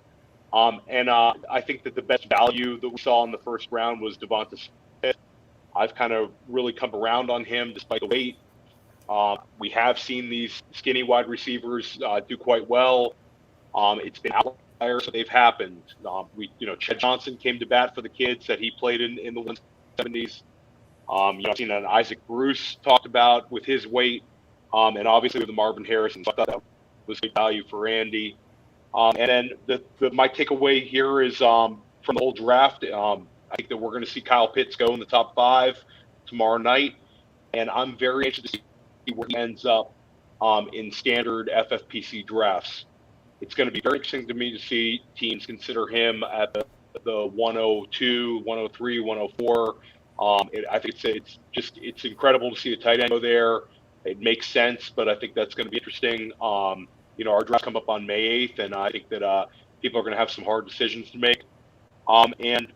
And I think that the best value that we saw in the first round was Devonta Smith. I've kind of really come around on him despite the weight. We have seen these skinny wide receivers do quite well. It's been outliers, so they've happened. Chad Johnson came to bat for the kids that he played in the 170s. I've seen an Isaac Bruce talked about with his weight, and obviously with the Marvin Harrison. So I thought that was good value for Andy. And then my takeaway here is from the whole draft. I think that we're going to see Kyle Pitts go in the top 5 tomorrow night, and I'm very interested to see where he ends up in standard FFPC drafts. It's going to be very interesting to me to see teams consider him at the 102, 103, 104. I think it's incredible to see a tight end go there. It makes sense, but I think that's going to be interesting. Our draft come up on May 8th, and I think that people are going to have some hard decisions to make. And,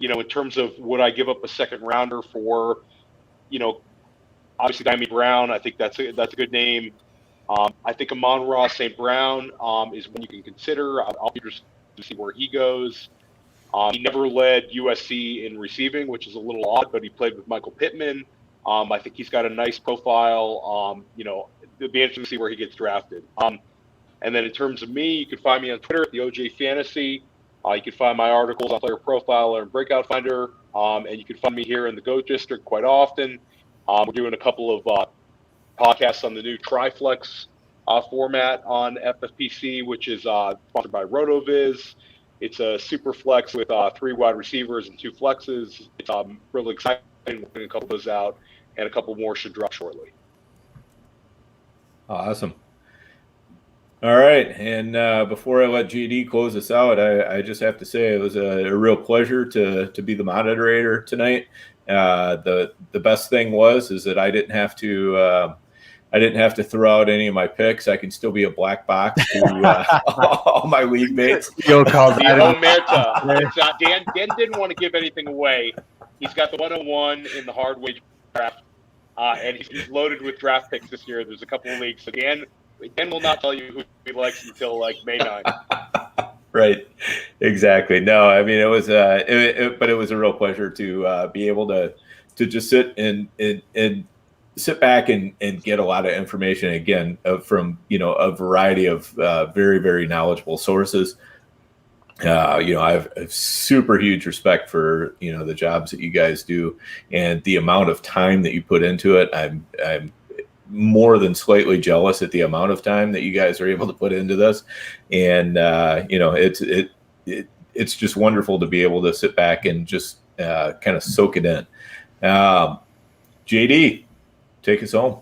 in terms of would I give up a second rounder for, obviously Diami Brown, I think that's a good name. I think Amon-Ra St. Brown is one you can consider. I'll be interested to see where he goes. He never led USC in receiving, which is a little odd, but he played with Michael Pittman. I think he's got a nice profile. It'll be interesting to see where he gets drafted. And then in terms of me, you can find me on Twitter at the OJ Fantasy. You can find my articles on Player Profiler and Breakout Finder. And you can find me here in the GOAT District quite often. We're doing a couple of podcasts on the new Triflex format on FFPC, which is sponsored by RotoViz. It's a super flex with 3 wide receivers and 2 flexes. It's really exciting. We're putting a couple of those out, and a couple more should drop shortly. Awesome. All right, and before I let JD close us out, I just have to say it was a real pleasure to be the moderator tonight. The best thing is that I didn't have to throw out any of my picks. I can still be a black box to all my league mates. Dan didn't want to give anything away. He's got the 101 in the hard wage draft, and he's loaded with draft picks this year. There's a couple of leagues. So Dan will not tell you who he likes until like May 9th. Right. Exactly. No, I mean, it was but it was a real pleasure to be able to just sit and sit back and get a lot of information again from a variety of very, very knowledgeable sources. I have a super huge respect for the jobs that you guys do and the amount of time that you put into it. I'm more than slightly jealous at the amount of time that you guys are able to put into this, and it's just wonderful to be able to sit back and just kind of soak it in. JD, take us home.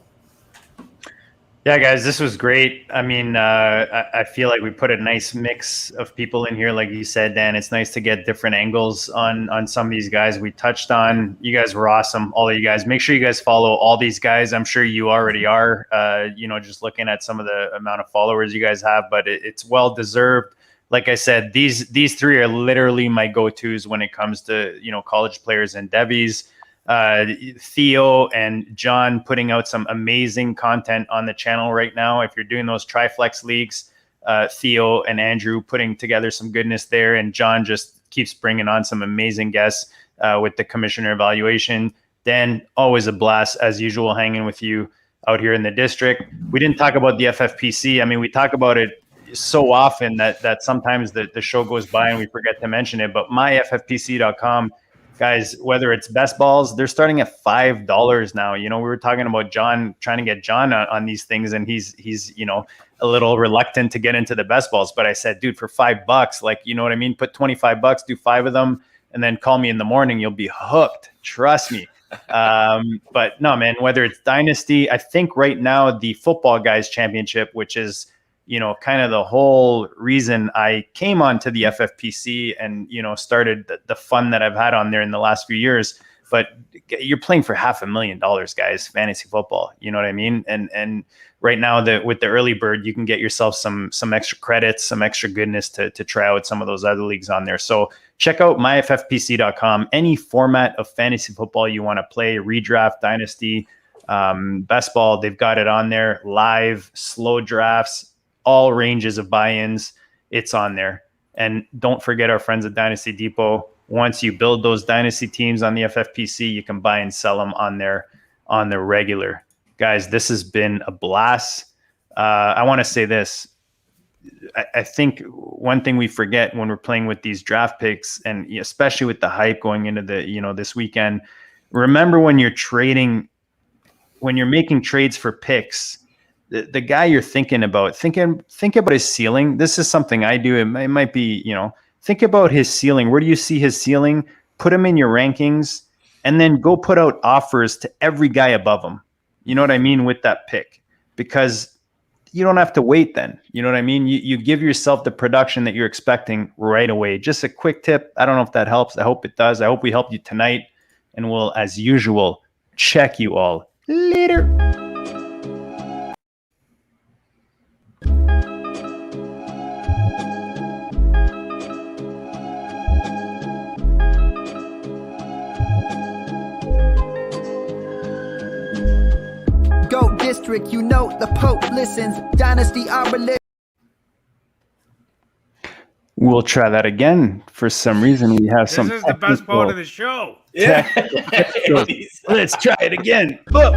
Yeah, guys, this was great. I mean, I feel like we put a nice mix of people in here. Like you said, Dan, it's nice to get different angles on some of these guys we touched on. You guys were awesome, all of you guys. Make sure you guys follow all these guys. I'm sure you already are, just looking at some of the amount of followers you guys have, but it's well-deserved. Like I said, these 3 are literally my go-tos when it comes to, college players and Devy's. Theo and John putting out some amazing content on the channel right now. If you're doing those Triflex leagues, Theo and Andrew putting together some goodness there, and John just keeps bringing on some amazing guests with the commissioner evaluation. Dan, always a blast as usual hanging with you out here in the district. We didn't talk about the FFPC. I mean, we talk about it so often that sometimes the show goes by and we forget to mention it, but myffpc.com, guys, whether it's best balls, they're starting at $5 now. We were talking about John, trying to get John on these things, and he's a little reluctant to get into the best balls. But I said, dude, for $5, like, you know what I mean? Put 25 bucks, do 5 of them, and then call me in the morning. You'll be hooked. Trust me. But no, man, whether it's Dynasty, I think right now the Football Guys Championship, which is kind of the whole reason I came onto the FFPC and, started the fun that I've had on there in the last few years. But you're playing for $500,000, guys, fantasy football. You know what I mean? And right now with the early bird, you can get yourself some extra credits, some extra goodness to try out some of those other leagues on there. So check out myffpc.com. Any format of fantasy football you want to play, redraft, dynasty, best ball, they've got it on there. Live, slow drafts, all ranges of buy-ins, it's on there. And don't forget our friends at Dynasty Depot. Once you build those dynasty teams on the FFPC, you can buy and sell them on the regular. Guys, this has been a blast. I want to say this. I think one thing we forget when we're playing with these draft picks, and especially with the hype going into this weekend, remember when you're making trades for picks, the guy you're thinking about, think about his ceiling. This is something I do. It might be, think about his ceiling. Where do you see his ceiling? Put him in your rankings, and then go put out offers to every guy above him. You know what I mean? With that pick, because you don't have to wait then. You know what I mean? You give yourself the production that you're expecting right away. Just a quick tip. I don't know if that helps. I hope it does. I hope we helped you tonight, and we'll, as usual, check you all later. district, you know the Pope listens. Dynasty, our religion. We'll try that again. For some reason, we have some. This is the best part of the show. Yeah. Let's try it again. Look.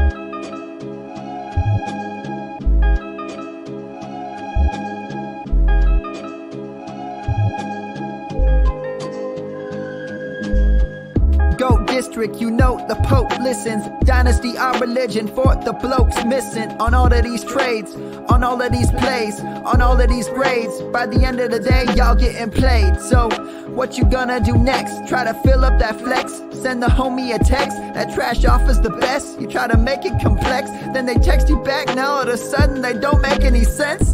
Goat district, you know the Pope listens. Dynasty, our religion, for the blokes missing. On all of these trades, on all of these plays, on all of these grades. By the end of the day, y'all getting played. So, what you gonna do next? Try to fill up that flex? Send the homie a text? That trash offers the best? You try to make it complex, then they text you back. Now all of a sudden they don't make any sense.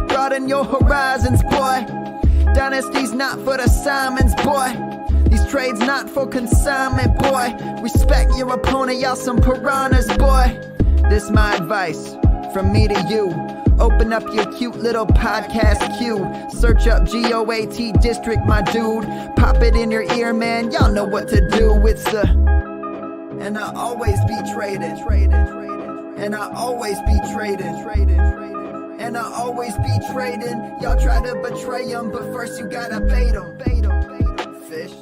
Broaden your horizons, boy. Dynasty's not for the Simons, boy. These trades not for consignment, boy. Respect your opponent, y'all some piranhas, boy. This my advice from me to you. Open up your cute little podcast queue. Search up GOAT District, my dude. Pop it in your ear, man. Y'all know what to do. It's a... And I always be traded. And I always be traded. And I always be trading. Y'all try to betray them, but first you gotta bait them. Fish.